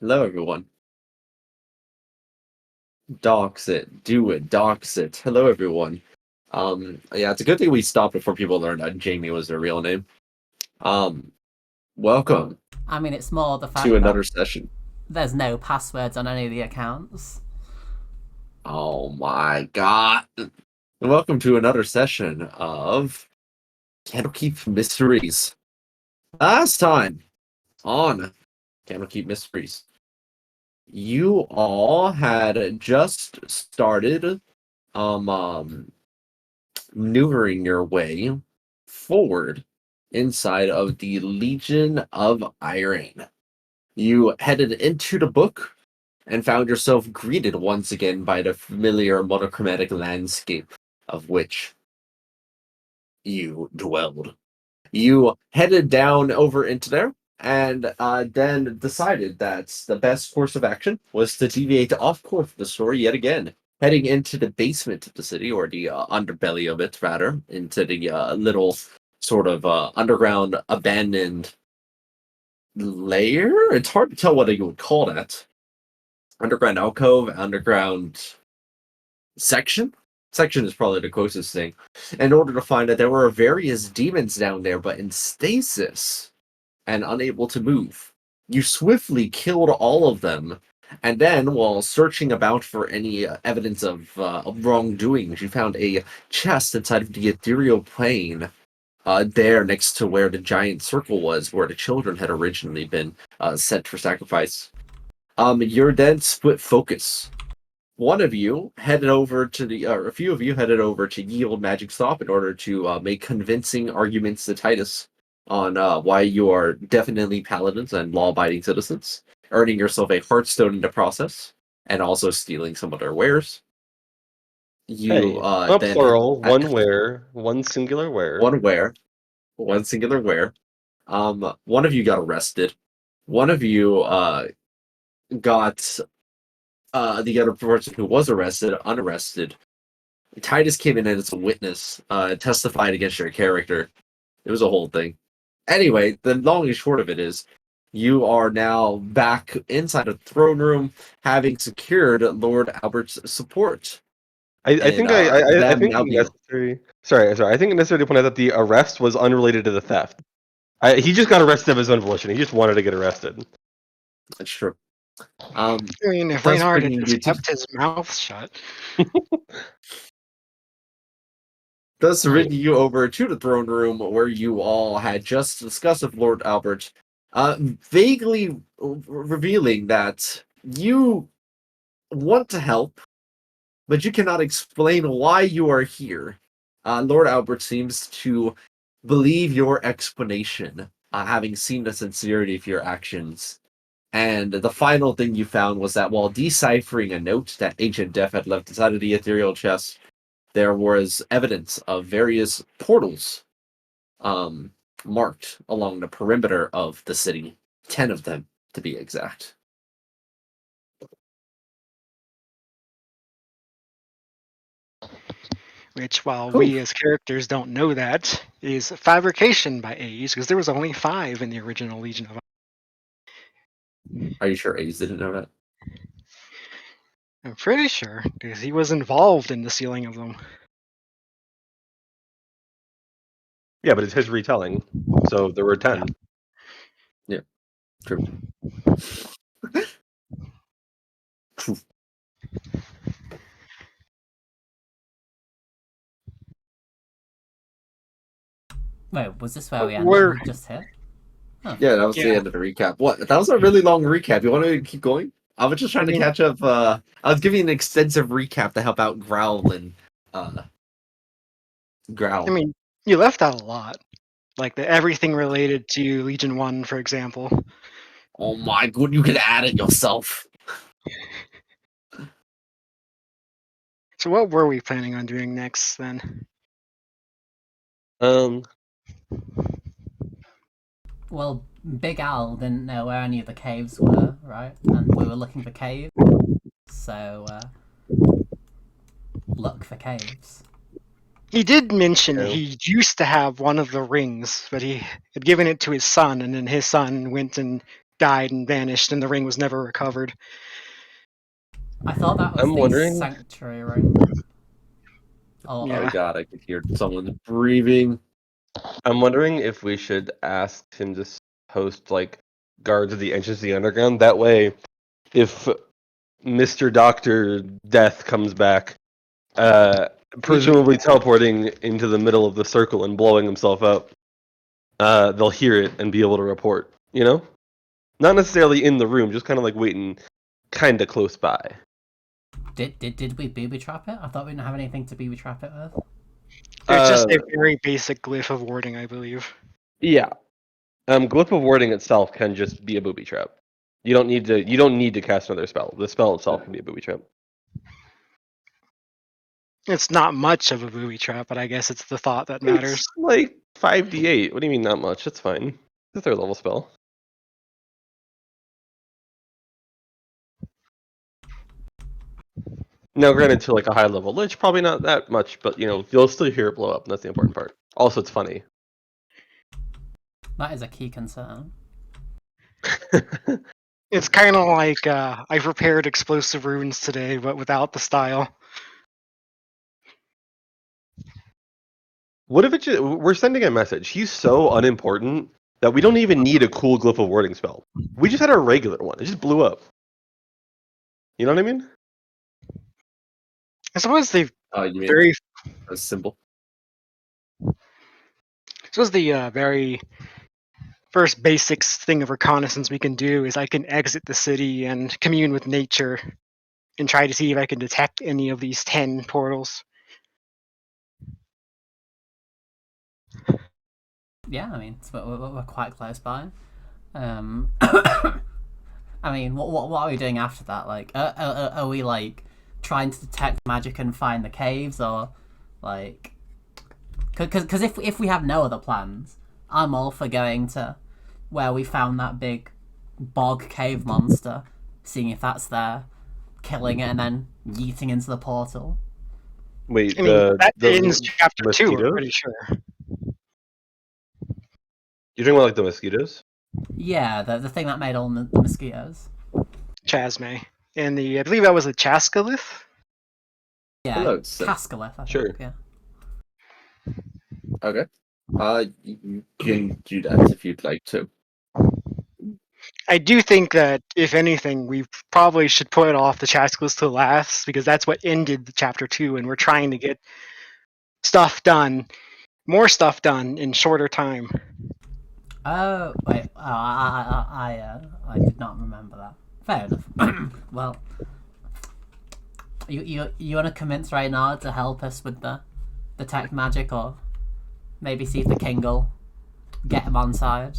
Hello, everyone. Dox it. Do it. Dox it. Hello, everyone. Yeah, it's a good thing we stopped before people learned that Jamie was their real name. Um, Welcome I mean, it's more the to fact that another session. there's no passwords on any of the accounts. Oh my god. Welcome to another session of Candlekeep Mysteries. Last time on Candlekeep Mysteries, you all had just started um, um maneuvering your way forward inside of the Legion of Iron. You headed into the book and found yourself greeted once again by the familiar monochromatic landscape of which you dwelled. You headed down over into there and then decided that the best course of action was to deviate off course of the story yet again, heading into the basement of the city, or the underbelly of it, rather, into the little sort of underground abandoned lair. It's hard to tell what you would call that. Underground alcove, underground section. Section is probably the closest thing. In order to find that there were various demons down there, but in stasis and unable to move. You swiftly killed all of them, and then, while searching about for any evidence of wrongdoings, you found a chest inside of the ethereal plane, there next to where the giant circle was, where the children had originally been set for sacrifice. You're then split focus. One of you headed over to a few of you headed over to yield magic stop in order to make convincing arguments to Titus on why you are definitely paladins and law-abiding citizens, earning yourself a heartstone in the process, and also stealing some of their wares. You Hey, not then plural, one where, one singular where. one ware, one singular ware. One of you got arrested. One of you got the other person who was arrested unarrested. Titus came in as a witness, testified against your character. It was a whole thing. Anyway, the long and short of it is, you are now back inside the throne room, having secured Lord Albert's support, I and think I them think now being necessary. Sorry. I think it necessary to point out that the arrest was unrelated to the theft. He just got arrested of his own volition. He just wanted to get arrested. that's true. I mean, if Thus Reinhard had bringing you just to kept his mouth shut. thus bringing you over to the throne room where you all had just discussed with Lord Albert, vaguely revealing that you want to help, but you cannot explain why you are here. Lord Albert seems to believe your explanation, having seen the sincerity of your actions. And the final thing you found was that while deciphering a note that Ancient Death had left inside of the ethereal chest, there was evidence of various portals um, marked along the perimeter of the city, 10 of them to be exact. Which, while Cool. we as characters don't know that, is fabrication by A's, because there was only 5 in the original Legion of Iron. Are you sure Ace didn't know that? I'm pretty sure, because he was involved in the sealing of them. Yeah, but it's his retelling, so there were 10. Yeah, true. True. Wait, was this where we We're- ended? Just hit? Yeah, that was the Yeah. end of the recap. What? That was a really long recap. You want to keep going? I was just trying to catch up. I was giving an extensive recap to help out Growl and Growl. I mean, you left out a lot. Like everything related to Legion 1, for example. Oh my god, you could add it yourself. So what were we planning on doing next, then? Well, Big Al didn't know where any of the caves were, right? And we were looking for caves, so look for caves. He did mention Yeah. he used to have one of the rings, but he had given it to his son, and then his son went and died and vanished, and the ring was never recovered. I thought that was I'm the wondering- sanctuary ring. Oh, Yeah. Oh god, I could hear someone breathing. I'm wondering if we should ask him to host like guards at the entrance of the underground. That way, if Mr. Doctor Death comes back, presumably teleporting into the middle of the circle and blowing himself up, they'll hear it and be able to report. You know, not necessarily in the room, just kind of like waiting, kind of close by. Did we booby trap it? I thought we didn't have anything to booby trap it with. It's just a Uh, very basic glyph of warding, I believe. Yeah. Glyph of warding itself can just be a booby trap. You don't need to. You don't need to cast another spell. The spell itself can be a booby trap. It's not much of a booby trap, but I guess it's the thought that matters. It's like 5d8. What do you mean not much? That's fine. It's a third level spell. Now, granted, to like a high level lich, probably not that much, but you'll still hear it blow up. And that's the important part. Also, it's funny. That is a key concern. It's kind of like I prepared explosive runes today, but without the style. What if we're sending a message? He's so unimportant that we don't even need a cool glyph of warding spell. We just had a regular one. It just blew up. You know what I mean? I suppose the You mean very, a symbol? very first basics thing of reconnaissance we can do is I can exit the city and commune with nature, and try to see if I can detect any of these 10 portals. Yeah, I mean, we're quite close by. I mean, what are we doing after that? Like, are we like trying to detect magic and find the caves, or like, because if we have no other plans, I'm all for going to where we found that big bog cave monster, seeing if that's there, killing it, and then yeeting into the portal. Wait, I mean, that the ends chapter 2, mosquitoes? I'm pretty sure. You're talking about like the mosquitoes? Yeah, the thing that made all the mosquitoes. Chasme. And I believe that was a Chaskalith? Yeah, Hello, sir. Cascalith, I think. Sure. Yeah. Okay. You can do that if you'd like to. I do think that, if anything, we probably should put off the Chaskalith to last, because that's what ended the chapter 2, and we're trying to get stuff done, more stuff done in shorter time. Oh wait, I did not remember that. Fair enough. Well, you want to convince Reynard to help us with the detect magic, or maybe see if the king will get him on side?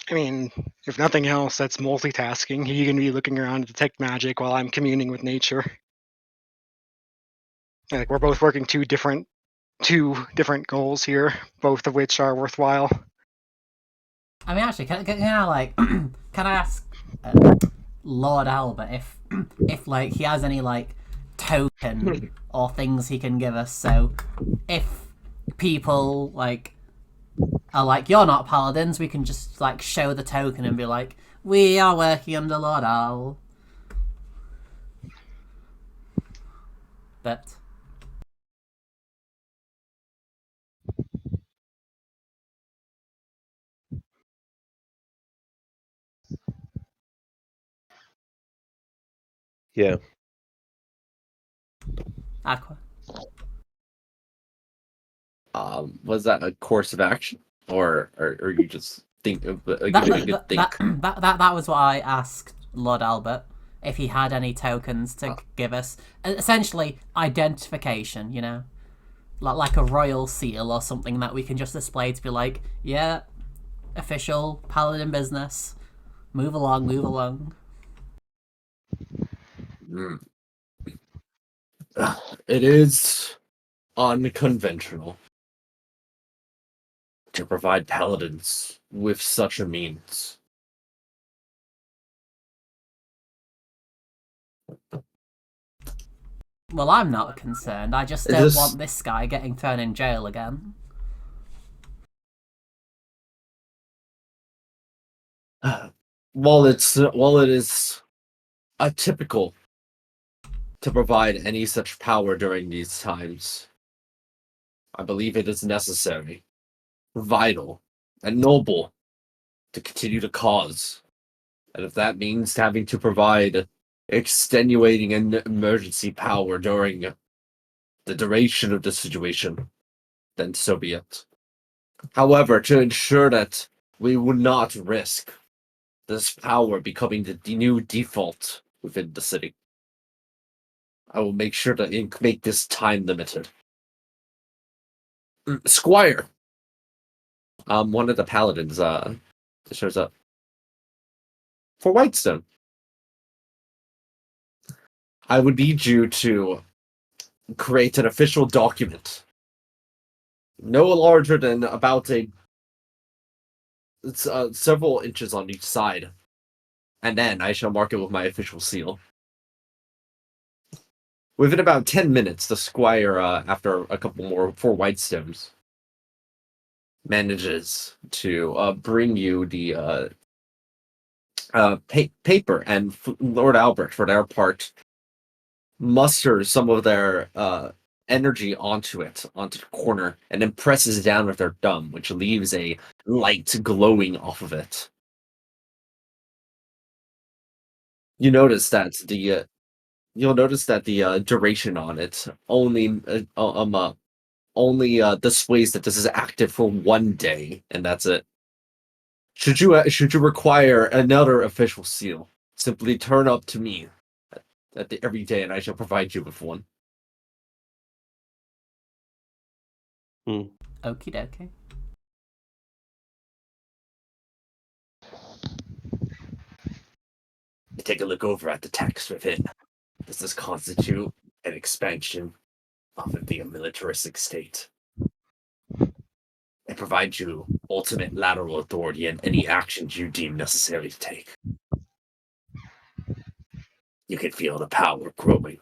I mean, if nothing else, that's multitasking. He can be looking around to detect magic while I'm communing with nature. Like, we're both working two different goals here, both of which are worthwhile. I mean, actually, can I like, can I ask Lord Albert if like he has any like token or things he can give us? So if people like are like, you're not paladins, we can just like show the token and be like, we are working under Lord Al. But Yeah. Aqua. Was that a course of action, or you just think of a That, good think? that was what I asked Lord Albert, if he had any tokens to give us. Essentially, identification, you know? Like a royal seal or something that we can just display to be like, yeah, official paladin business. Move along, move along. Mm. It is unconventional to provide paladins with such a means. Well, I'm not concerned. I just Is don't this- want this guy getting thrown in jail again. While it is atypical to provide any such power during these times, I believe it is necessary, vital, and noble to continue the cause. And if that means having to provide extenuating and emergency power during the duration of the situation, then so be it. However, to ensure that we would not risk this power becoming the new default within the city, I will make sure to make this time limited. Squire, one of the paladins, shows up for Whitestone. I would need you to create an official document, no larger than about several inches on each side, and then I shall mark it with my official seal. Within about 10 minutes, the squire, after a couple more 4 whitestones, manages to bring you the paper, and Lord Albert, for their part, musters some of their energy onto the corner, and then presses down with their thumb, which leaves a light glowing off of it. You notice that you'll notice that the duration on it only displays that this is active for 1 day, and that's it. Should you require another official seal, simply turn up to me every day, and I shall provide you with one. Okie dokie. Take a look over at the text within. Does this constitute an expansion of the militaristic state? It provides you ultimate lateral authority in any actions you deem necessary to take. You can feel the power growing.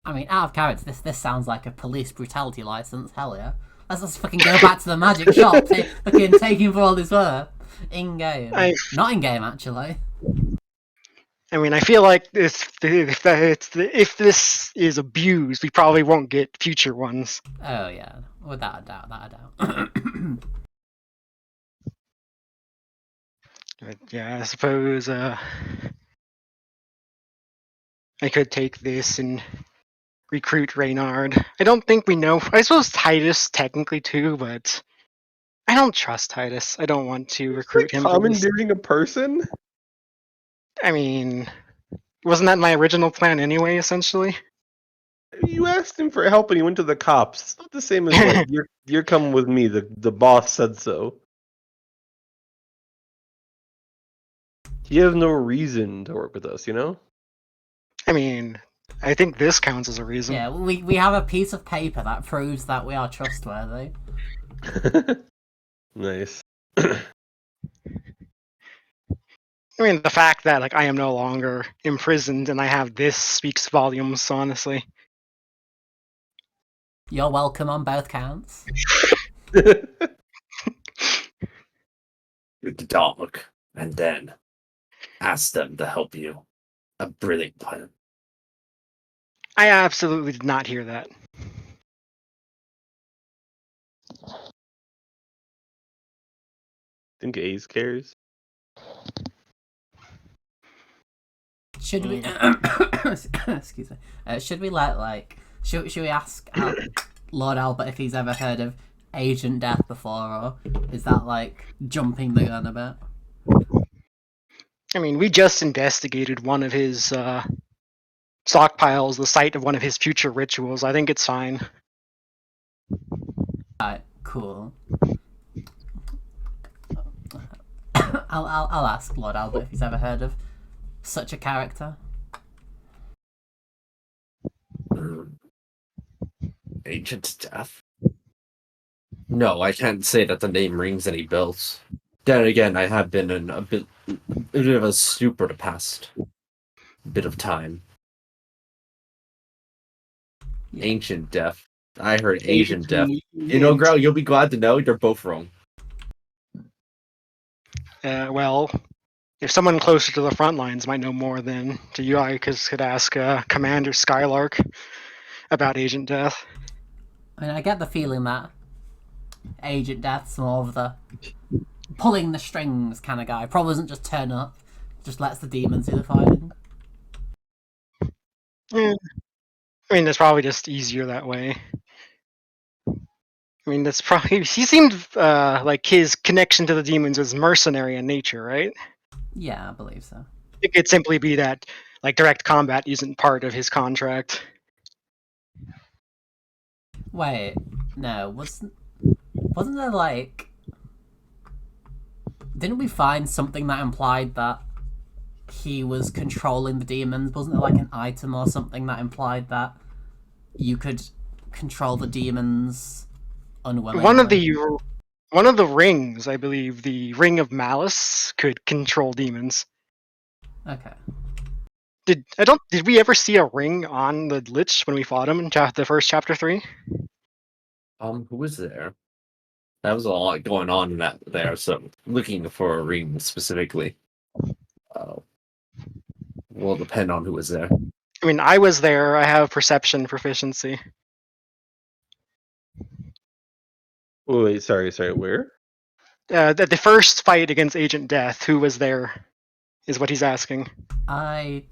I mean, out of character, this sounds like a police brutality license. Hell yeah. Let's fucking go back to the magic shop. Fucking take him for all his worth. In game. Not in game, actually. I mean, I feel like if this is abused, we probably won't get future ones. Oh yeah, without a doubt. But yeah, I suppose I could take this and recruit Reynard. I don't think we know. I suppose Titus technically too, but I don't trust Titus. I don't want to recruit him. Commandeering a person? I mean, wasn't that my original plan anyway? Essentially. You asked him for help and he went to the cops. It's not the same as like you're coming with me. The boss said so. He has no reason to work with us, you know? I mean, I think this counts as a reason. Yeah, we have a piece of paper that proves that we are trustworthy. Nice. I mean, the fact that like I am no longer imprisoned and I have this speaks volumes, honestly. You're welcome on both counts. With the dog, and then ask them to help you. A brilliant plan. I absolutely did not hear that. Think Ace cares? Should we? Excuse me. Should we Should we ask Lord Albert if he's ever heard of Agent Death before, or is that like jumping the gun a bit? I mean, we just investigated one of his stockpiles, the site of one of his future rituals. I think it's fine. Alright, cool. I'll ask Lord Albert if he's ever heard of such a character. Agent Death? No, I can't say that the name rings any bells. Then again, I have been in a bit of a stupor the past bit of time. Yeah. Ancient Death. I heard Asian death. AGE. You know, Growl, you'll be glad to know you're both wrong. Well, if someone closer to the front lines might know more than to you, I could ask Commander Skylark about Agent Death. I mean, I get the feeling that Agent Death's more of the pulling the strings kind of guy. Probably doesn't just turn up, just lets the demons do the fighting. I mean, it's probably just easier that way. I mean, that's probably he seemed like his connection to the demons was mercenary in nature, right? Yeah, I believe so. It could simply be that like direct combat isn't part of his contract. Wait, no, wasn't there like? Didn't we find something that implied that he was controlling the demons? Wasn't there like an item or something that implied that you could control the demons unwillingly? One of the rings, I believe, the Ring of Malice, could control demons. Okay. Did we ever see a ring on the Lich when we fought him in the first chapter 3? Who was there? That was a lot going on in that there, so looking for a ring specifically. Will depend on who was there. I mean, I was there. I have perception proficiency. Oh, wait, sorry, where? The first fight against Agent Death, who was there, is what he's asking. I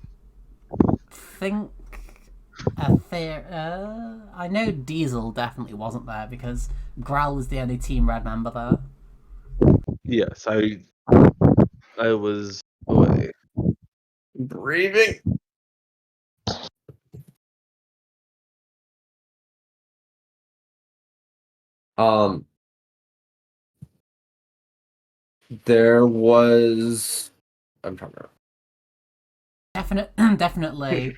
think I know Diesel definitely wasn't there because Growl was the only Team Red member there. Yes, I was away. Breathing. There was. I'm trying to. Definitely,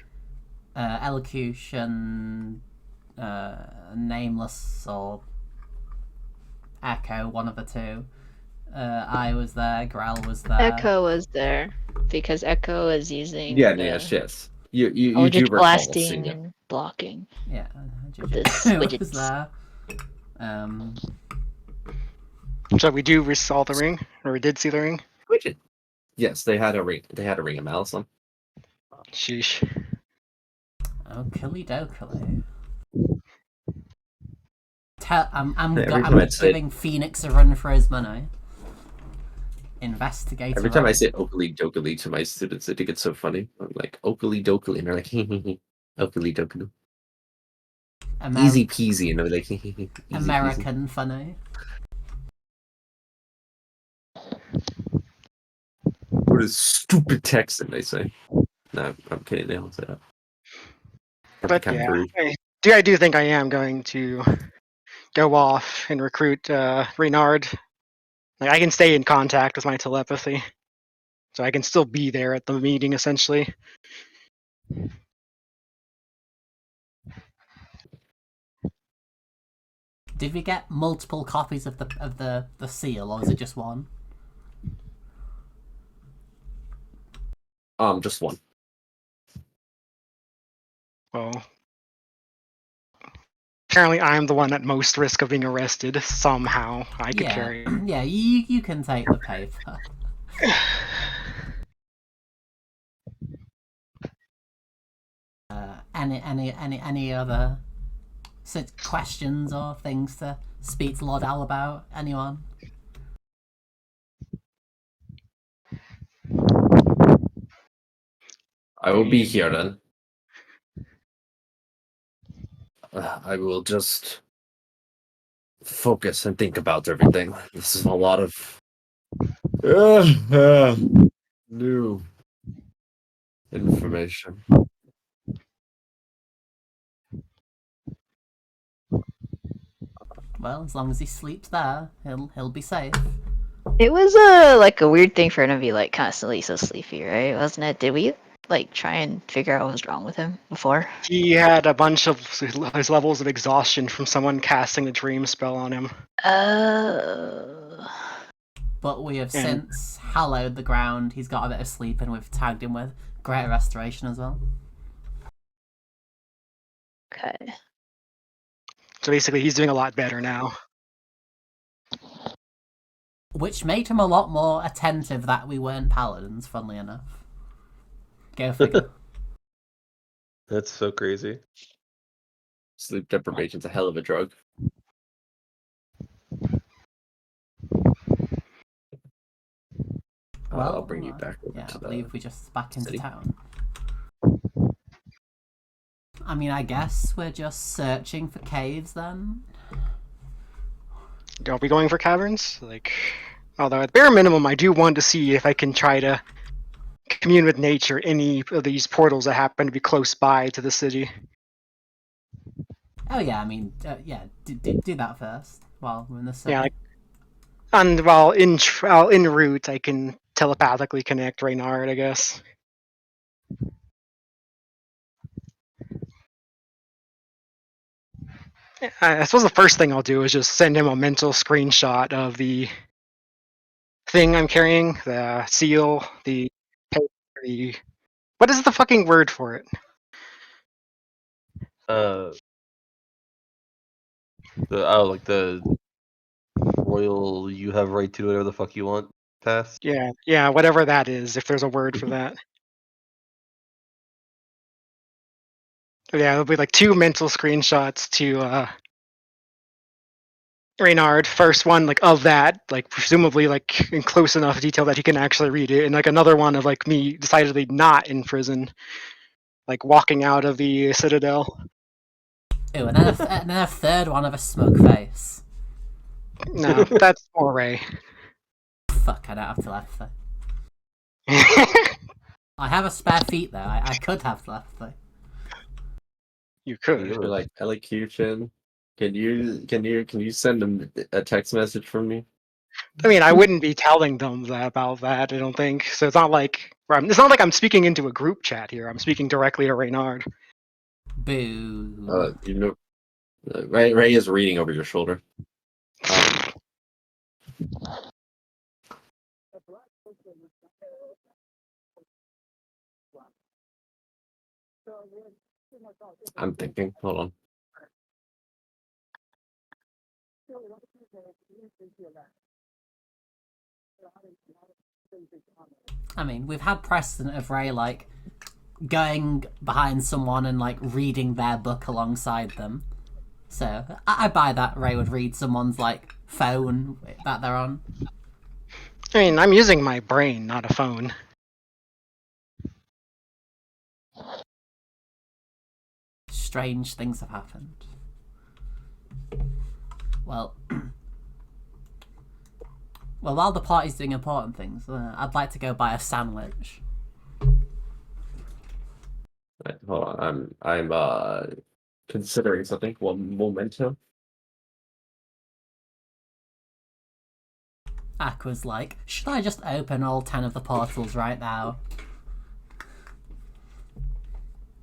Elocution, Nameless or Echo, one of the two. I was there. Growl was there. Echo was there because Echo is using Yes. You do Eldritch recall blasting seeing it. and blocking. Yeah, This was widgets. there. So we do saw the ring, or we did see the ring. Widget. Yes, they had a ring. They had a ring of malice on. Sheesh. Oakley dokily. I'm Every time I say- giving Phoenix a run for his money. Investigate. Every time I say Oakley dokily to my students, they think it's so funny. I'm like Oakley dokily, and they're like Oakley dokily. Easy peasy, and they're like easy American funny. What is stupid Texan? They say. No, I'm kidding. They don't say that. But yeah, I do think I am going to go off and recruit Reynard. Like, I can stay in contact with my telepathy, so I can still be there at the meeting essentially. Did we get multiple copies of the seal, or was it just one? Just one. Well, apparently I'm the one at most risk of being arrested somehow. I could carry it. Yeah, you can take the paper. Any other such questions or things to speak to Lord Al about? Anyone? I will be here then. I will just focus and think about everything. This is a lot of new information. Well, as long as he sleeps there, he'll be safe. It was like a weird thing for him to be like constantly so sleepy, right? Wasn't it? Did we like try and figure out what was wrong with him before? He had a bunch of his levels of exhaustion from someone casting the dream spell on him. But we have since hallowed the ground. He's got a bit of sleep, and we've tagged him with Great Restoration as well. Okay. So basically, he's doing a lot better now. Which made him a lot more attentive that we weren't paladins, funnily enough. Go figure. That's so crazy. Sleep deprivation's a hell of a drug. Well, I'll bring you back over yeah, to I believe we just back into city. town. I mean, I guess we're just searching for caves then. Are we going for caverns? Like, although at bare minimum, I do want to see if I can try to commune with nature any of these portals that happen to be close by to the city. Oh yeah, I mean, yeah, do that first while we're in the city. Yeah, like, and while en route, I can telepathically connect Reynard, I guess. I suppose the first thing I'll do is just send him a mental screenshot of the thing I'm carrying, the seal, the what is the fucking word for it? Like the royal, you have right to do whatever the fuck you want task. Yeah, whatever that is, if there's a word for that. Yeah, it'll be like 2 mental screenshots to Reynard. First one like of that, like presumably like in close enough detail that he can actually read it, and like another one of like me decidedly not in prison, like walking out of the citadel. Ooh, and then a third one of a smug face. No, that's more Ray. Fuck, I don't have telepathy. I have a spare feet though. I could have telepathy. You could. You're like elocution. Can you send them a text message from me? I mean, I wouldn't be telling them about that. I don't think so. It's not like I'm speaking into a group chat here. I'm speaking directly to Reynard. Boo. You know, Ray is reading over your shoulder. I'm thinking. Hold on. I mean, we've had precedent of Ray like going behind someone and like reading their book alongside them. So I buy that Ray would read someone's like phone that they're on. I mean, I'm using my brain, not a phone. Strange things have happened. Well, while the party's doing important things, I'd like to go buy a sandwich. Right, hold on. I'm considering something. One memento. Aqua's like, should I just open all 10 of the portals right now?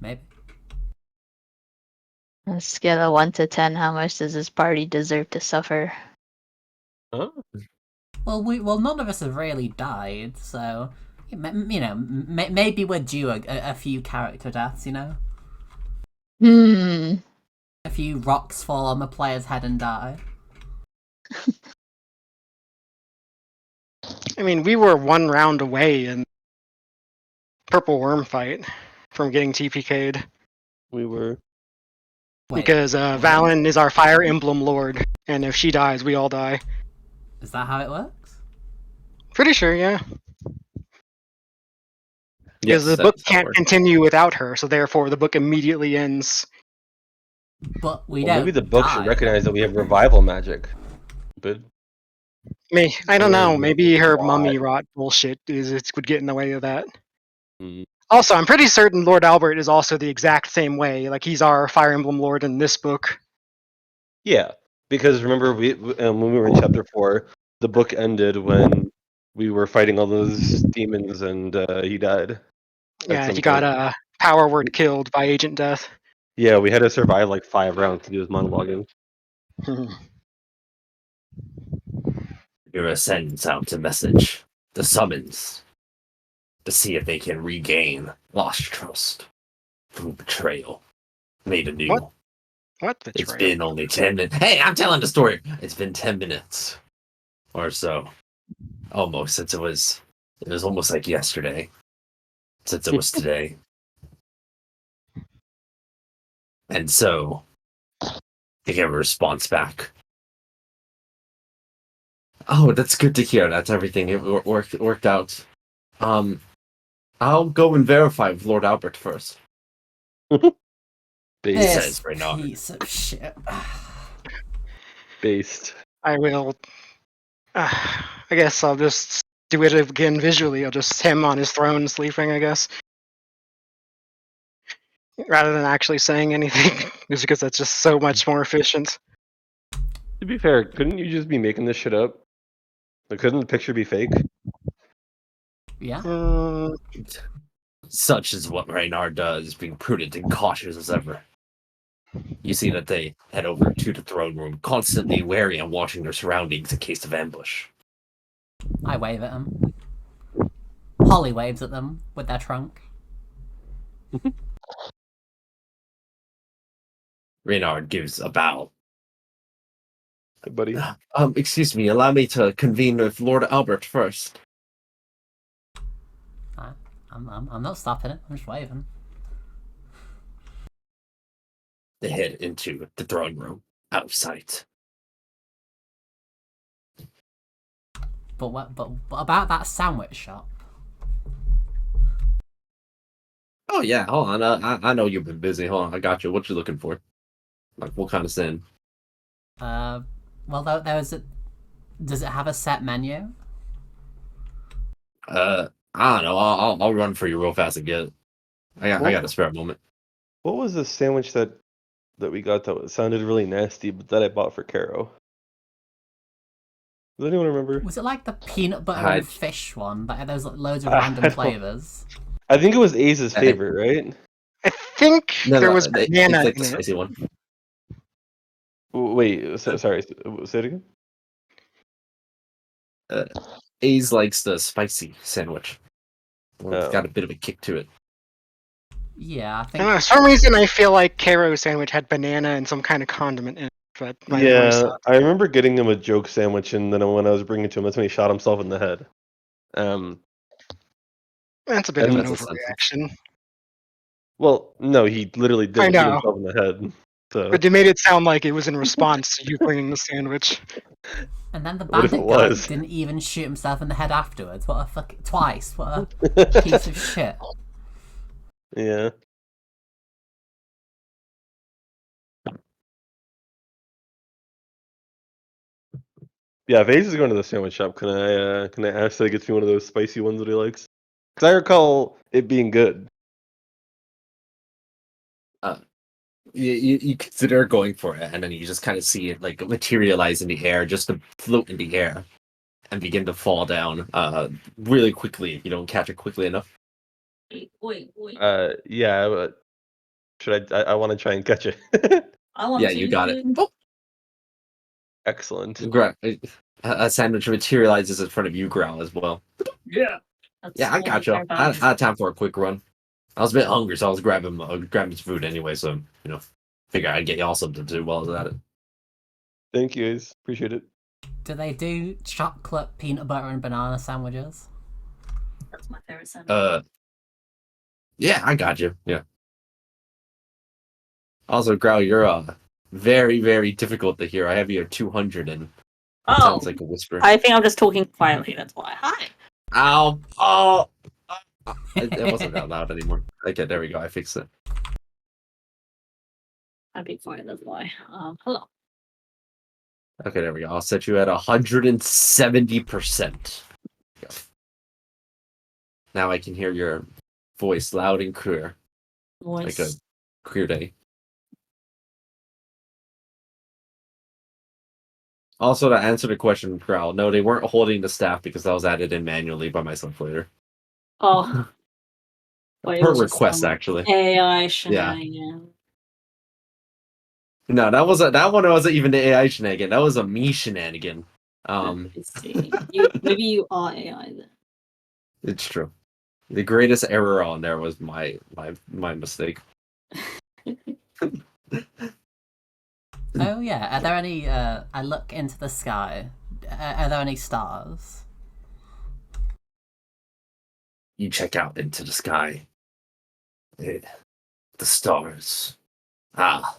Maybe. On a scale of 1 to 10, how much does this party deserve to suffer? Huh? Well, none of us have really died, so you know, maybe we're due a few character deaths. You know, Hmm. a few rocks fall on the player's head and die. I mean, we were 1 round away in Purple Worm fight from getting TPK'd. We were. Wait, Because Valen is our Fire Emblem Lord, and if she dies, we all die. is that how it works? Pretty sure, yeah. Yes, Because the that book is how it can't works. continue without her, so therefore the book immediately ends. But we Well, don't. maybe the book should die. recognize that we have revival magic. But I don't know, maybe her Why? mummy rot bullshit would get in the way of that. mm, Also, I'm pretty certain Lord Albert is also the exact same way. Like, he's our Fire Emblem Lord in this book. yeah, because remember when we were in chapter 4, the book ended when we were fighting all those demons and he died. Yeah, some he got point. Power Word killed by Agent Death. Yeah, we had to survive like 5 rounds to do his monologuing. Mira sends out a message, the summons, to see if they can regain lost trust through betrayal, made anew. What? What It's betrayal? been only 10 minutes. Hey, I'm telling the story. It's been 10 minutes or so. Almost, since it was almost like yesterday. Since it was today. And so, I get a response back. Oh, that's good to hear. That's everything. It worked out. I'll go and verify with Lord Albert first. Based. says This Reynard. piece of shit. Based. I will. I guess I'll just do it again visually. I'll just him on his throne sleeping, I guess. Rather than actually saying anything, just because that's just so much more efficient. To be fair, couldn't you just be making this shit up? Like, couldn't the picture be fake? Yeah. Mm, Such is what Reynard does, being prudent and cautious as ever. You see that they head over to the throne room, constantly wary and watching their surroundings in case of ambush. I wave at them. Holly waves at them with their trunk. Reynard gives a bow. Hey, buddy. Excuse me, allow me to convene with Lord Albert first. I'm not stopping it. I'm just waving. They head into the throne room, out of sight. But what? But about that sandwich shop. Oh yeah, hold on. I know you've been busy. Hold on, I got you. What you looking for? Like, what kind of sin? Well, there was a. Does it have a set menu? I don't know. I'll run for you real fast and get it. I got a spare moment. What was the sandwich that we got that sounded really nasty, but that I bought for Caro? Does anyone remember? Was it like the peanut butter I- and fish one? That there's like loads of I random don't- flavors. I think it was Aze's favorite, right? I think there was banana it's like in the it. spicy one. Wait, sorry, say it again? A's likes the spicy sandwich. Well, it's Oh. got a bit of a kick to it. Yeah, I I think. don't know, for some reason I feel like Caro's sandwich had banana and some kind of condiment in it, but I never Yeah, saw it. I remember getting him a joke sandwich, and then when I was bringing it to him, that's when he shot himself in the head. That's a bit of an That's a sentence. overreaction. Well, no, he literally I did shoot know. himself in the head. So, But they made it sound like it was in response to you bringing the sandwich. And then the What if it bandit guy was? didn't even shoot himself in the head afterwards. What a fuck! Twice. What a piece of shit. yeah. Yeah, if Ace is going to the sandwich shop, can I ask that he gets me one of those spicy ones that he likes? Because I recall it being good. You consider going for it, and then you just kind of see it like materialize in the air, just to float in the air, and begin to fall down really quickly if you don't catch it quickly enough. Wait. Yeah, but should I want to try and catch it. I want Yeah, to. you got it. Oh, Excellent. a sandwich materializes in front of you, Growl, as well. Yeah. Yeah, I got you. I had time for a quick run. I was a bit hungry, so I was grabbing some food anyway. So figure I'd get y'all something too while I was at it. Thank you, Ace. Appreciate it. Do they do chocolate, peanut butter, and banana sandwiches? That's my favorite sandwich. Yeah, I got you. Yeah. Also, Growl, you're very, very difficult to hear. I have you at 200, and it sounds like a whisper. I think I'm just talking quietly. That's why. Hi. Ow! Oh! It wasn't that loud anymore. Okay, there we go. I fixed it. I'd be quiet. That's why. Hello. Okay, there we go. I'll set you at 170%. Now I can hear your voice loud and clear, Voice. like a clear day. Also, to answer the question, Growl, no, they weren't holding the staff because that was added in manually by myself later. Oh. But it Per was just request, some actually. AI shenanigans. No, that one wasn't even the AI shenanigan. That was a me shenanigan. Let's see. Maybe you are AI then. It's true. The greatest error on there was my mistake. Oh yeah. Are there any? I look into the sky. Are there any stars? You check out into the sky. Eh, The stars. Ah,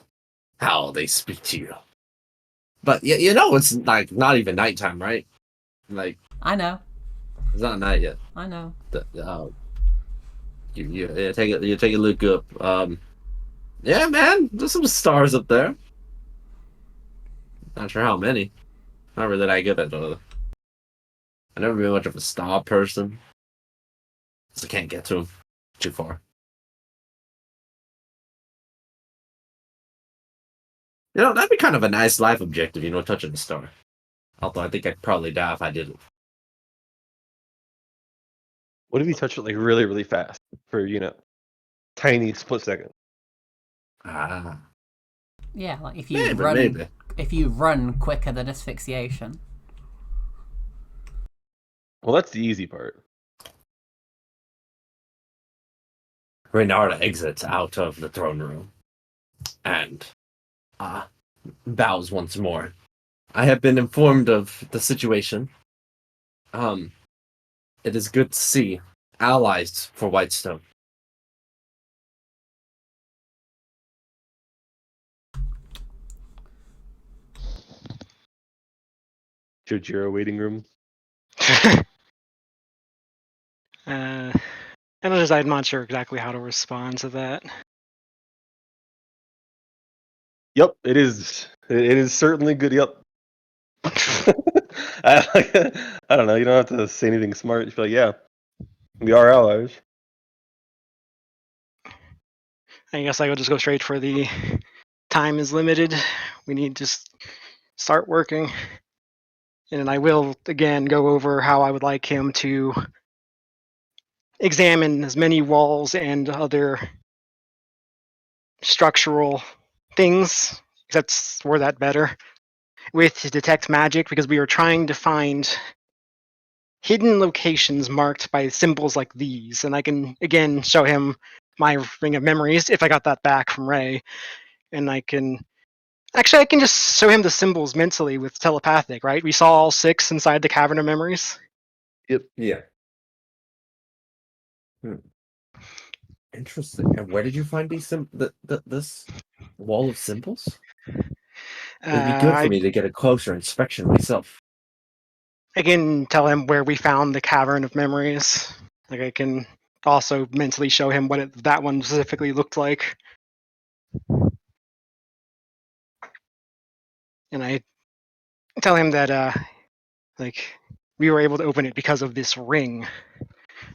how they speak to you. But you know it's like not even nighttime, right? Like I know. it's not night yet. I know. You take a look up. Yeah, man, there's some stars up there. Not sure how many. Not really that good at I've never been much of a star person, so I can't get to them too far. You know, that'd be kind of a nice life objective, you know, touching a star. Although I think I'd probably die if I didn't. What if you touch it like really, really fast for tiny split second? Ah, Yeah, like if you maybe. if you run quicker than asphyxiation. Well, that's the easy part. Reynard exits out of the throne room and bows once more. I have been informed of the situation. It is good to see allies for Whitestone. Jojiro waiting room. I'm not sure exactly how to respond to that. Yep, it is. It is certainly good. Yep. I don't know. You don't have to say anything smart. Just be like, yeah, we are allies. I guess I will just go straight for the time is limited. We need to start working. And I will, again, go over how I would like him to examine as many walls and other structural things. That's word that better. With detect magic, because we are trying to find hidden locations marked by symbols like these. And I can, again, show him my ring of memories if I got that back from Ray. And I can just show him the symbols mentally with telepathic, right? We saw all 6 inside the Cavern of Memories. Yep. Yeah. Interesting. And where did you find these this wall of symbols? It'd be good for I me to get a closer inspection myself. can tell him where we found the Cavern of Memories. Like I can also mentally show him what that one specifically looked like. And I tell him that we were able to open it because of this ring.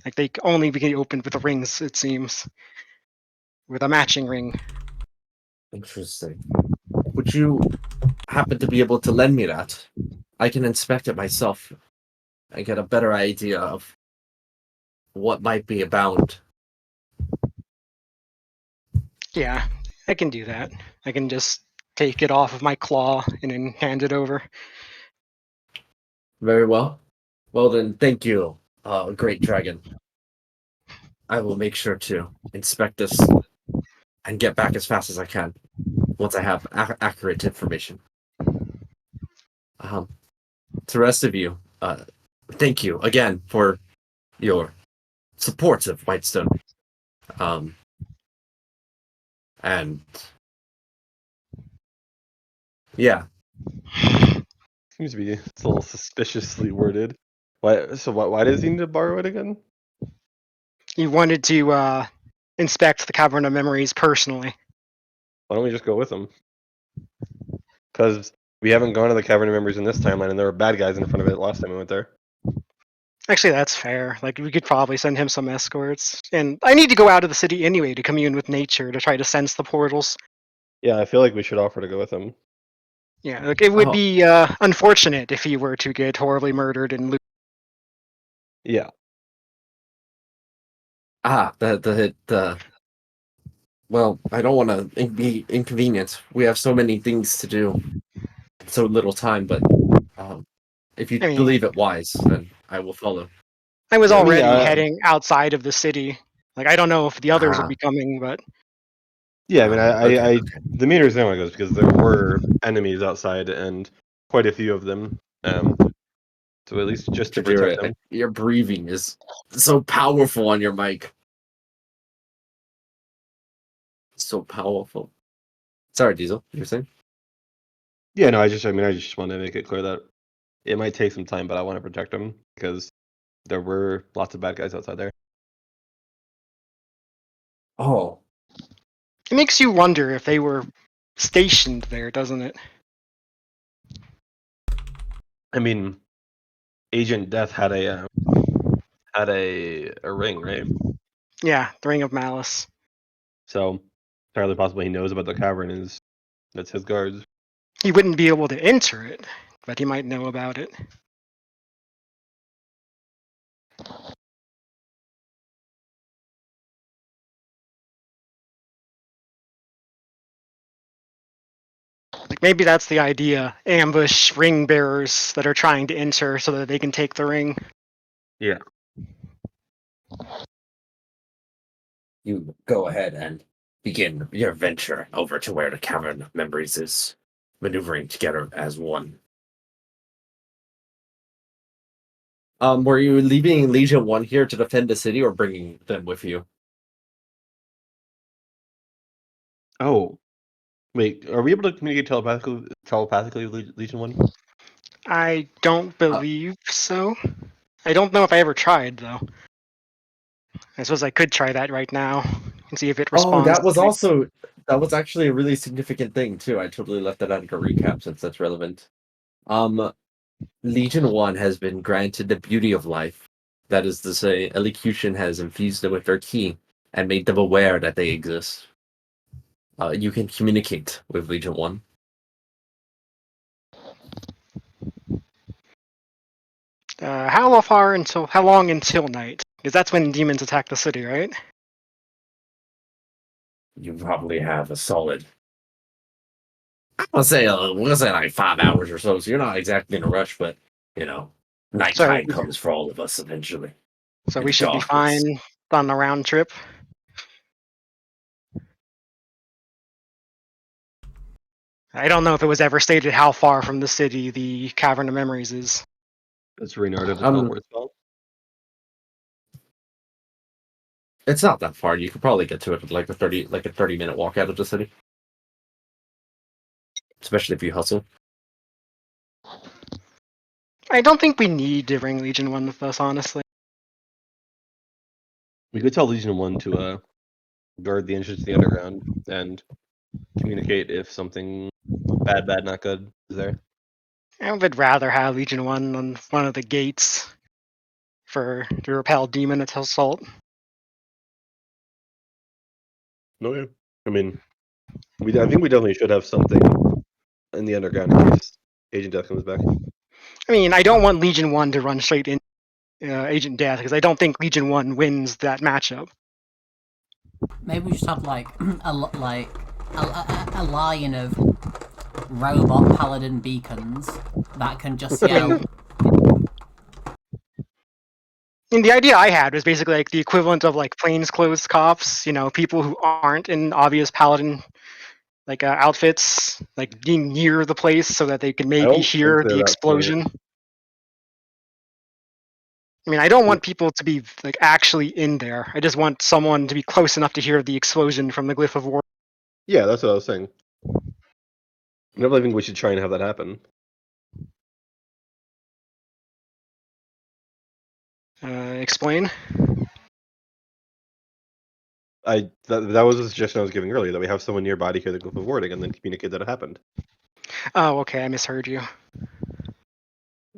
Like they only be opened with the rings, it seems. With a matching ring. Interesting. Would you happen to be able to lend me that? I can inspect it myself and get a better idea of what might be abound. Yeah, I can do that. I can just take it off of my claw and then hand it over. Very well. Well then, thank you, Great Dragon. I will make sure to inspect this and get back as fast as I can once I have accurate information. To the rest of you, thank you again for your support of Whitestone. And yeah, Seems to be it's a little suspiciously worded. Why? So why does he need to borrow it again? He wanted to inspect the Cavern of Memories personally. Why don't we just go with him? Because we haven't gone to the Cavern of Memories in this timeline, and there were bad guys in front of it last time we went there. Actually, that's fair. Like, we could probably send him some escorts. And I need to go out of the city anyway to commune with nature to try to sense the portals. Yeah, I feel like we should offer to go with him. Yeah, like, it would Oh. be unfortunate if he were to get horribly murdered and Yeah. the well, I don't want to be inconvenient. We have so many things to do, so little time. But if you I mean, believe it wise, then I will follow. I was Yeah, I mean, already heading outside of the city. Like, I don't know if the others will be coming, but Yeah, I mean, Okay, okay. the meter is how it goes because there were enemies outside and quite a few of them. So at least just to protect them. Your breathing is so powerful on your mic. So powerful. Sorry, Diesel. You're saying? Yeah, no, I just want to make it clear that it might take some time, but I want to protect them because there were lots of bad guys outside there. Oh, It makes you wonder if they were stationed there, doesn't it? I mean, Agent Death had a ring, right? Yeah, the Ring of Malice. So entirely possible he knows about the cavern. That's his guards. He wouldn't be able to enter it, but he might know about it. Like maybe that's the idea. Ambush ring bearers that are trying to enter so that they can take the ring. Yeah. you go ahead and begin your venture over to where the cavern of memories is, maneuvering together as one. Were you leaving Legion 1 here to defend the city or bringing them with you? Oh, wait. Are we able to communicate telepathically with Legion One? I don't believe so. I don't know if I ever tried though. I suppose I could try that right now and see if it Oh, responds. that was actually a really significant thing too. I totally left that out of the recap since that's relevant. Um, Legion 1 has been granted the beauty of life. That is to say, elocution has infused them with their key and made them aware that they exist. You can communicate with Legion 1. How long until night? Because that's when demons attack the city, right? You probably have a solid. We're gonna say like 5 hours or so. So you're not exactly in a rush, but you know, So nighttime comes for all of us eventually. so we Into should be darkness. fine on the round trip. I don't know if it was ever stated how far from the city the Cavern of Memories is. It's Reynard the Um, teleport spell. it's not that far. You could probably get to it with like a 30-minute walk out of the city, especially if you hustle. I don't think we need to bring Legion 1 with us, honestly. We could tell Legion One to guard the entrance to the underground and communicate if something bad, not good is there. I would rather have Legion 1 on one of the gates to repel demon assault. Okay. I mean, I think we definitely should have something in the underground in case Agent Death comes back. I mean, I don't want Legion 1 to run straight in Agent Death because I don't think Legion 1 wins that matchup. Maybe we just have like a line of robot paladin beacons that can just yell. And the idea I had was basically like the equivalent of like plainclothes cops, people who aren't in obvious paladin like outfits, like being near the place so that they can I maybe don't think hear they're the that smart. explosion. I mean, I don't want people to be like actually in there. I just want someone to be close enough to hear the explosion from the Glyph of War. Yeah, that's what I was saying. I definitely think we should try and have that happen. Explain. That was the suggestion I was giving earlier that we have someone nearby to hear the glyph of warding and then communicate that it happened. Oh, okay, I misheard you.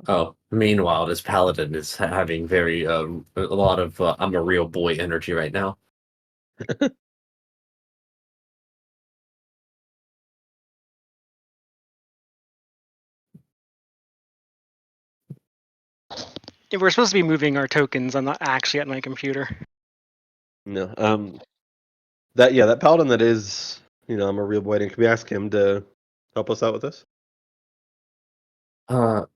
Oh, meanwhile, this paladin is having a lot of I'm a real boy energy right now. If we're supposed to be moving our tokens, I'm not actually at my computer. No. That paladin that is, I'm a real boy. And can we ask him to help us out with this? Uh,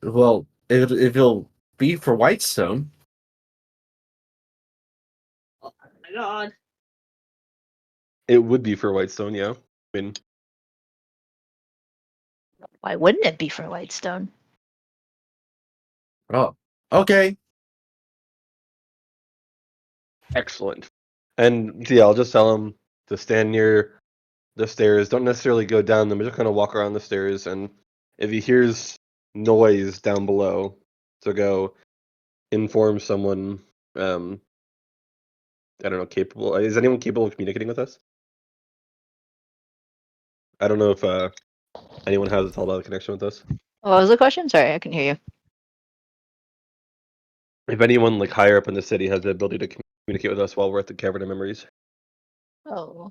well, if it'll be for Whitestone, Oh my god. It would be for Whitestone, yeah. I mean, Why wouldn't it be for Whitestone? Oh, okay. excellent. And yeah, I'll just tell him to stand near the stairs. Don't necessarily go down them, but just kind of walk around the stairs. And if he hears noise down below, to go inform someone. I don't know, capable. Is anyone capable of communicating with us? I don't know if anyone has a telepath connection with us. What was the question? Sorry, I can hear you. If anyone like higher up in the city has the ability to communicate with us while we're at the Cavern of Memories. Oh.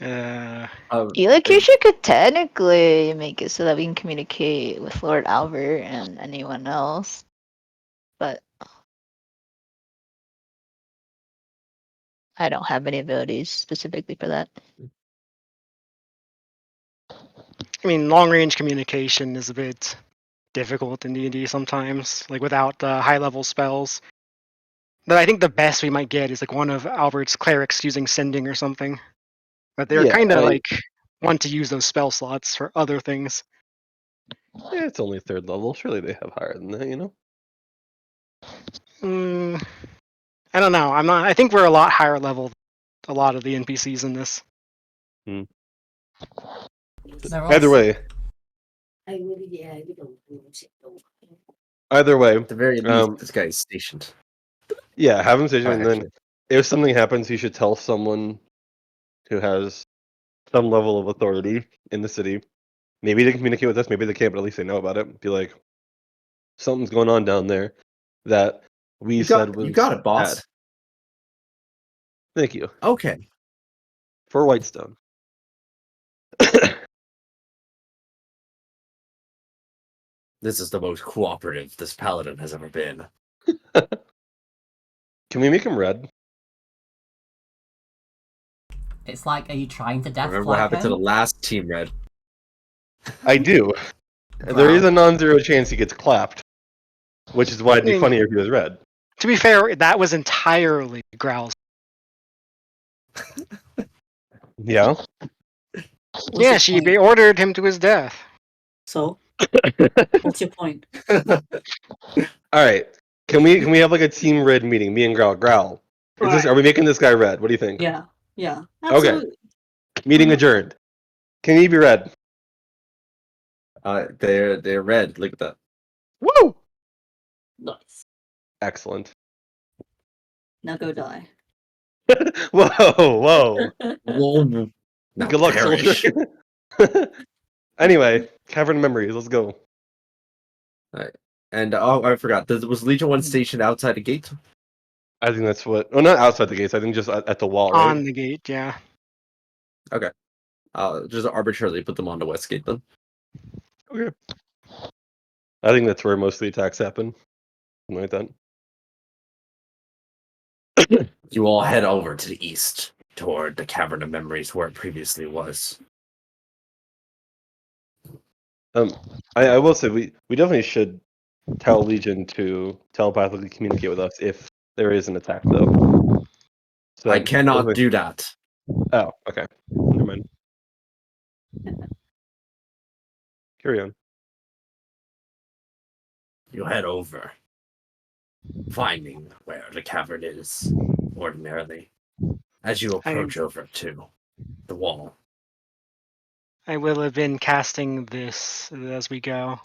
Electrocution could technically make it so that we can communicate with Lord Albert and anyone else. But I don't have any abilities specifically for that. I mean, long range communication is a bit difficult in D&D sometimes, like without high level spells. But I think the best we might get is like one of Albert's clerics using sending or something. But they're Yeah, kind of like want to use those spell slots for other things. Yeah, it's only third level. Surely they have higher than that, you know? I don't know. I'm not. I think we're a lot higher level than a lot of the NPCs in this. Either way. Either way. At the very least, this guy is stationed. Yeah, have him stationed, and then Actually. if something happens, you should tell someone who has some level of authority in the city. Maybe they can communicate with us, maybe they can't, but at least they know about it. Be like, something's going on down there that we said was you got it, boss. bad. Thank you. Okay. For Whitestone. This is the most cooperative this paladin has ever been. Can we make him red? It's like, are you trying to death Remember flag what happened to him? the last Team Red? I do. There is a non-zero chance he gets clapped, which is why it'd be funnier if he was red. To be fair, that was entirely Growl's. Yeah. Yeah, she ordered him to his death. So, what's your point? All right. Can we have like a team red meeting? Me and Growl. Growl. Are we making this guy red? What do you think? Yeah, absolutely. Okay. Meeting adjourned. Can you be red? They're red. Look at that. Woo! Nice. Excellent. Now go die. Whoa. Now Good luck, perish. soldier. Anyway, Cavern Memories. Let's go. Alright. And I forgot. Was Legion 1 stationed outside the gate? I think that's what. Oh, not outside the gates. I think just at the wall, right? On the gate, yeah. Okay. Just arbitrarily put them on the west gate then. Okay. I think that's where most of the attacks happen. Something like that. You all head over to the east, toward the Cavern of Memories where it previously was. I will say we definitely should tell Legion to telepathically communicate with us if there is an attack, though. So I cannot do that. Oh, okay. Never mind. Carry on. You head over, finding where the cavern is, ordinarily, as you approach over to the wall. I will have been casting this as we go.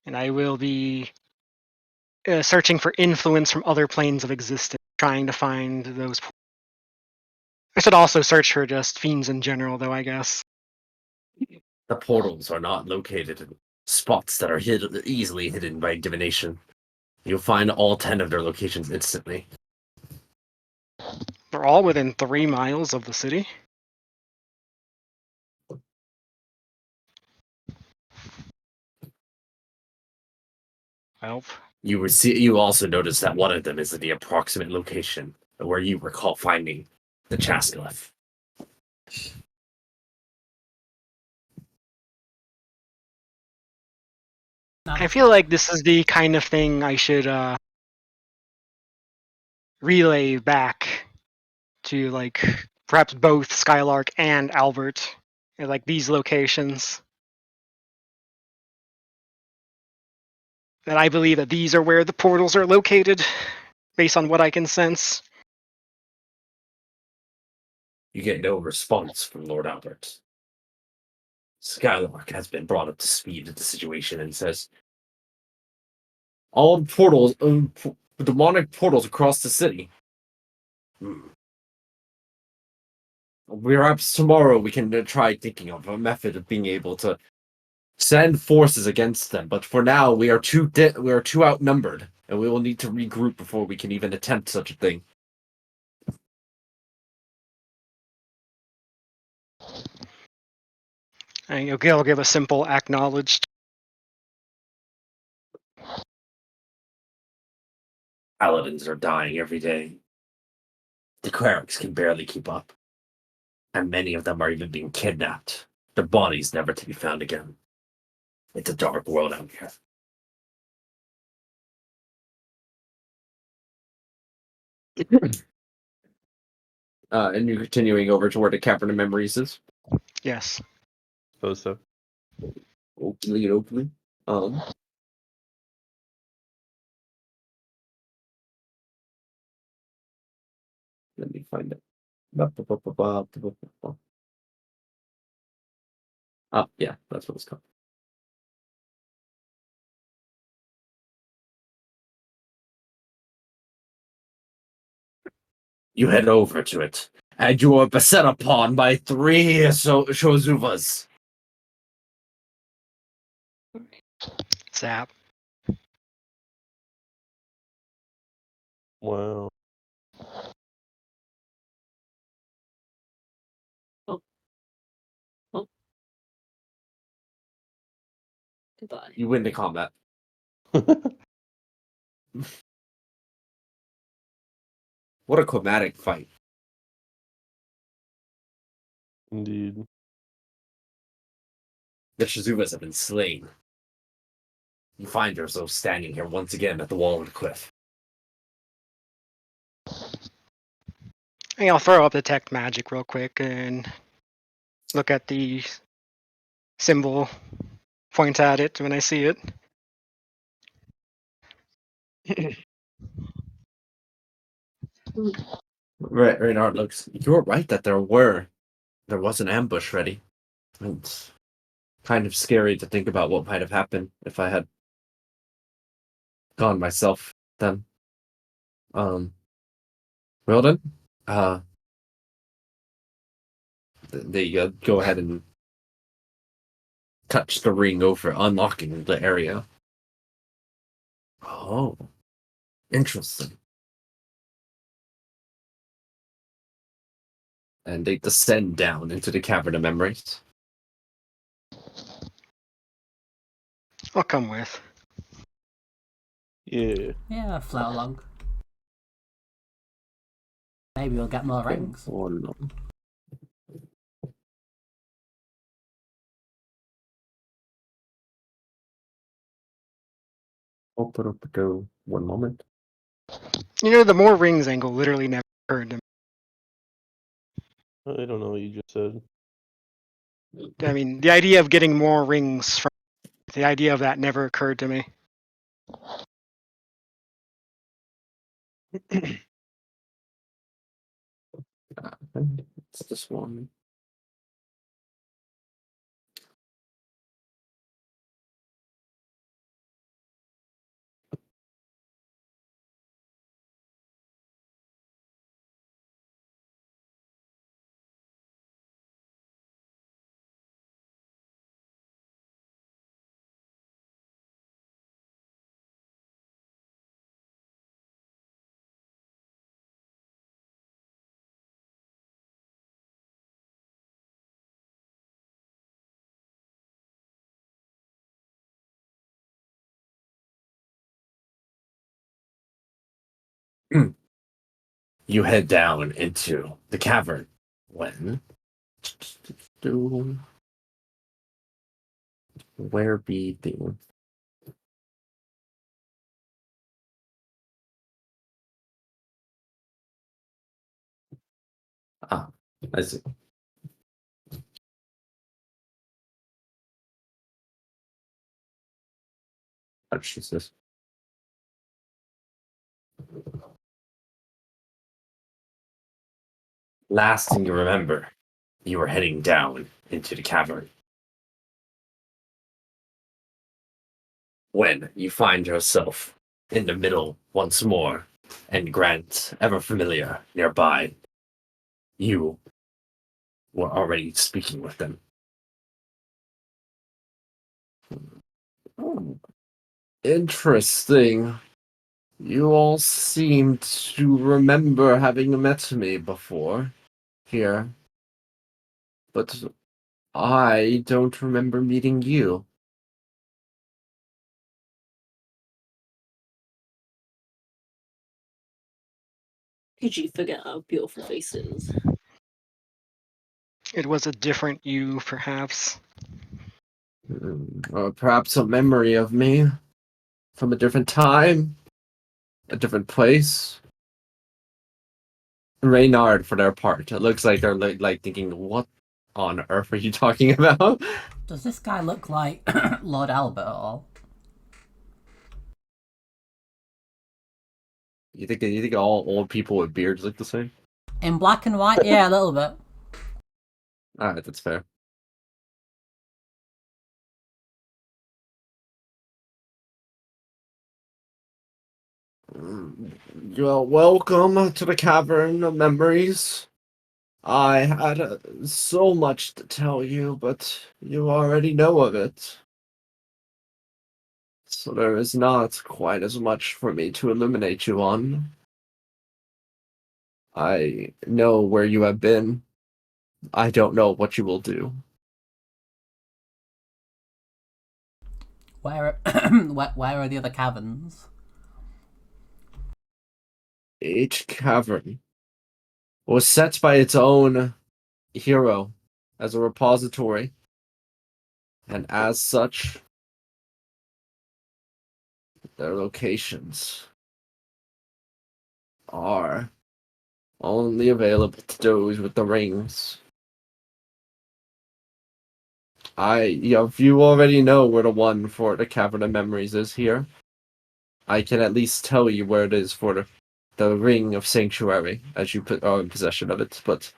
And I will be searching for influence from other planes of existence, trying to find those. I should also search for just fiends in general, though, I guess. The portals are not located in spots that are easily hidden by divination. You'll find all 10 of their locations instantly. They're all within 3 miles of the city. Well, You also notice that one of them is in the approximate location where you recall finding the Chascalef. I feel like this is the kind of thing I should relay back to like perhaps both Skylark and Albert at like these locations. And I believe that these are where the portals are located, based on what I can sense. You get no response from Lord Albert. Skylark has been brought up to speed with the situation and says, all portals, demonic portals across the city. Perhaps tomorrow we can try thinking of a method of being able to send forces against them. But for now, we are too outnumbered, and we will need to regroup before we can even attempt such a thing. And he'll give a simple acknowledged. Paladins are dying every day. The clerics can barely keep up. And many of them are even being kidnapped. Their bodies never to be found again. It's a dark world out here. And you're continuing over to where the Cavern of Memories is? Yes. Suppose so. Oakley. Let me find it. Yeah, that's what it's called. You head over to it, and you are beset upon by three Shozuvas. Zap. Wow. Goodbye. You win the combat. What a chromatic fight. Indeed. The Shizuvas have been slain. You find yourself standing here once again at the wall of the cliff. Hey, I'll throw up detect magic real quick and look at the symbol, point at it when I see it. Right, Reynard looks. You were right that there was an ambush ready. It's kind of scary to think about what might have happened if I had gone myself then. Well then, they go ahead and touch the ring over, unlocking the area. Oh, interesting. And they descend down into the Cavern of Memories. I'll come with. Yeah. Yeah, float along. Maybe we'll get more rings. Oh, no. Open up the door. One moment. You know, the more rings angle literally never occurred to me. I don't know what you just said. I mean, the idea of getting more rings from the idea of that never occurred to me. It's this one. You head down into the cavern when where be the I see. Touch this. Last thing you remember, you were heading down into the cavern. When you find yourself in the middle once more, and Grant, ever familiar, nearby, you were already speaking with them. Oh, interesting. You all seem to remember having met me before here, but I don't remember meeting you. Could you forget our beautiful faces? It was a different you, perhaps. Or perhaps a memory of me from a different time, a different place. Reynard, for their part, it looks like they're like thinking, "What on earth are you talking about?" Does this guy look like Lord Albert at all? You think all old people with beards look the same? In black and white? Yeah, a little bit. All right, that's fair. You're welcome to the Cavern of Memories. I had so much to tell you, but you already know of it. So there is not quite as much for me to illuminate you on. I know where you have been. I don't know what you will do. Where where are the other caverns? Each cavern was set by its own hero as a repository, and as such, their locations are only available to those with the rings. If you already know where the one for the Cavern of Memories is here, I can at least tell you where it is for the Ring of Sanctuary, as you are in possession of it, but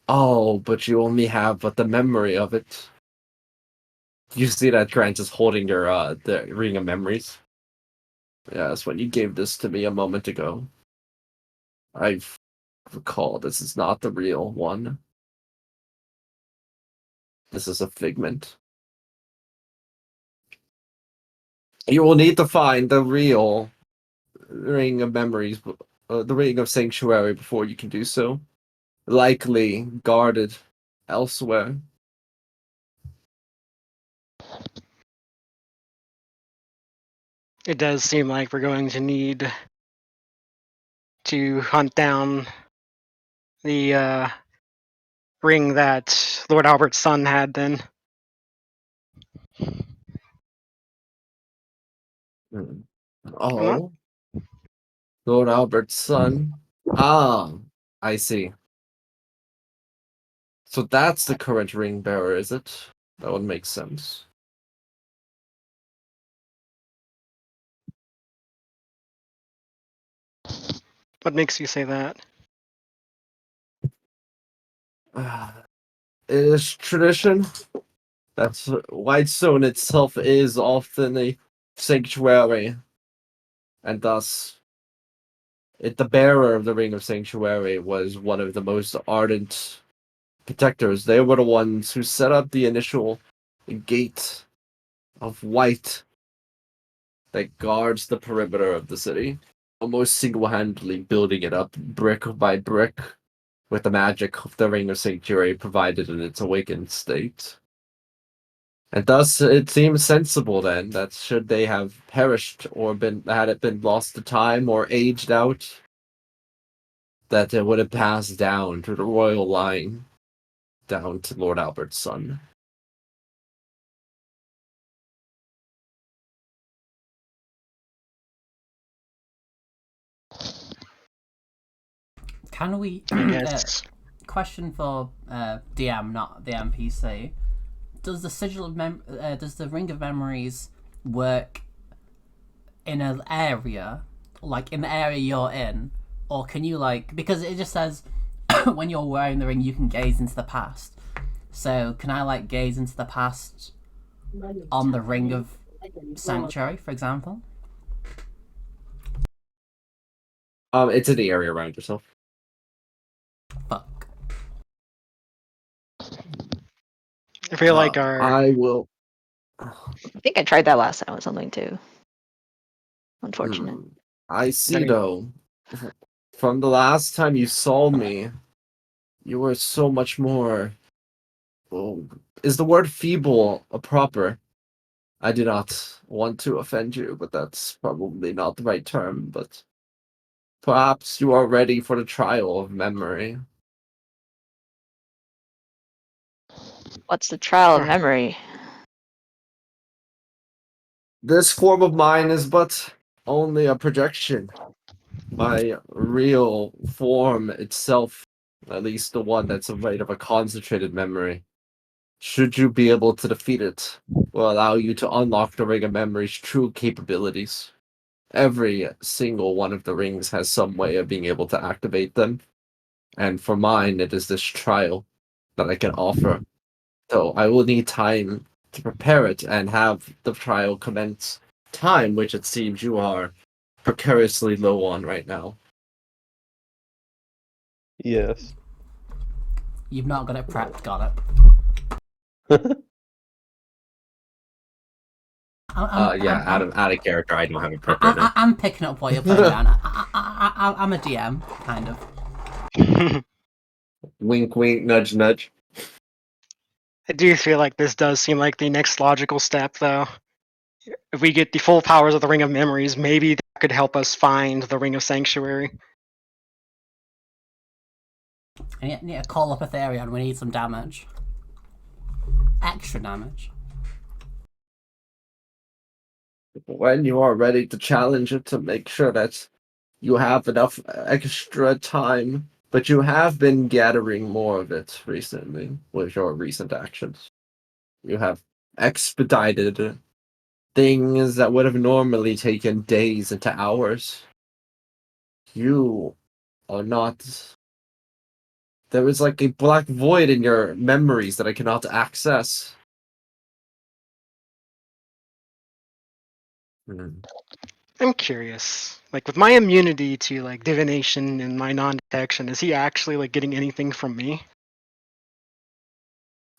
but you only have but the memory of it. You see that Grant is holding your the Ring of Memories. Yes, when you gave this to me a moment ago. I recall this is not the real one. This is a figment. You will need to find the real Ring of Memories, the Ring of Sanctuary before you can do so. Likely guarded elsewhere. It does seem like we're going to need to hunt down the ring that Lord Albert's son had then. Hmm. What? Oh, Lord Albert's son. Ah, I see. So that's the current ring bearer, is it? That would make sense. What makes you say that? It is tradition. That's Whitestone itself is often a sanctuary, and thus the bearer of the Ring of Sanctuary was one of the most ardent protectors. They were the ones who set up the initial gate of white that guards the perimeter of the city, almost single-handedly building it up brick by brick with the magic of the Ring of Sanctuary provided in its awakened state. And thus it seems sensible then that should they have perished or had it been lost to time or aged out, that it would have passed down to the royal line, down to Lord Albert's son. Can we? I guess question for DM, not the NPC. Does the sigil of does the ring of memories work in an area, like in the area you're in, or can you because it just says when you're wearing the ring you can gaze into the past. So can I gaze into the past on the ring of sanctuary, for example? It's in the area around yourself. Fuck. I feel like our I will. I think I tried that last time with something too. Unfortunate. I see Any- though. From the last time you saw me, you were so much more. Well, is the word feeble a proper? I do not want to offend you, but that's probably not the right term. But perhaps you are ready for the trial of memory. What's the trial of memory? This form of mine is but only a projection. My real form itself, at least the one that's made of a concentrated memory, should you be able to defeat it, will allow you to unlock the Ring of Memory's true capabilities. Every single one of the rings has some way of being able to activate them, and for mine, it is this trial that I can offer. So I will need time to prepare it and have the trial commence. Time, which it seems you are precariously low on right now. Yes. You've not got it prepped, got it. Out of character, I don't have a prep right now. I'm picking up what you're putting down. I'm a DM, kind of. Wink, wink, nudge, nudge. I do feel like this does seem like the next logical step, though. If we get the full powers of the Ring of Memories, maybe that could help us find the Ring of Sanctuary. I need to call up Ethereum. We need some damage. Extra damage. When you are ready to challenge it, to make sure that you have enough extra time, but you have been gathering more of it recently with your recent actions. You have expedited things that would have normally taken days into hours. You are not. There is like a black void in your memories that I cannot access. I'm curious. With my immunity to divination and my non-detection, is he actually getting anything from me?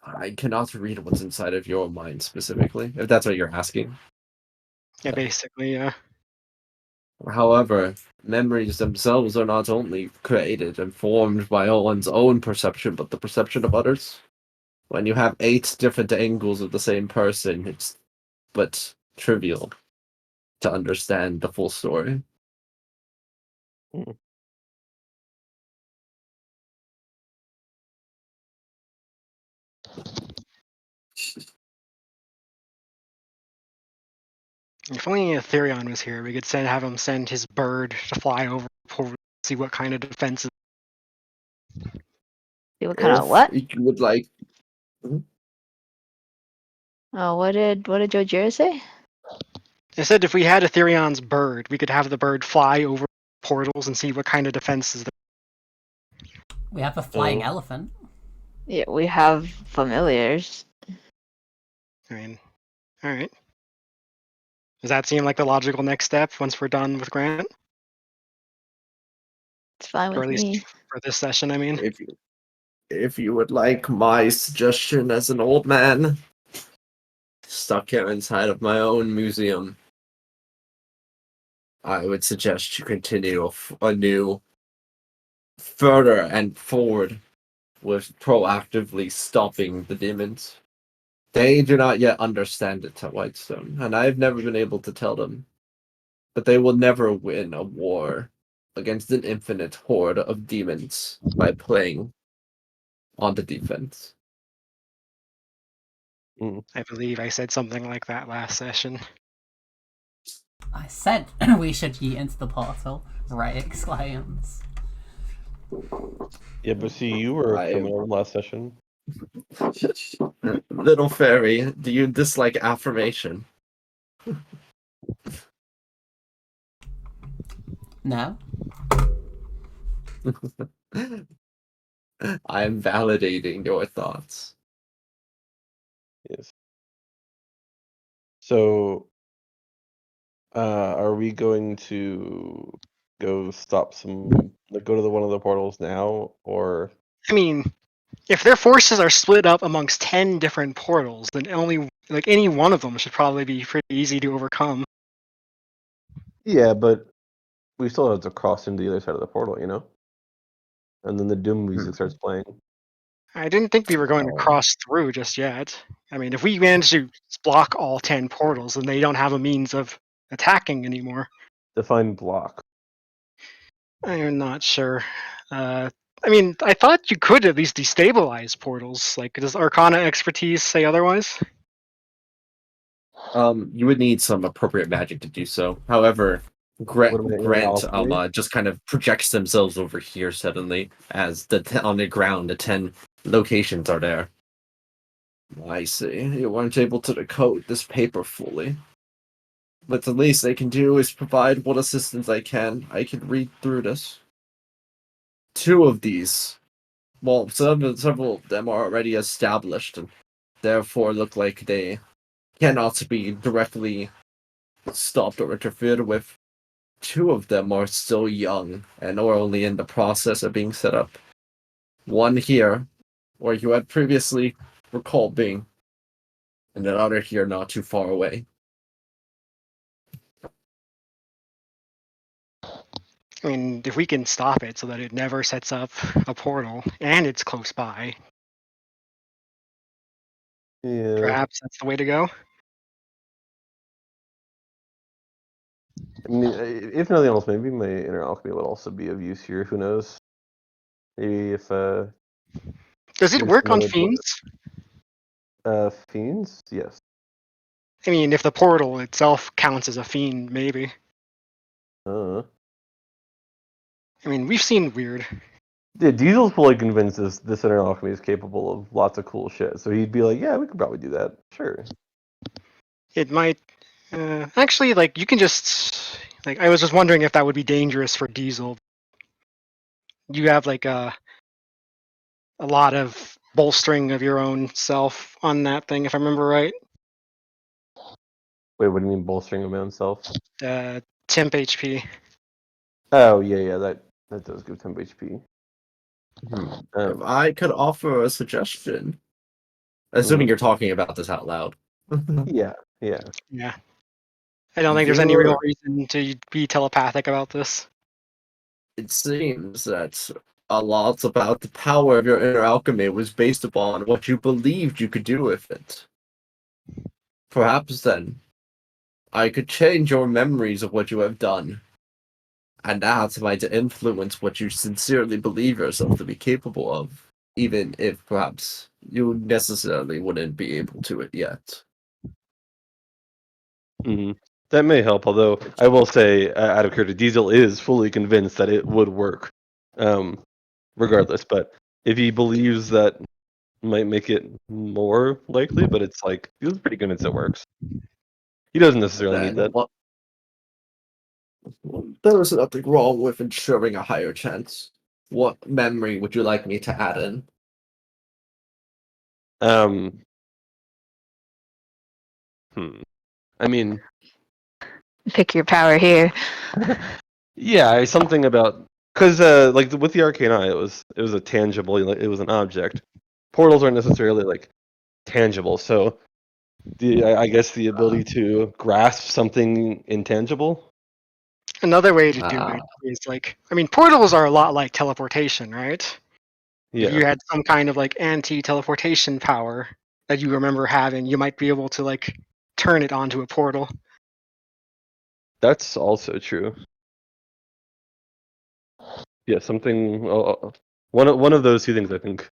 I cannot read what's inside of your mind specifically, if that's what you're asking. Yeah, basically, yeah. However, memories themselves are not only created and formed by one's own perception, but the perception of others. When you have 8 different angles of the same person, it's but trivial to understand the full story. If only Ethereon was here, we could have him send his bird to fly over, see what kind of defenses. See what kind of If what? you would like, Oh, what did Jojira say? I said if we had Ethereon's bird, we could have the bird fly over portals and see what kind of defenses. We have a flying elephant. Yeah, we have familiars. I mean, all right. Does that seem like the logical next step once we're done with Grant? It's fine Or with at least me. for this session, I mean. if you would like my suggestion as an old man, stuck here inside of my own museum, I would suggest you continue anew, further and forward, with proactively stopping the demons. They do not yet understand it at Whitestone, and I've never been able to tell them. But they will never win a war against an infinite horde of demons by playing on the defense. I believe I said something like that last session. I said we should yeet into the portal. Right exclaims. Yeah, but see, you were a I- criminal last session. Little fairy, do you dislike affirmation? No. I am validating your thoughts. Yes. So, are we going to go stop some, like, go to one of the portals now, or? I mean, if their forces are split up amongst 10 different portals, then only like any one of them should probably be pretty easy to overcome. Yeah, but we still have to cross into the other side of the portal, you know? And then the Doom music starts playing. I didn't think we were going to Oh. cross through just yet. I mean, if we manage to block all 10 portals, then they don't have a means of attacking anymore. Define block. I'm not sure. I mean, I thought you could at least destabilize portals. Like, does Arcana expertise say otherwise? You would need some appropriate magic to do so. However, What am I, Grant alchemy? just kind of projects themselves over here suddenly as on the ground the 10 locations are there. I see. You weren't able to decode this paper fully. But the least I can do is provide what assistance I can. I can read through this. Two of these, well, several of them are already established and therefore look like they cannot be directly stopped or interfered with. Two of them are still young and are only in the process of being set up. One here, where you had previously recalled being, and another here not too far away. I mean, if we can stop it so that it never sets up a portal and it's close by, Yeah. perhaps that's the way to go. I mean, if nothing else, maybe my inner alchemy would also be of use here. Who knows? Maybe if Does it maybe work on someone would fiends? fiends? Yes. I mean, if the portal itself counts as a fiend, maybe. Uh. I mean, we've seen weird. Yeah, Diesel's fully convinced this inner alchemy is capable of lots of cool shit. So he'd be like, "Yeah, we could probably do that. Sure." It might actually, like, you can just like. I was just wondering if that would be dangerous for Diesel. You have like a lot of bolstering of your own self on that thing, if I remember right. Wait, what do you mean bolstering of my own self? Temp HP. Oh yeah, that does give 10 HP. If I could offer a suggestion, assuming you're talking about this out loud. Yeah. Yeah. I don't think there's any real You're reason to be telepathic about this. It seems that a lot about the power of your inner alchemy was based upon what you believed you could do with it. Perhaps then, I could change your memories of what you have done, and that might influence what you sincerely believe yourself to be capable of, even if perhaps you necessarily wouldn't be able to it yet. Hmm. That may help. Although I will say, out of curiosity, Diesel is fully convinced that it would work, regardless. But if he believes that might make it more likely, but it's like he's pretty convinced it works. He doesn't necessarily need Then, that. well, there is nothing wrong with ensuring a higher chance. What memory would you like me to add in? Um, I mean, Pick your power here. yeah, something about because like with the arcane eye, it was a tangible, like it was an object. Portals aren't necessarily like tangible, so I guess the ability to grasp something intangible. Another way to do Ah, it is like, I mean, portals are a lot like teleportation, right? If Yeah, you had some kind of like anti-teleportation power that you remember having, you might be able to like turn it onto a portal. that's also true. Yeah, something. One of those two things I think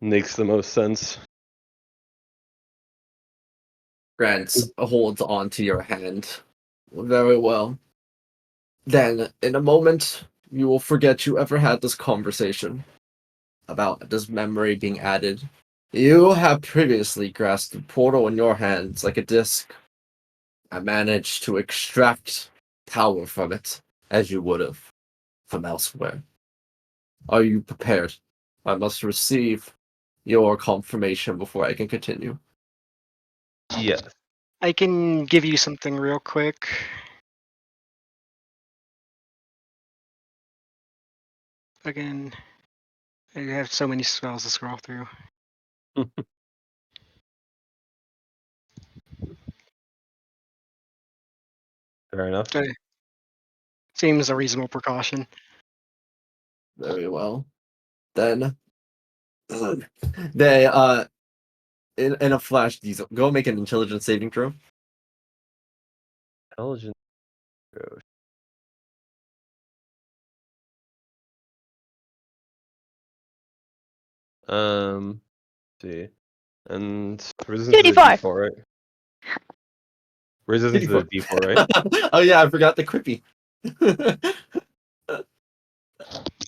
makes the most sense. Grant holds onto your hand. Very well. Then, in a moment, you will forget you ever had this conversation. about this memory being added. You have previously grasped the portal in your hands like a disc. I managed to extract power from it, as you would have from elsewhere. Are you prepared? I must receive your confirmation before I can continue. Yes. I can give you something real quick. Again, I have so many spells to scroll through. Fair enough. Okay. Seems a reasonable precaution. Very well. Then they in a flash, Diesel, go make an intelligence saving throw. Intelligence. See. And resistance is a 2d4. D4, right? Resistance is a D4, right? Oh yeah, I forgot the quippy.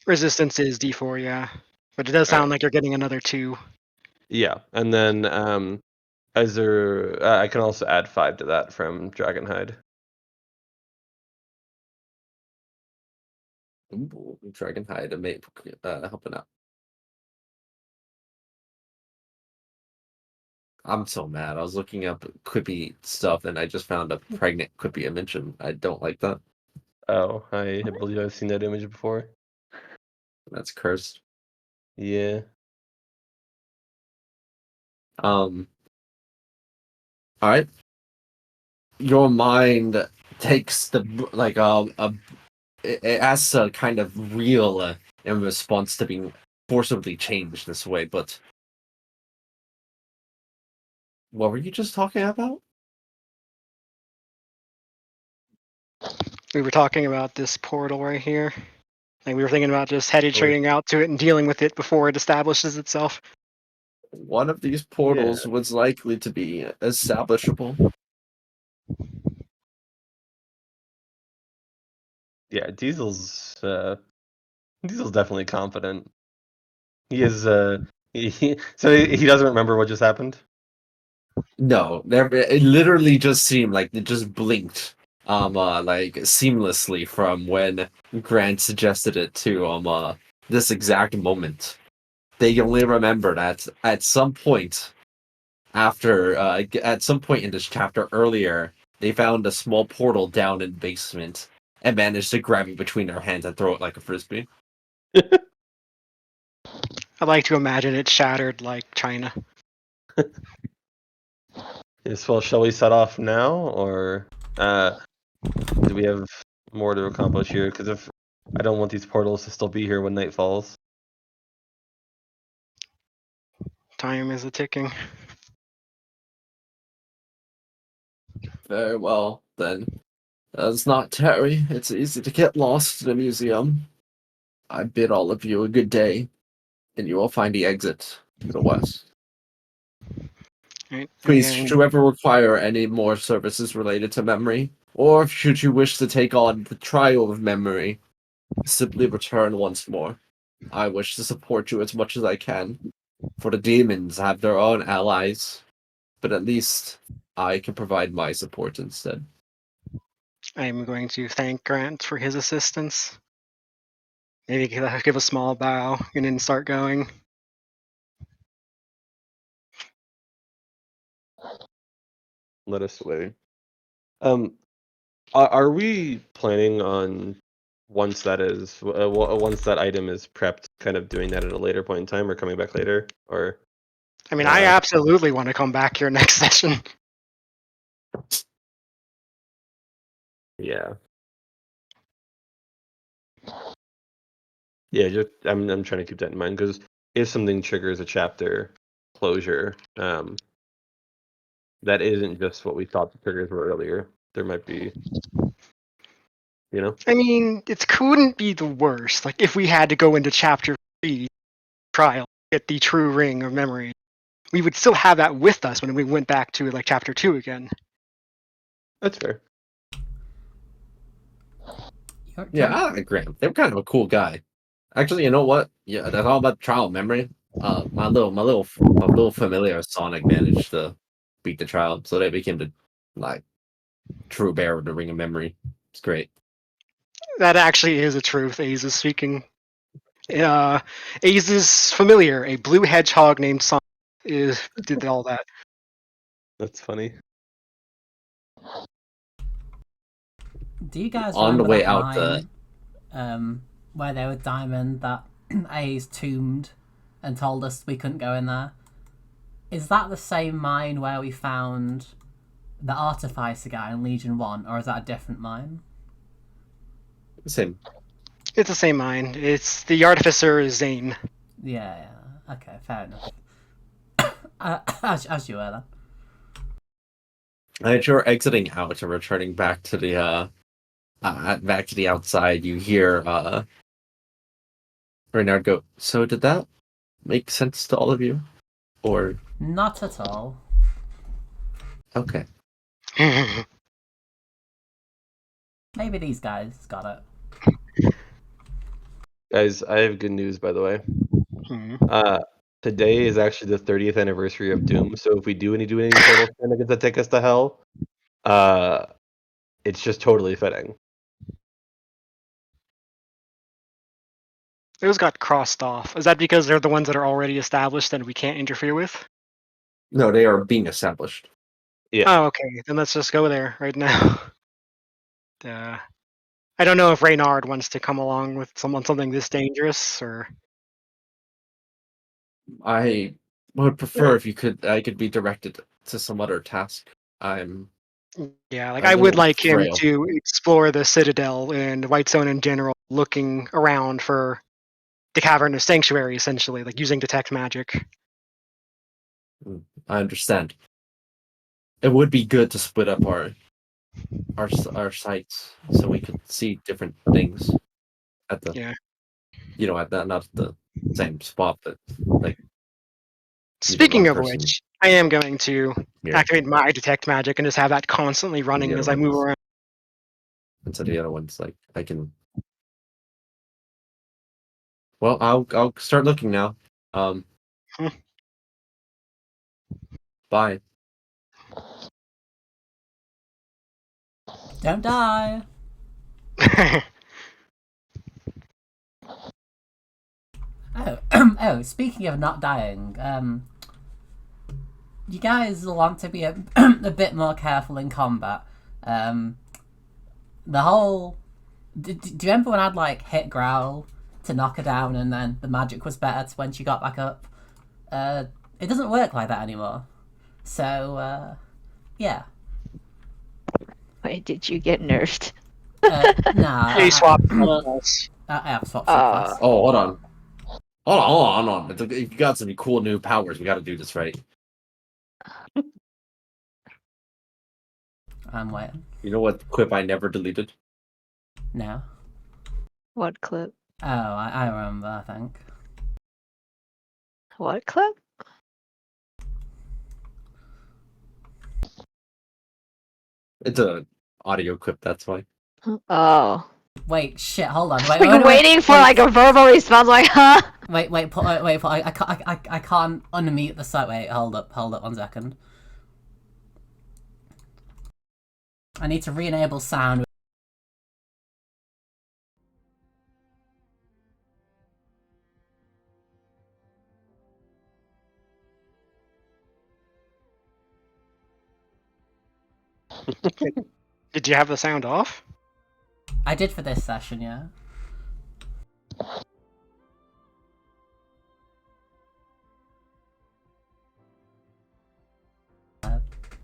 Resistance is D4, yeah. But it does sound like you're getting another 2. Yeah, and then as there, I can also add 5 to that from Dragonhide. Ooh, Dragonhide and mate helping out. I'm so mad. I was looking up quippy stuff and I just found a pregnant quippy image and I don't like that. Oh, I believe I've seen that image before. That's cursed. Yeah. All right. Your mind takes the like it has to kind of reel in response to being forcibly changed this way. But what were you just talking about? We were talking about this portal right here. Like we were thinking about just headed Oh, trading out to it and dealing with it before it establishes itself. One of these portals was likely to be establishable. Yeah, Diesel's definitely confident. He is so he doesn't remember what just happened. No, it literally just seemed like it just blinked, like seamlessly from when Grant suggested it to this exact moment. They only remembered at some point after at some point in this chapter earlier, they found a small portal down in the basement and managed to grab it between their hands and throw it like a frisbee. I like to imagine it shattered like China. Yes, well, shall we set off now, or do we have more to accomplish here? Because if I don't want these portals to still be here when night falls. Time is a ticking. Very well, then. Let's not tarry. It's easy to get lost in a museum. I bid all of you a good day, and you will find the exit to the west. Right? Please, Again, should you ever require any more services related to memory, or should you wish to take on the trial of memory, simply return once more. I wish to support you as much as I can, for the demons have their own allies, but at least I can provide my support instead. I'm going to thank Grant for his assistance. Maybe give a small bow and then start going. Let us away. Are we planning on once that item is prepped, kind of doing that at a later point in time, or coming back later, or? I mean, I absolutely want to come back here next session. Yeah. Yeah, just I'm trying to keep that in mind because if something triggers a chapter closure, that isn't just what we thought the triggers were earlier. There might be, I mean, it couldn't be the worst. Like if we had to go into chapter 3 trial, get the true ring of memory, we would still have that with us when we went back to like chapter 2 again. That's fair. Yeah, I like Graham. They're kind of a cool guy. Actually, you know what? Yeah, that's all about trial memory. My little familiar Sonic managed to beat the trial, so they became the like true bearer of the Ring of Memory. It's great. That actually is a truth. Aze is speaking. Aze's familiar, a blue hedgehog named Sonic, did all that. That's funny. Do you guys On the remember way that out, mine where there was diamond that A's tombed and told us we couldn't go in there? Is that the same mine where we found the artificer guy in Legion 1, or is that a different mine? same. It's the same mine. It's the artificer Zane. Yeah. Okay, fair enough. As you were then. As you're exiting out and returning back to the outside, you hear Reynard go, "So did that make sense to all of you? Or Not at all. okay. Maybe these guys got it. Guys, I have good news, by the way. Hmm. Today is actually the 30th anniversary of Doom, so if we do any portal shenanigans that take us to hell, it's just totally fitting. Those got crossed off. Is that because they're the ones that are already established and we can't interfere with? No, they are being established. Yeah. Oh, okay. Then let's just go there right now. I don't know if Reynard wants to come along with something this dangerous, or I would prefer if I could be directed to some other task. I'm yeah, like a I would little like him frail. to explore the Citadel and White Zone in general, looking around for the Cavern of Sanctuary, essentially, like using detect magic. I understand. It would be good to split up our sites so we could see different things at the Yeah. at that not the same spot, but like Speaking one of person which, I am going to here activate my detect magic and just have that constantly running the as other I move ones, around. and so the other ones like I can. Well, I'll start looking now. Um, Hmm. bye. Don't die. Oh, oh. Speaking of not dying, you guys will want to be a bit more careful in combat. The whole. Do you remember when I'd like hit growl to knock her down, and then the magic was better when she got back up? It doesn't work like that anymore. So, yeah. Wait, did you get nerfed? Nah. A swap. I have swapped subclass. Oh, hold on. Hold on. If you got some cool new powers, we got to do this right. I'm waiting. You know what quip I never deleted? No. What clip? Oh, I remember, I think. What clip? It's a audio clip. That's why. Oh. Wait, shit, hold on. Wait, Like waiting for wait, like a verbal response, like, huh? Wait, I can't unmute the site. Wait, hold up 1 second. I need to re-enable sound. Did you have the sound off? I did for this session, yeah.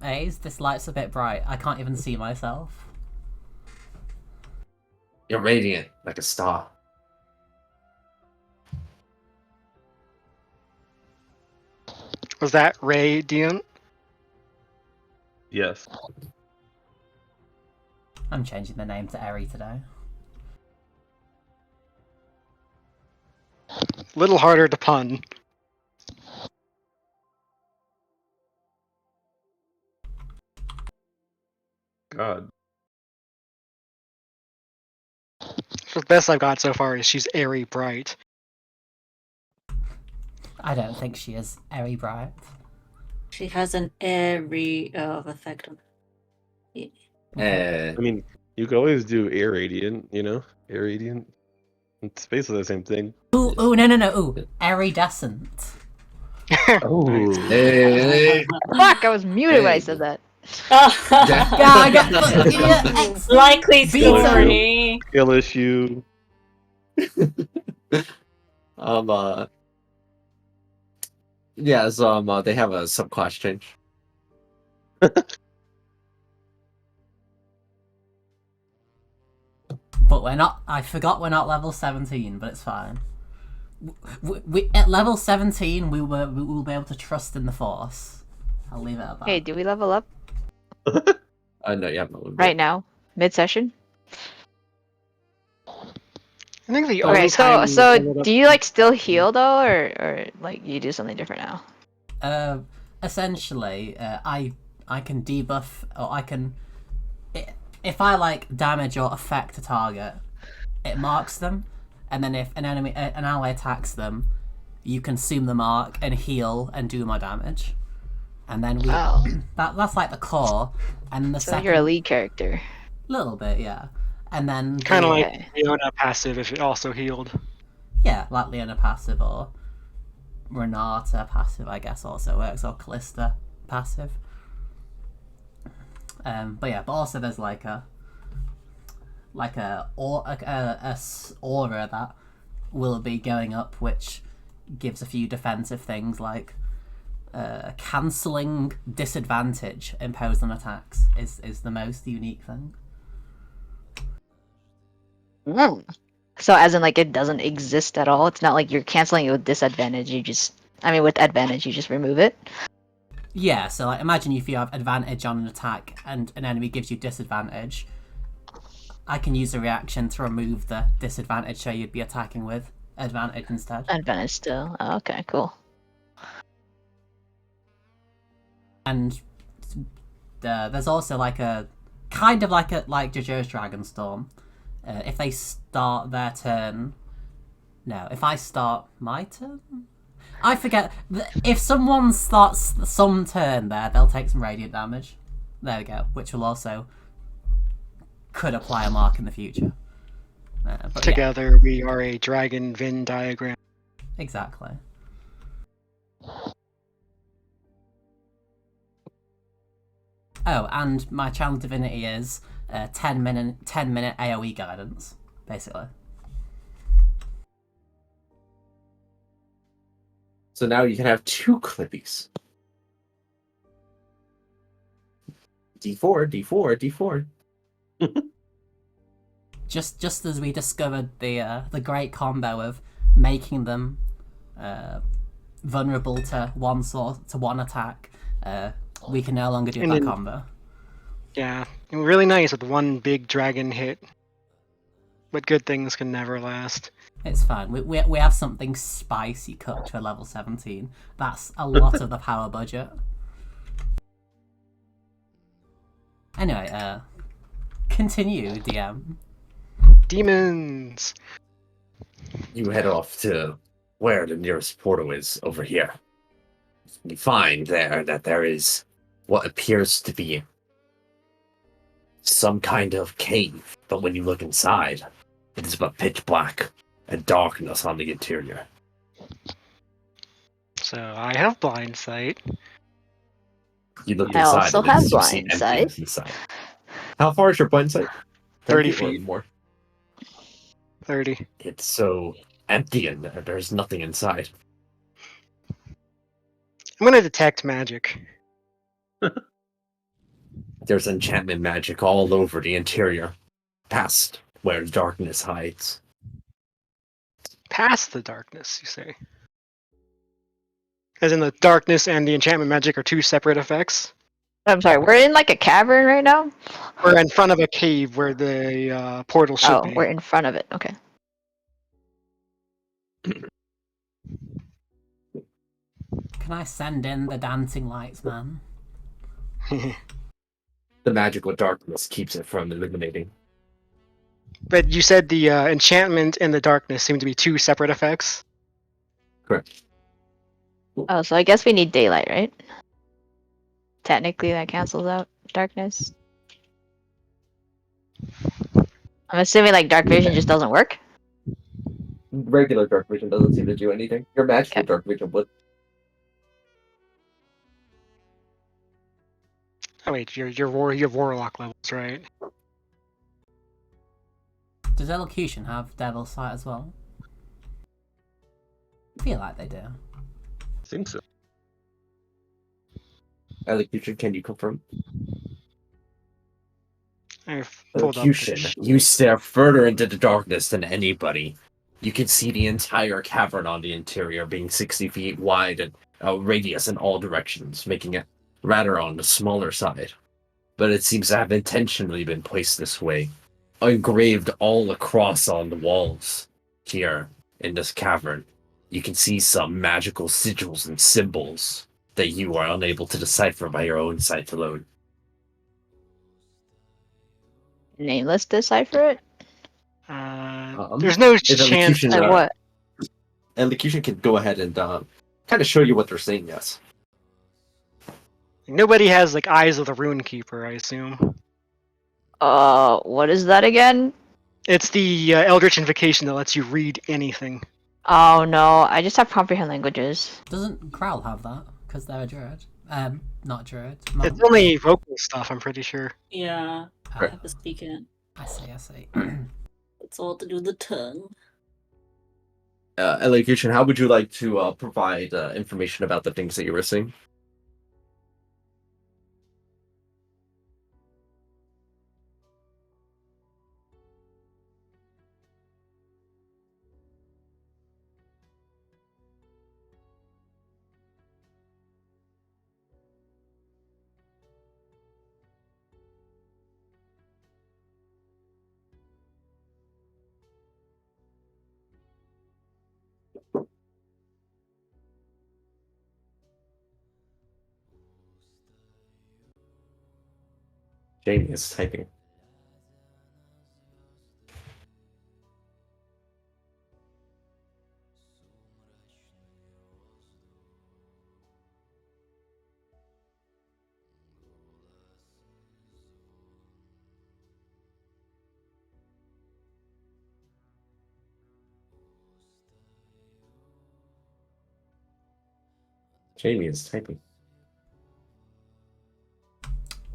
Ace, this light's a bit bright. I can't even see myself. You're radiant like a star. Was that radiant? Yes. I'm changing the name to Eri today. Little harder to pun. God. The best I've got so far is she's airy bright. I don't think she is airy bright. She has an airy effect on it. Eh, I mean, you could always do air radiant, air radiant. It's basically the same thing. Ooh, no. Ooh, iridescent. Oh, eh, Fuck! I was muted when I said that. Yeah, I got. Look, yeah, excellent. Likely Veto. story. skill issue. um, yeah, so they have a subclass change. But we're not. I forgot we're not level 17, but it's fine. We at level 17, we will be able to trust in the Force. I'll leave it at that. Hey, do we level up No, you have no limit. right now, mid-session? I think the only Okay, time so we leveled up- do you like still heal though, or like you do something different now? Essentially, I can debuff, or I can, if I like damage or affect a target, it marks them, and then if an ally attacks them, you consume the mark and heal and do more damage, and then we Oh, that's like the core, and the so second you're a lead character. little bit, yeah, and then kind of the- like Okay. Leona passive if it also healed. yeah, like Leona passive or Renata passive, I guess also works, or Callista passive. But also there's like a aura that will be going up, which gives a few defensive things like cancelling disadvantage imposed on attacks is the most unique thing. So as in like it doesn't exist at all. It's not like you're canceling it with disadvantage. With advantage, you just remove it. Yeah, so like imagine if you have advantage on an attack and an enemy gives you disadvantage, I can use a reaction to remove the disadvantage so you'd be attacking with advantage instead. Advantage still. Oh, okay, cool. And there's also like a kind of like JoJo's Dragonstorm. If they start their turn, no, if I start my turn, I forget. If someone starts some turn there, they'll take some radiant damage. There we go, which will also could apply a mark in the future. But yeah, Together, we are a dragon Venn diagram. exactly. Oh, and my channel divinity is 10-minute AoE guidance, basically. So now you can have 2 Clippies. D4, D4, D4. Just as we discovered the great combo of making them vulnerable to one attack, we can no longer do And that then- combo. Yeah, really nice with one big dragon hit. But good things can never last. It's fine. We have something spicy cooked for level 17. That's a lot of the power budget. Anyway, continue, DM. Demons! You head off to where the nearest portal is over here. You find there that there is what appears to be some kind of cave, but when you look inside, it is but pitch black and darkness on the interior. So I have blind sight. You look I inside also and have you see blind sight. emptiness inside. How far is your blind sight? 30 or feet. more. 30. It's so empty and there's nothing inside. I'm gonna detect magic. There's enchantment magic all over the interior, past where darkness hides. Past the darkness, you say? As in the darkness and the enchantment magic are two separate effects? I'm sorry, we're in like a cavern right now? We're in front of a cave where the portal should Oh, be. we're in front of it. Okay. Can I send in the dancing lights, man? The magical darkness keeps it from illuminating. But you said the enchantment and the darkness seem to be two separate effects. Correct. Oh, so I guess we need daylight, right? Technically, that cancels out darkness. I'm assuming like dark vision just doesn't work. Regular dark vision doesn't seem to do anything. Your magical Okay. dark vision would. Oh wait, your warlock levels, right? Does Elocution have Devil's Sight as well? I feel like they do. I think so. Elocution, can you confirm? I've pulled up the Elocution, you stare further into the darkness than anybody. You can see the entire cavern on the interior being 60 feet wide and a radius in all directions, making it rather on the smaller side. But it seems to have intentionally been placed this way, engraved all across on the walls here in this cavern. You can see some magical sigils and symbols that you are unable to decipher by your own sight alone. Nameless decipher it. There's no if chance. Elocution, Like what? Elocution can go ahead and kind of show you what they're saying, yes. Nobody has like eyes of the Rune Keeper, I assume. What is that again? It's the Eldritch Invocation that lets you read anything. Oh no, I just have comprehend languages. Doesn't Growl have that? Because they're a druid. Not druid. It's only vocal stuff, I'm pretty sure. Yeah, I Right. have to speak it. I see. It's all to do with the tongue. Elocution, how would you like to provide information about the things that you were seeing? Jamie is typing. Jamie is typing.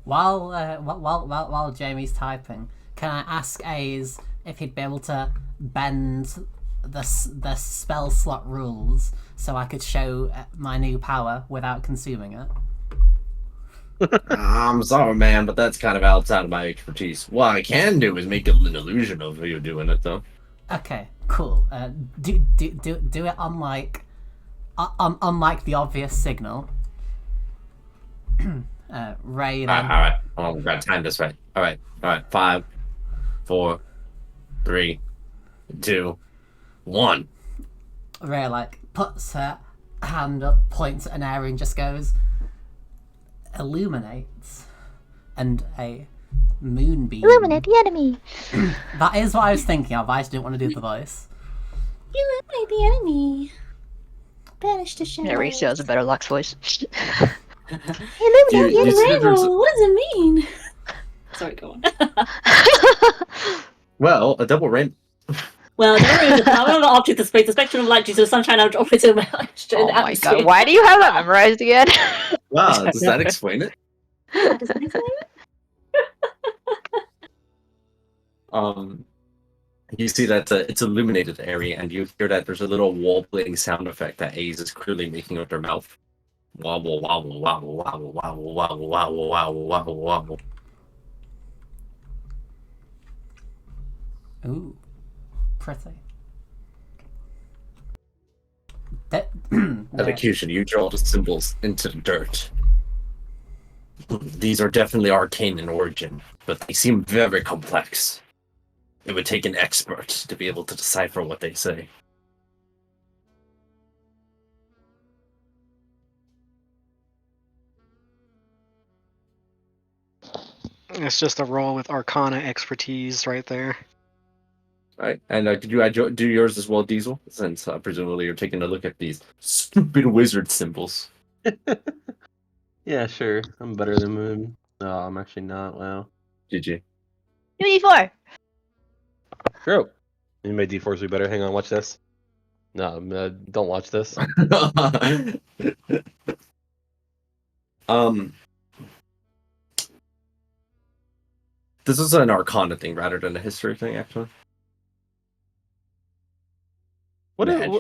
While Jamie's typing, can I ask Aze if he'd be able to bend the spell slot rules so I could show my new power without consuming it? I'm sorry, man, but that's kind of outside of my expertise. What I can do is make an illusion of you doing it, though. Okay, cool. Do it unlike the obvious signal. Ray then. All right. Oh, we've got time this way. All right. 5, 4, 3, 2, 1. Ray like puts her hand up, points at an area, and just goes, illuminates, and a moonbeam. Illuminate the enemy. That is what I was thinking of. I just didn't want to do the voice. Illuminate the enemy. Banish the shadows. Yeah, Reese has a better Lux voice. Illuminate Do you the see that enemy. there's a- What does it mean? Sorry, go on. Well, a double rain. Well, there is a power of the object of space, the spectrum of light due to the sunshine out of into the Oh my god, why do you have that memorized again? Wow, does that explain it? Does that explain it? You see that it's illuminated area, and you hear that there's a little wobbling sound effect that Aze is clearly making with their mouth. Wobble, wobble, wobble, wobble, wobble, wobble, wobble, wobble, wobble, wobble. Ooh, pretty. That, Elocution, you draw the symbols into the dirt. These are definitely arcane in origin, but they seem very complex. It would take an expert to be able to decipher what they say. It's just a roll with Arcana expertise right there. Right. And could you do yours as well, Diesel? Since presumably you're taking a look at these stupid wizard symbols. Yeah, sure. I'm better than Moon. No, I'm actually not. Wow. GG. 2d4. True. You made D4s be better. Hang on, watch this. No, don't watch this. um, this is an Arcana thing rather than a history thing, actually. What if, Mad.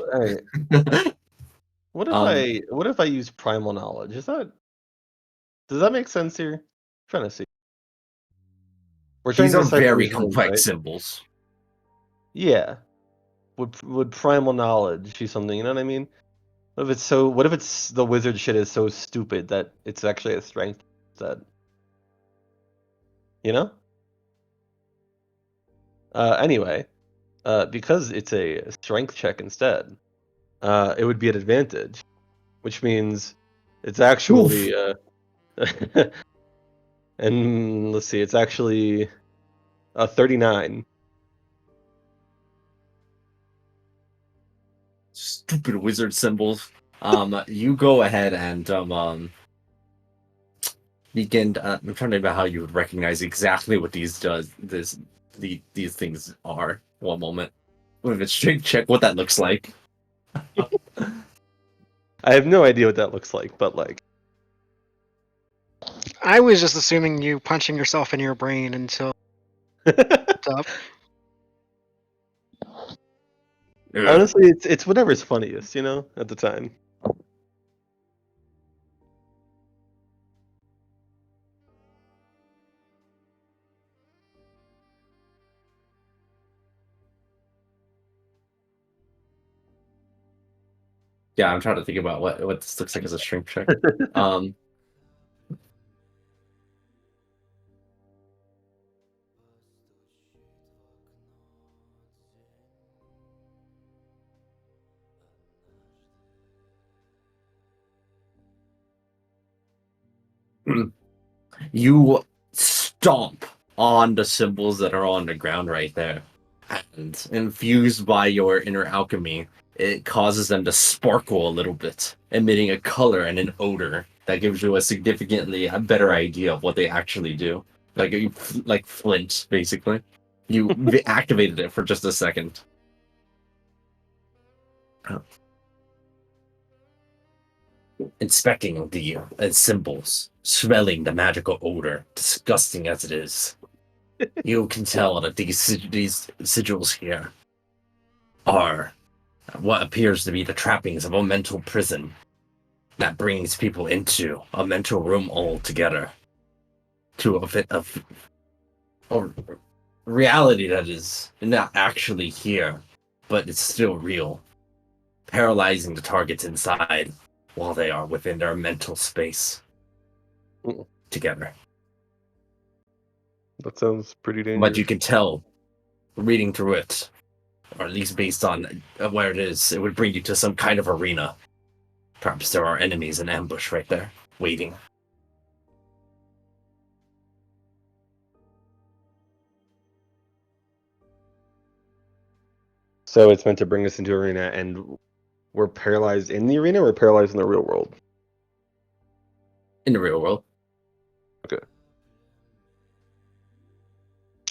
what, alright, Um, what if I use primal knowledge? Does that make sense here? I'm trying to see. We're trying These to are decipher very these names, complex right? symbols. Yeah. Would primal knowledge be something? You know what I mean? What if it's the wizard shit is so stupid that it's actually a strength that you know? Anyway, because it's a strength check instead, it would be an advantage, which means it's actually and let's see, it's actually a 39. Stupid wizard symbols. You go ahead and begin. I'm trying to think about how you would recognize exactly what these these things are. One moment. With a straight check, what that looks like. I have no idea what that looks like, but like I was just assuming you punching yourself in your brain until it's up. honestly, it's whatever's funniest, you know, at the time. Yeah, I'm trying to think about what this looks like as a strength check. You stomp on the symbols that are on the ground right there. And infused by your inner alchemy, it causes them to sparkle a little bit, emitting a color and an odor that gives you a better idea of what they actually do. Like flint, basically. You activated it for just a second. Inspecting the symbols, smelling the magical odor, disgusting as it is. You can tell that these sigils here are what appears to be the trappings of a mental prison that brings people into a mental room altogether to a bit of a reality that is not actually here, but it's still real, paralyzing the targets inside while they are within their mental space together. That sounds pretty dangerous. But you can tell, reading through it, or at least based on where it is, it would bring you to some kind of arena. Perhaps there are enemies in ambush right there, waiting. So it's meant to bring us into arena, and we're paralyzed in the arena. Or we're paralyzed in the real world. In the real world. Okay.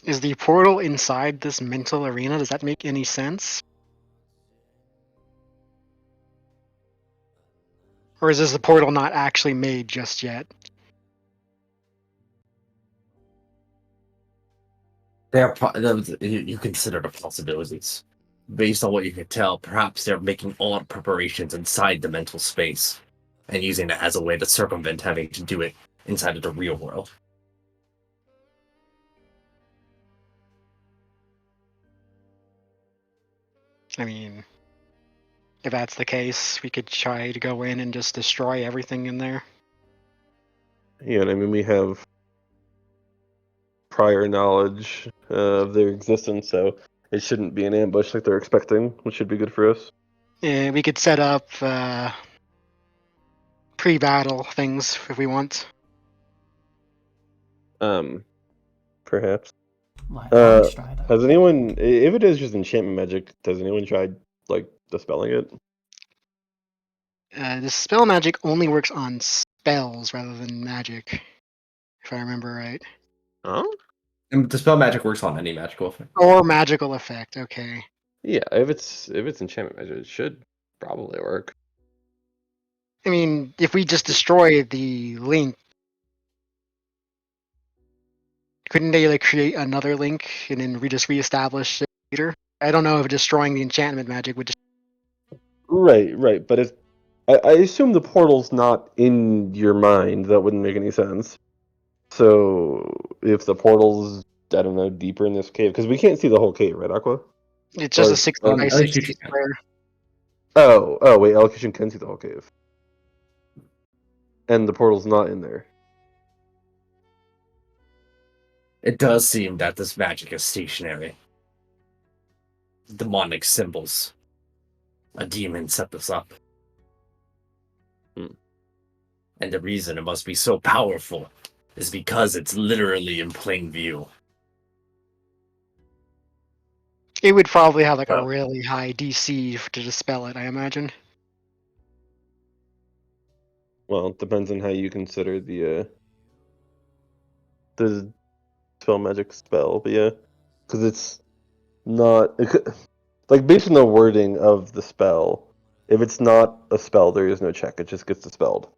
Is the portal inside this mental arena? Does that make any sense? Or is this the portal not actually made just yet? You consider the possibilities. Based on what you can tell, perhaps they're making all the preparations inside the mental space and using it as a way to circumvent having to do it inside of the real world. I mean, if that's the case, we could try to go in and just destroy everything in there. Yeah, and I mean we have prior knowledge of their existence, so it shouldn't be an ambush like they're expecting, which should be good for us. Yeah, we could set up pre-battle things if we want. Perhaps. Like Orange Strider. Has anyone, if it is just enchantment magic, has anyone tried like dispelling it? The spell magic only works on spells rather than magic, if I remember right. Oh, And the spell magic works on any magical effect. Or magical effect. Okay. yeah. If it's enchantment magic, it should probably work. I mean, if we just destroy the link, couldn't they like create another link and then just reestablish it later? I don't know if destroying the enchantment magic would just. Right. But if I assume the portal's not in your mind, that wouldn't make any sense. So if the portal's, I don't know, deeper in this cave, because we can't see the whole cave, right, Aqua? It's just Or- a 60 by at least 60 you can. square. Oh, wait, Elocution can see the whole cave. And the portal's not in there. It does seem that this magic is stationary. Demonic symbols. A demon set this up. Hmm. And the reason it must be so powerful is because it's literally in plain view. It would probably have like a Well. really high DC to dispel it, I imagine. Well, it depends on how you consider the spell magic spell, but yeah, because it's not like based on the wording of the spell. If it's not a spell, there is no check; it just gets dispelled.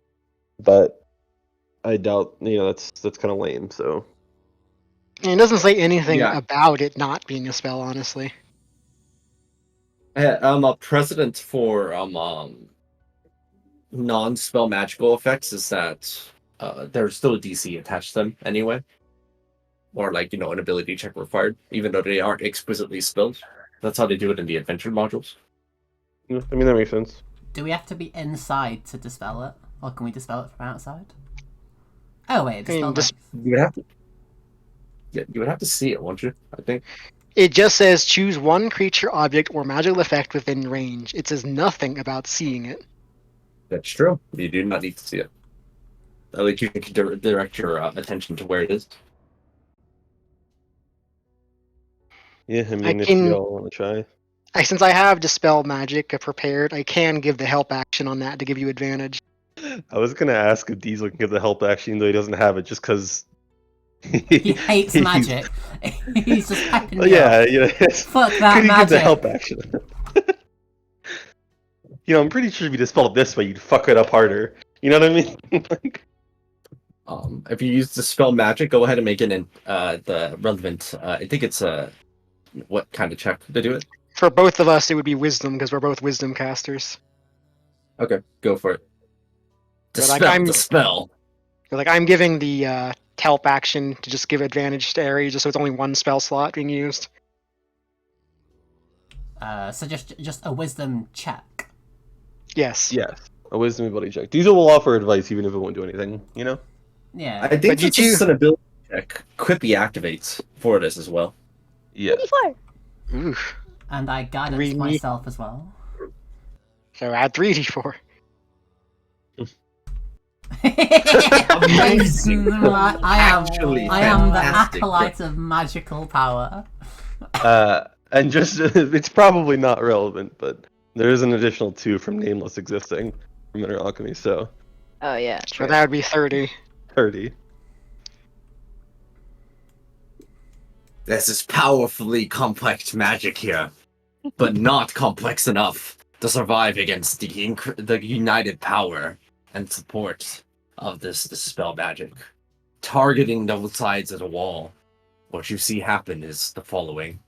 But I doubt, that's kind of lame. So And it doesn't say anything Yeah. about it not being a spell, honestly. A precedent for non-spell magical effects is that there's still a DC attached to them anyway, or like an ability check required, even though they aren't explicitly spelled. That's how they do it in the adventure modules. yeah, I mean that makes sense. Do we have to be inside to dispel it? Or can we dispel it from outside? Oh wait, dispel dis- You would have to. Yeah, you would have to see it, won't you? I think. It just says choose one creature, object, or magical effect within range. It says nothing about seeing it. That's true. You do not need to see it. At least you can direct your attention to where it is. Yeah, I mean, if can- you all want to try. Since I have dispel magic prepared, I can give the help action on that to give you advantage. I was gonna ask if Diesel can give the help action, even though he doesn't have it, just because He hates magic. He's just pecking me Yeah, off. Fuck that could you give the magic. help action? I'm pretty sure if you dispel it this way, you'd fuck it up harder. You know what I mean? If you use the spell magic, go ahead and make it in the relevant. I think it's what kind of check to do it? For both of us, it would be wisdom because we're both wisdom casters. Okay, go for it. But, like, Dispel the spell. Like I'm giving the help action to just give advantage to Aerie, just so it's only one spell slot being used. So just a wisdom check. Yes. Yes, a wisdom ability check. Diesel will offer advice even if it won't do anything. Yeah. I think But you it's just an ability check. Quippy activates for this as well. Yeah. 24. Oof. And I guidance Really? myself as well. So add 3d4. Amazing. Actually I am the fantastic. acolyte of magical power. And just it's probably not relevant, but there is an additional 2 from Nameless existing from Inner Alchemy, so Oh yeah, So true. that would be 30. 30. This is powerfully complex magic here, but not complex enough to survive against the united power and support of this spell magic. Targeting the sides of the wall, what you see happen is the following.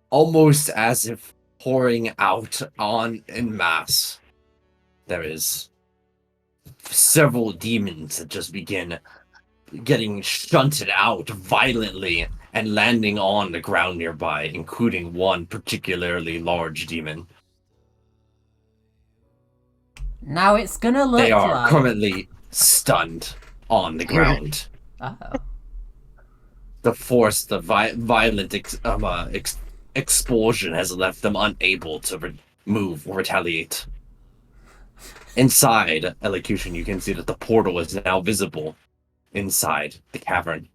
Almost as if pouring out on en masse, there is several demons that just begin getting shunted out violently and landing on the ground nearby, including one particularly large demon. Now it's gonna look They are like. currently stunned on the ground. Oh. The force, the violent explosion has left them unable to move or retaliate. Inside Elocution, you can see that the portal is now visible, inside the cavern.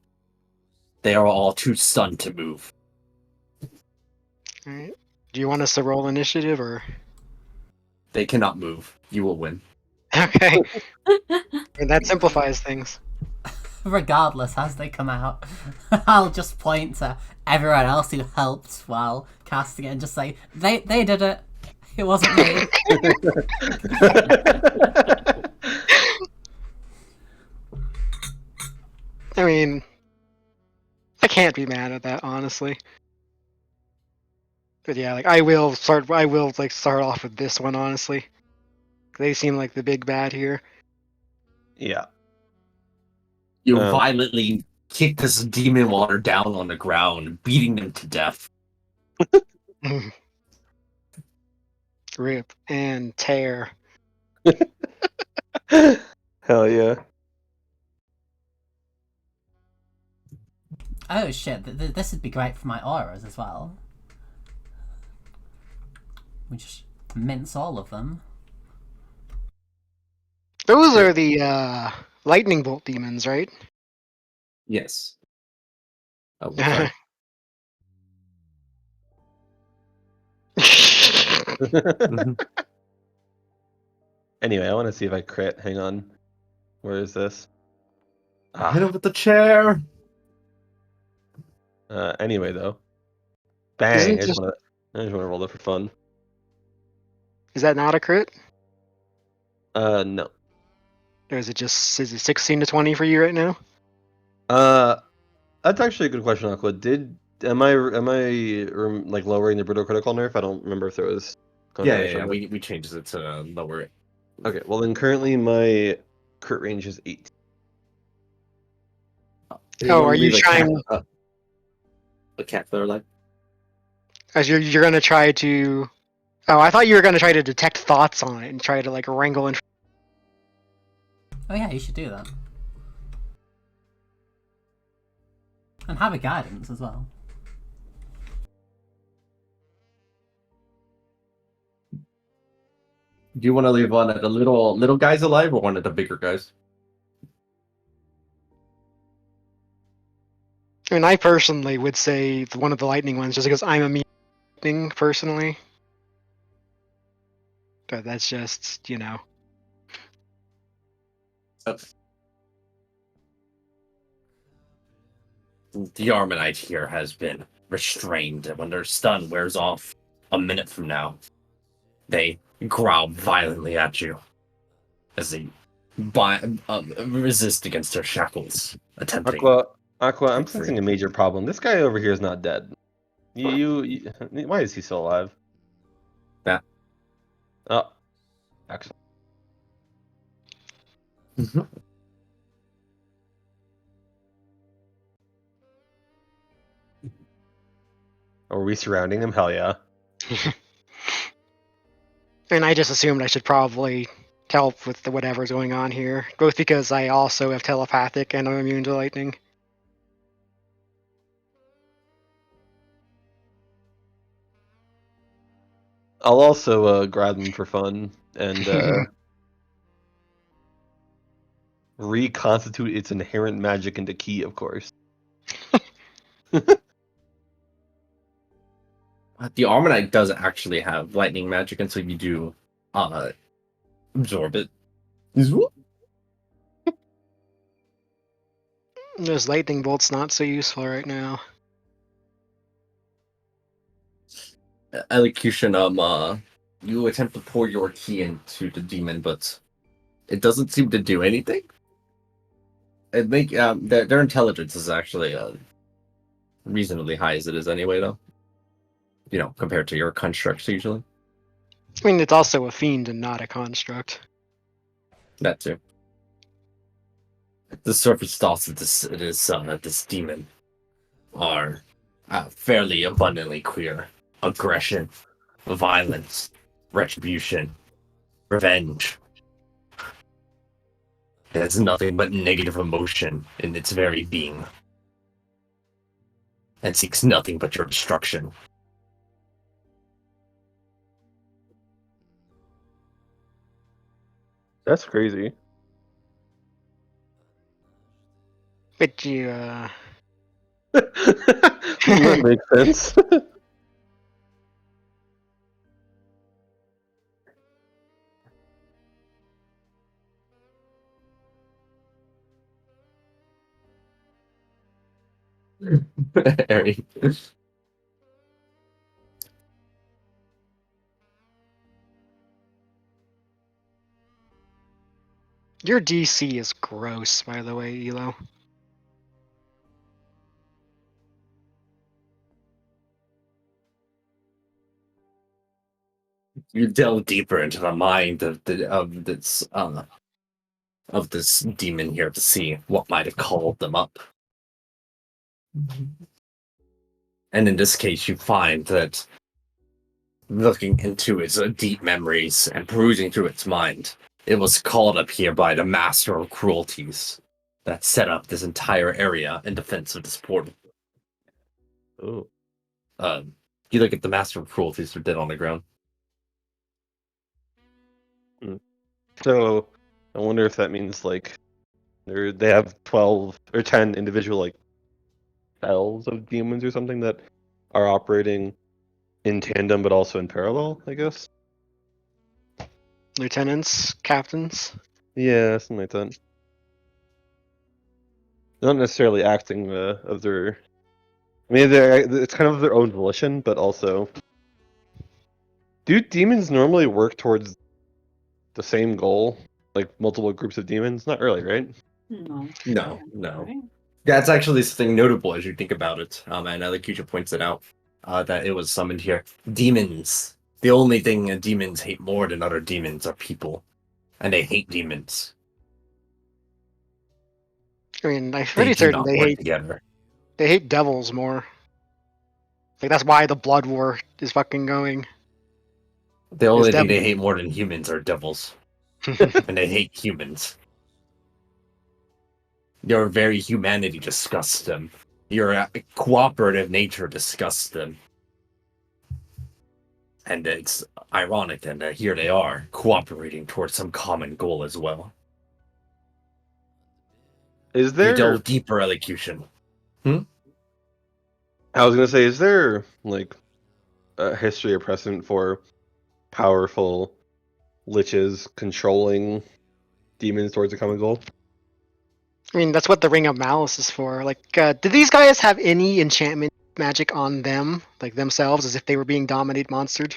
They are all too stunned to move. Alright. Do you want us to roll initiative or? They cannot move. You will win. Okay. And that simplifies things. Regardless, as they come out, I'll just point to everyone else who helped while casting it and just say, they did it. It wasn't me. I mean, I can't be mad at that, honestly. But yeah, like I will start off with this one, honestly. They seem like the big bad here. Yeah. You Um, violently kick this demon water down on the ground, beating them to death. Rip and tear. Hell yeah. Oh shit, this would be great for my auras as well. We just mince all of them. Those are the lightning bolt demons, right? Yes. Oh, sorry. Mhm. Anyway, I want to see if I crit. Hang on. Where is this? Hit him with the chair. Anyway, though. Bang! Isn't I just just- want to roll it for fun. Is that not a crit? No. Or is it 16 to 20 for you right now? That's actually a good question, Aqua. Am I like lowering the brutal critical nerf? I don't remember if there was Yeah. confirmation on that. We changed it to lower it. Okay, well then currently my crit range is 8. Oh, are you trying? A cat flare like? As you're gonna try to? Oh, I thought you were gonna try to detect thoughts on it and try to like wrangle and. Oh yeah, you should do that. And have a guidance as well. Do you want to leave one of the little guys alive or one of the bigger guys? I mean, I personally would say one of the lightning ones, just because I'm immune to lightning personally. But that's just, you know. The Armanite here has been restrained, and when their stun wears off a minute from now, they growl violently at you as they resist against their shackles, attempting. Aqua, I'm Break free. sensing a major problem. This guy over here is not dead. Why is he still alive? That. Oh, excellent. Are we surrounding him? Hell yeah. And I just assumed I should probably help with whatever's going on here, both because I also have telepathic and I'm immune to lightning. I'll also grab him for fun and reconstitute its inherent magic into key, of course. The Armanite does actually have lightning magic, and so you do absorb it. Those lightning bolts not so useful right now. Elocution, you attempt to pour your key into the demon, but it doesn't seem to do anything. Their intelligence is actually reasonably high as it is anyway, though. You know, compared to your constructs usually. I mean, it's also a fiend and not a construct. That too. The surface thoughts of this demon are fairly abundantly queer. Aggression, violence, retribution, revenge. It has nothing but negative emotion in its very being. And seeks nothing but your destruction. That's crazy. But you, that makes sense. Harry. your DC is gross, by the way, Elo. You delve deeper into the mind of this demon here to see what might have called them up. And in this case, you find that looking into its deep memories and perusing through its mind, it was called up here by the master of cruelties that set up this entire area in defense of this portal. Oh. You look at the master of cruelties, they're dead on the ground. So I wonder if that means like they have 12 or 10 individual like cells of demons or something that are operating in tandem but also in parallel, I guess. Lieutenants, captains. Yeah, something like that. Not necessarily acting of their. I mean, it's kind of their own volition, but also. Do demons normally work towards the same goal, like multiple groups of demons? Not really, right? No. No. Right? That's actually something notable as you think about it. And Alakuja points it out that it was summoned here. Demons. The only thing demons hate more than other demons are people, and they hate demons. I mean, I'm They pretty do certain not they work hate together. devils more. Like that's why the blood war is fucking going. The only thing devil. they hate more than humans are devils, and they hate humans. Your very humanity disgusts them. Your cooperative nature disgusts them. And it's ironic that here they are, cooperating towards some common goal as well. Is You there? delve deeper, elocution. I was gonna say, is there like a history or precedent for powerful liches controlling demons towards a common goal? I mean, that's what the Ring of Malice is for. Like, did these guys have any enchantment magic on them, like themselves, as if they were being dominated monstered?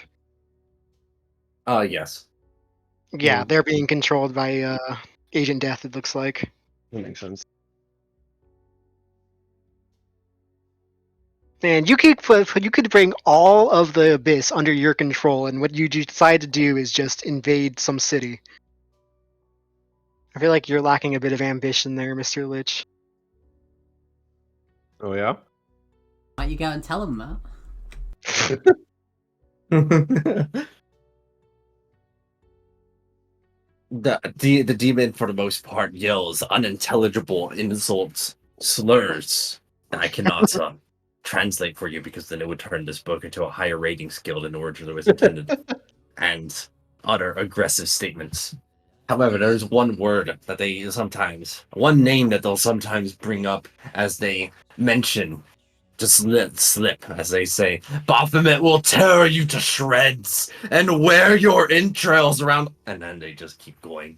Yes. Yeah, Mm. they're being controlled by Agent Death. It looks like. That makes sense. And you could bring all of the Abyss under your control, and what you decide to do is just invade some city. I feel like you're lacking a bit of ambition there, Mr. Lich. Oh yeah. Why don't you go and tell him that? The demon, for the most part, yells unintelligible insults, slurs. I cannot translate for you because then it would turn this book into a higher rating scale than originally was intended, and utter aggressive statements. However, there's one word that one name that they'll sometimes bring up as they mention, just let slip, as they say, Baphomet will tear you to shreds and wear your entrails around, and then they just keep going.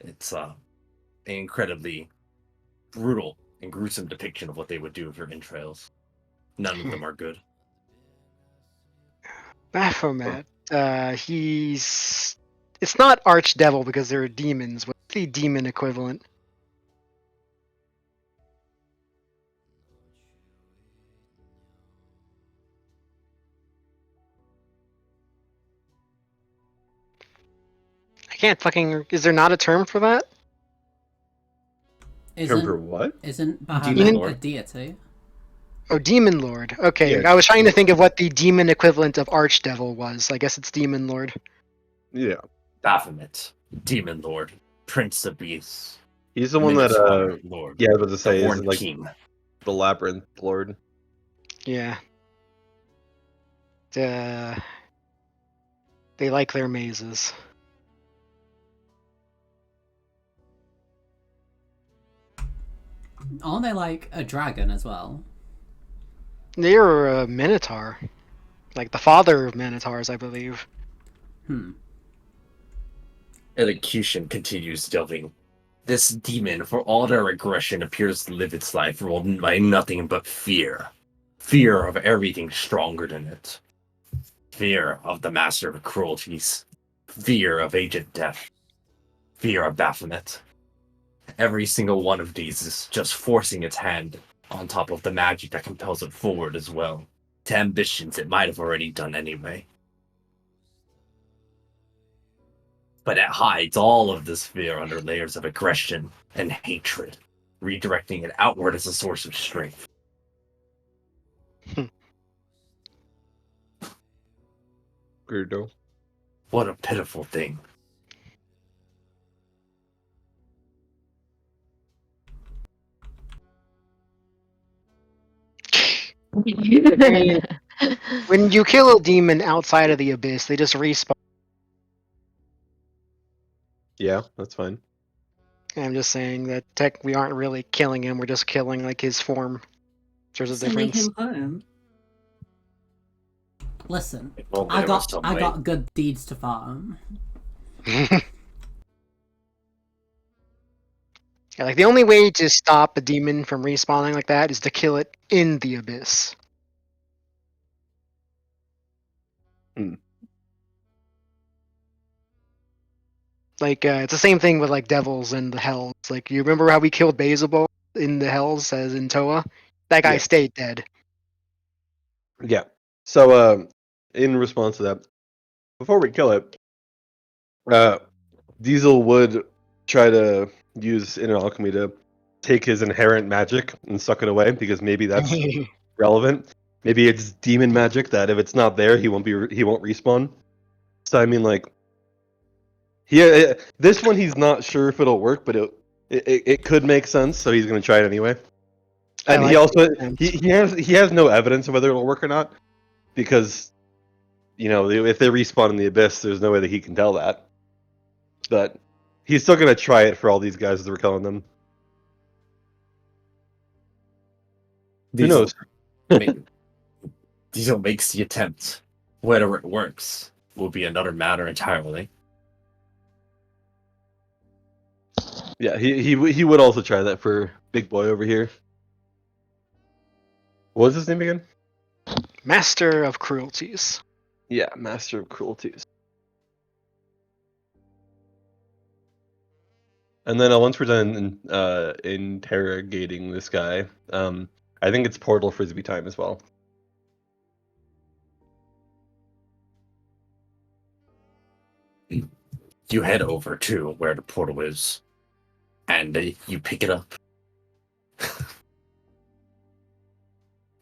It's an incredibly brutal and gruesome depiction of what they would do with your entrails. None of them are good. Baphomet. He's. It's not Archdevil because they're demons. What's the demon equivalent? I can't fucking. Is there not a term for that? Term for what? Isn't Demon Bahamut a Lord. deity? Oh, Demon Lord. Okay, Yeah. I was trying to think of what the demon equivalent of Archdevil was. I guess it's Demon Lord. Yeah. Baphomet, Demon Lord, Prince of Beasts, He's the one that Minotaur Lord, yeah, I was about to the say is Horned like King. the Labyrinth Lord. Yeah. They like their mazes. Aren't they like a dragon as well? They're a minotaur, like the father of minotaurs, I believe. Elocution continues delving. This demon, for all their aggression, appears to live its life ruled by nothing but fear. Fear of everything stronger than it. Fear of the master of cruelties. Fear of Agent Death. Fear of Baphomet. Every single one of these is just forcing its hand on top of the magic that compels it forward as well, to ambitions it might have already done anyway. But it hides all of this fear under layers of aggression and hatred, redirecting it outward as a source of strength. Weirdo. What a pitiful thing. mean, When you kill a demon outside of the abyss, they just respawn. Yeah, that's fine. I'm just saying that we aren't really killing him, we're just killing like his form. There's a Sending difference. him home. Listen, If only I there was got some I way. got good deeds to farm. Yeah, like the only way to stop a demon from respawning like that is to kill it in the abyss. Like it's the same thing with like devils and the hells. Like you remember how we killed Beelzebub in the hells as in Toa? That guy Yeah. stayed dead. Yeah. So, in response to that, before we kill it, Diesel would try to use inner alchemy to take his inherent magic and suck it away because maybe that's relevant. Maybe it's demon magic that if it's not there, he won't respawn. So I mean, like, this one he's not sure if it'll work, but it could make sense. So he's gonna try it anyway. I And like he also the he has no evidence of whether it'll work or not because if they respawn in the abyss, there's no way that he can tell that. But he's still gonna try it for all these guys as we're killing them. Who knows? Diesel makes the attempt. Whether it works will be another matter entirely. Yeah, he would also try that for Big Boy over here. What was his name again? Master of Cruelties. Yeah, Master of Cruelties. And then once we're done interrogating this guy, I think it's Portal Frisbee time as well. You head over to where the portal is, and you pick it up.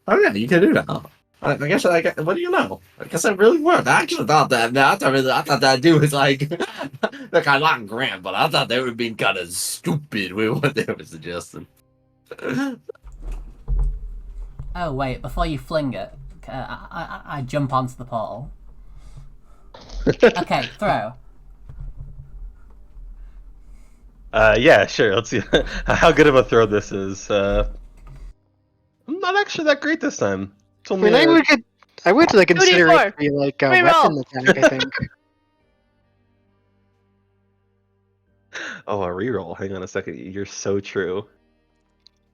Oh yeah, you can do that. I guess what do you know? I guess it really worked. I actually thought that. I thought that dude was like, like I like Grant, but I thought they were being kind of stupid with what they were suggesting. Oh wait, before you fling it, I jump onto the portal. Okay, throw. Yeah, sure. Let's see how good of a throw this is. I'm not actually that great this time. It's I only mean, I would like consider 2d4. it to be like a Reroll. weapon attack. I think. Oh, a reroll. Hang on a second. You're so true.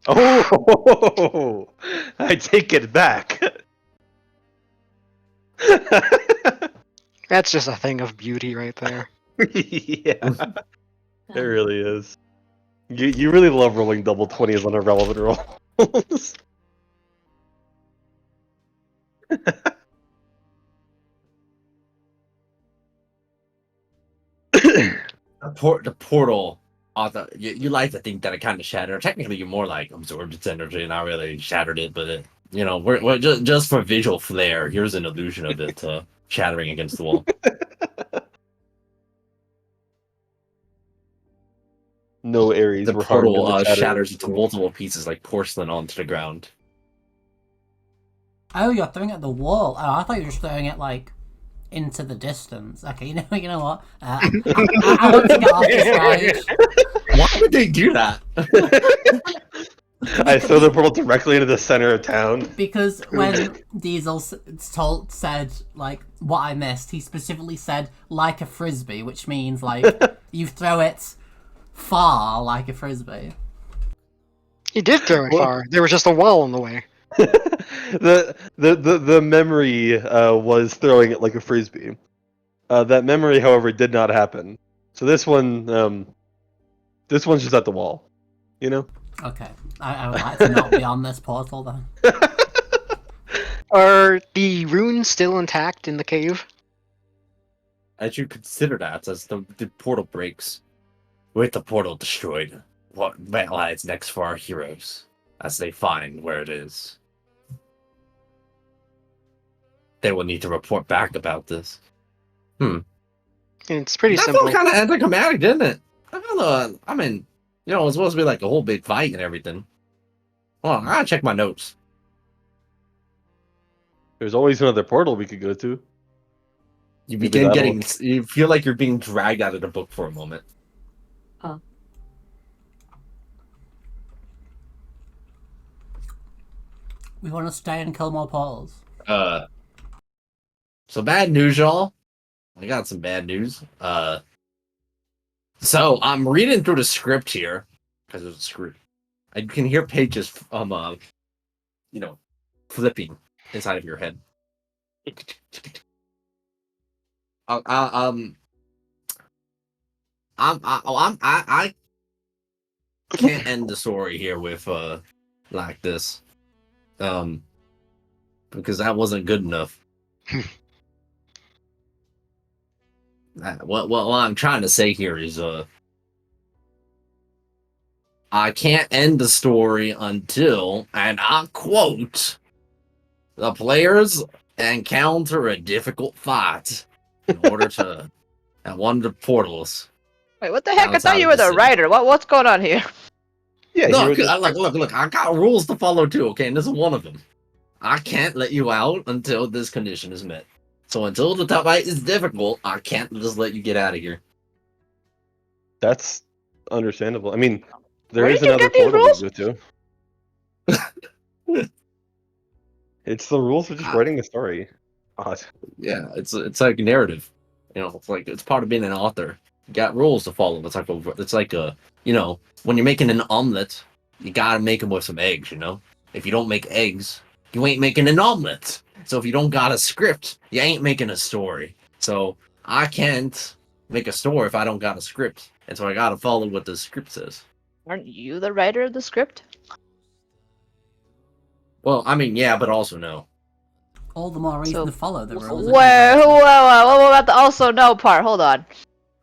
Oh, I take it back. That's just a thing of beauty right there. Yeah, it really is. You really love rolling double 20s on irrelevant rolls. The portal. You like to think that it kind of shattered. Technically, you more like absorbed its energy, not really shattered it. But we're just for visual flair. Here's an illusion of it shattering against the wall. No Aries The were harmed in portal the shattering. shatters into multiple pieces like porcelain onto the ground. Oh, you're throwing it at the wall. Oh, I thought you were just throwing it like into the distance. Okay, you know what? I want to get off this ride. Why would they do that? I throw the portal directly into the center of town. Because when Diesel said, like, what I missed, he specifically said, like a frisbee, which means, like, you throw it far like a frisbee. He did throw it What? far. There was just a wall in the way. The memory was throwing it like a frisbee. That memory, however, did not happen. So this one's just at the wall. You know? Okay. I would like to not be on this portal, then. Are the runes still intact in the cave? As you consider that, as the portal breaks, with the portal destroyed, what lies next for our heroes as they find where it is? They will need to report back about this. It's pretty That simple. felt kind of anticlimactic, didn't it? I mean, you know, it was supposed to be like a whole big fight and everything. Well, I gotta check my notes. There's always another portal we could go to. You Maybe begin that'll- getting, you feel like you're being dragged out of the book for a moment. We want to stay and kill more portals. So bad news, y'all. I got some bad news. So I'm reading through the script here because there's a script. I can hear pages, you know, flipping inside of your head. I can't end the story here with like this, because that wasn't good enough. What I'm trying to say here is I can't end the story until, and I quote, the players encounter a difficult fight in order to at one of the portals. Wait, what the heck? I Outside thought you of were the the city. writer. What's going on here? Yeah, you were Look, just- look, I got rules to follow too, okay? And this is one of them. I can't let you out until this condition is met. So until the fight is difficult, I can't just let you get out of here. That's understandable. I mean, there Where is did you another get these portal we go to. It's the rules of just writing the story. Odd. Yeah, it's like narrative. You know, it's like it's part of being an author. You got rules to follow. It's like a you know, when you're making an omelet, you gotta make them with some eggs. You know, if you don't make eggs, you ain't making an omelet. So if you don't got a script, you ain't making a story. So I can't make a story if I don't got a script, and so I gotta follow what the script says. Aren't you the writer of the script? Well, I mean, yeah, but also no. All the more reason So, to follow the rules. Whoa, what about the also no part? Hold on.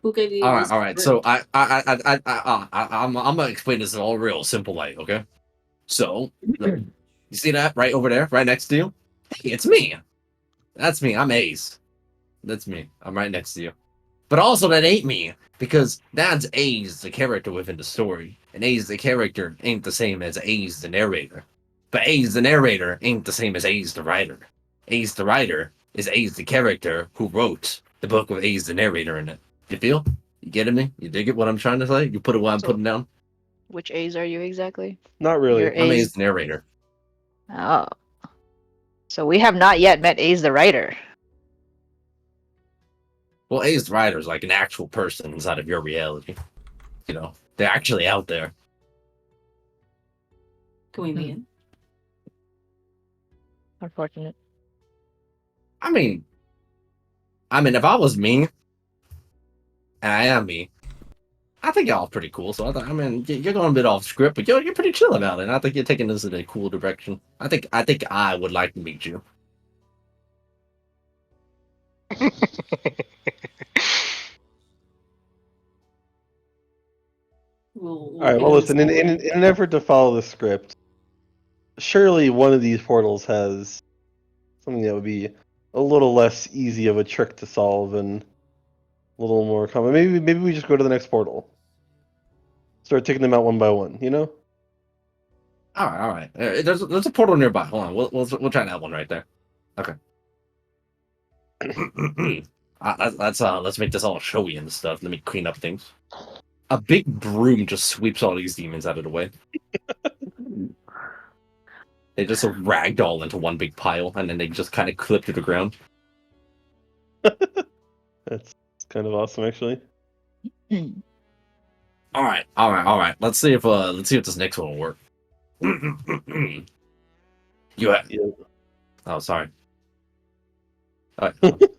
Who gave you? All this right. So script? I'm gonna explain this all real simple, like, okay. So look, you see that right over there, right next to you? Hey, it's me. That's me. I'm Ace. That's me. I'm right next to you. But also, that ain't me because that's Ace, the character within the story, and Ace, the character, ain't the same as Ace, the narrator. But Ace, the narrator, ain't the same as Ace, the writer. Ace, the writer, is Ace, the character who wrote the book with Ace, the narrator in it. You feel? You getting me? You dig it? What I'm trying to say? You put it what I'm putting down? Which A's are you exactly? Not really. You're I'm Ace. Ace, the narrator. Oh. So we have not yet met A's the writer. Well, Ace, the writer, is like an actual person inside of your reality. You know, they're actually out there. Can we meet him? Unfortunate. I mean, if I was me, and I am me, I think y'all are pretty cool. So I mean, you're going a bit off script, but you're pretty chill about it. And I think you're taking this in a cool direction. I think I would like to meet you. We'll All right. Well, figure listen. this In out. an effort to follow the script, surely one of these portals has something that would be a little less easy of a trick to solve and a little more common. Maybe we just go to the next portal. Start taking them out one by one. You know. All right. There's a portal nearby. Hold on, we'll try that one right there. Okay. Let's make this all showy and stuff. Let me clean up things. A big broom just sweeps all these demons out of the way. They just sort of ragdoll into one big pile, and then they just kind of clip to the ground. That's kind of awesome, actually. All right. Let's see if this next one will work. You have. Yeah. Oh, sorry. All right. hold on.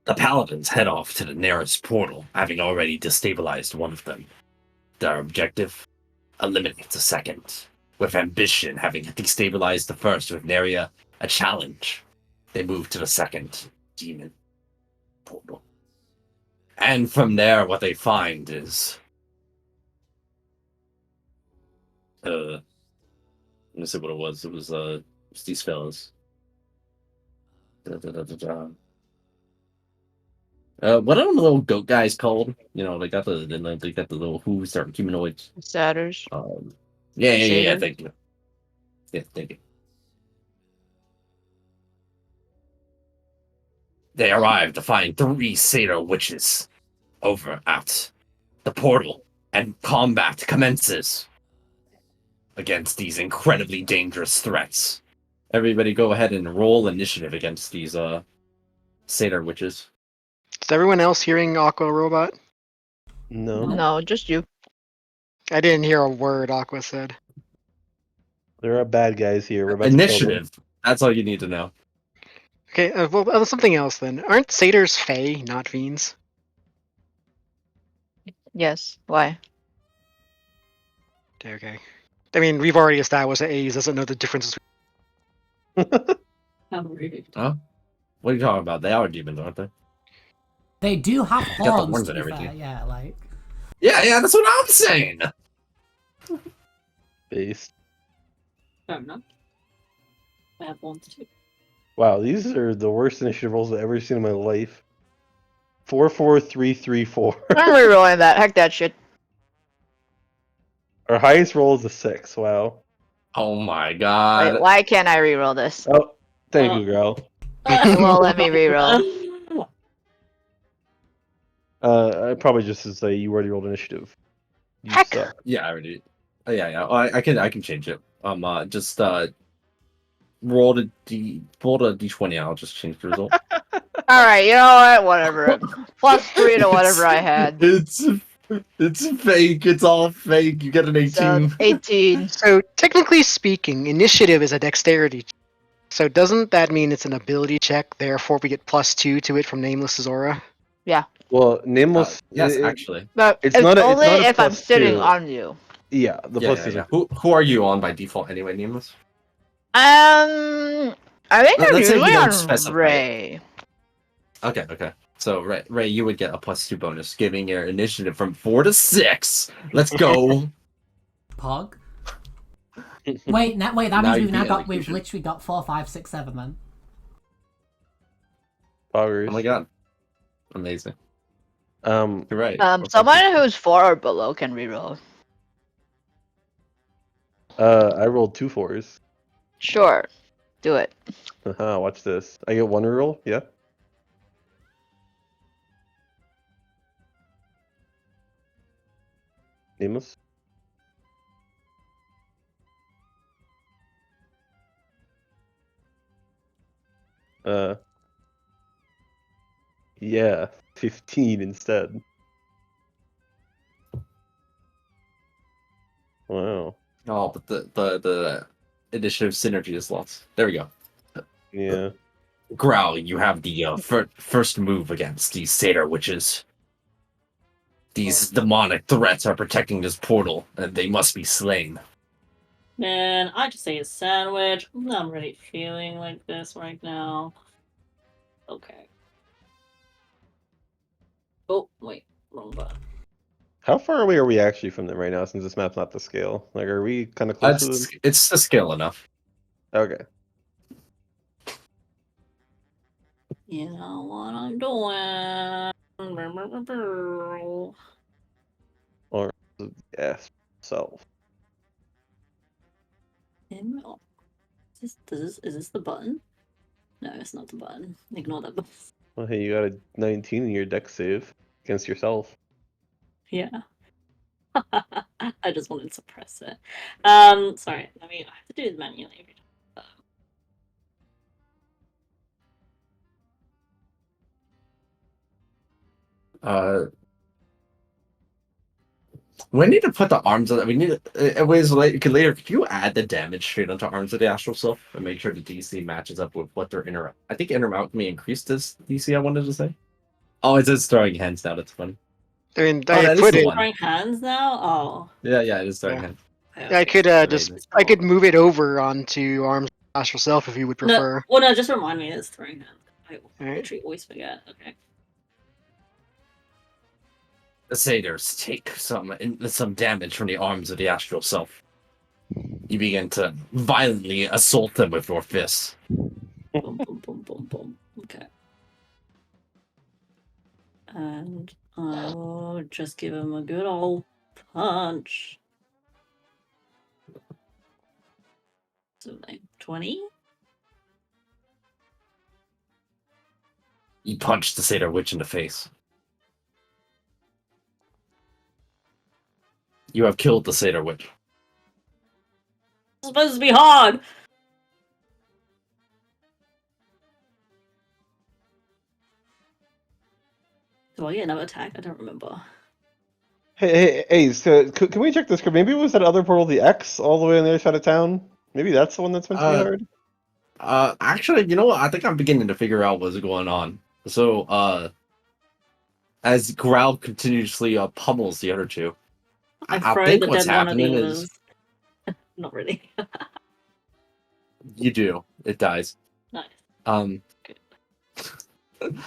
The paladins head off to the nearest portal, having already destabilized one of them. Their objective? Eliminate the second. With ambition having destabilized the first with Neria a challenge, they move to the second demon portal. And from there, what they find is... let me see what it was. It was these fellas. What are the little goat guys called? You know, they got the little hooves or humanoids. Satyrs. Yeah. Satyr. Thank you. Yeah, thank you. They arrive to find 3 satyr witches over at the portal, and combat commences against these incredibly dangerous threats. Everybody, go ahead and roll initiative against these satyr witches. Is everyone else hearing Aqua Robot? No, No, just you. I didn't hear a word Aqua said. there are bad guys here. We're about to kill them. Initiative. That's all you need to know. Okay, well, something else then. Aren't satyrs fae, not fiends? Yes. Why? Okay. I mean, we've already established that A's doesn't know the differences. How rude. Huh? What are you talking about? They are demons, aren't they? They do have Got the horns, horns to and be fair. everything. Yeah, like... Yeah, that's what I'm saying. Based. Fair enough. I have one too. Wow, these are the worst initiative rolls I've ever seen in my life. 4-4-3-3-4. I'm rerolling that. Heck that shit. Our highest roll is a 6. Wow. Oh my Wait, god. why can't I reroll this? Oh, thank you, girl. It won't let me reroll. I probably just to say you already rolled initiative. You Heck. suck. Yeah, I already. Yeah. I can change it. Just roll a d20. I'll just change the result. Alright, you know what? Whatever. +3 to whatever I had. It's fake. It's all fake. You get an 18. So 18. So, technically speaking, initiative is a dexterity. So, doesn't that mean it's an ability check? Therefore, we get +2 to it from Nameless's aura? Well, Nameless. Yes, actually. But It's it's, not a- it's only not a if I'm +2. sitting on you. Yeah, the Yeah. plus is. Who are you on by default anyway, Nameless? I think I'm Let's say you usually don't on specify. Ray. Okay. So Ray, you would get a +2 bonus, giving your initiative from 4 to 6. Let's go. Pog? Wait, that Now means you'd we've be now got, execution. we've literally got 4, 5, 6, 7 then. Poggers. Oh my god. Amazing. You're You're right. Someone who's 4 or below can reroll. I rolled 2 4s. Sure. Do it. Haha, watch this. I get 1 reroll. Yeah. Nameless. Yeah, 15 instead. Wow. Oh, but the initiative synergy is lost. There we go. Yeah. Growl, you have the first move against these satyr witches. These demonic threats are protecting this portal, and they must be slain. Man, I just ate a sandwich. I'm not really feeling like this right now. Okay. Oh, wait. Wrong button. How far away are we actually from them right now since this map's not the scale? Like, are we kind of close to them? It's to scale enough. Okay. You know what I'm doing. Or, yes, self. Is this the button? No, it's not the button. Ignore that button. Well, hey, you got a 19 in your deck save against yourself. Yeah. I just wanted to press it. Sorry. I have to do this manually every time. We need to put the arms of that. We need to, it was like later. Could you add the damage straight onto arms of the astral self and make sure the DC matches up with what their inner? I think inner alchemy increased this DC. I wanted to say. Oh, it is throwing hands now. That's funny. I mean, Oh, I that is put the it. one. Throwing hands now? Oh. Yeah, it is throwing Yeah. hands. Okay, I could Amazing. I could move it over onto Arms Astral Self if you would prefer. No, just remind me it's throwing hands. I Alright. literally always forget. Okay. The satyrs take some damage from the arms of the astral self. You begin to violently assault them with your fists. Boom, boom, boom, boom, boom. Okay. And I will just give him a good old punch. So like 20? You punch the satyr witch in the face. You have killed the satyr witch. It's supposed to be hard. Do I get another attack? I don't remember. Hey, so can we check this? Maybe it was that other portal, the X, all the way on the other side of town? Maybe that's the one that's meant to be hard? Actually, you know what? I think I'm beginning to figure out what's going on. So, as Growl continuously pummels the other two, I I throw think the what's dead one of happening the is others. Not really. you do. It dies. Nice. Good.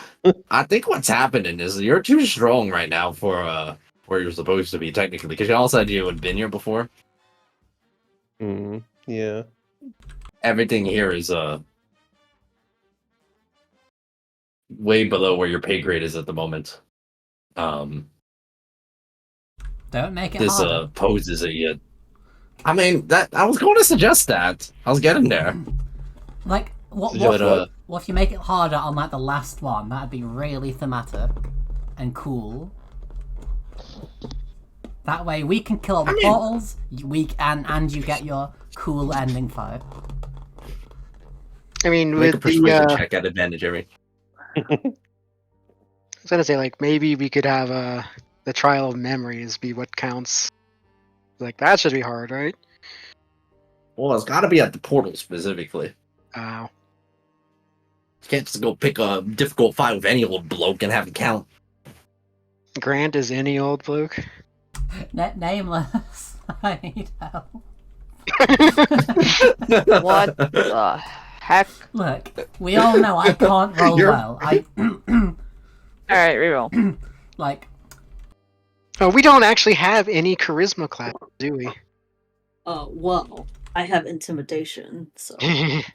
I think what's happening is you're too strong right now for where you're supposed to be technically, because you also said you had been here before. Yeah. Everything here is way below where your pay grade is at the moment. Don't make it This harder. poses a. I mean that I was going to suggest that. I was getting there. Like, what But, if you make it harder on like the last one? That'd be really thematic and cool. That way we can kill all the portals. And you get your cool ending fight. I mean, make a with persuasion the check at advantage, Jeremy. I was gonna say like maybe we could have the trial of memories be what counts. Like that should be hard, right? Well, it's got to be at the portal specifically. Wow. You can't just go pick a difficult fight with any old bloke and have it count. Grant is any old bloke. Nameless. I need help. What the heck? Look, we all know I can't roll well. Alright, reroll. Like, Oh, we don't actually have any charisma class, do we? Well, I have intimidation, so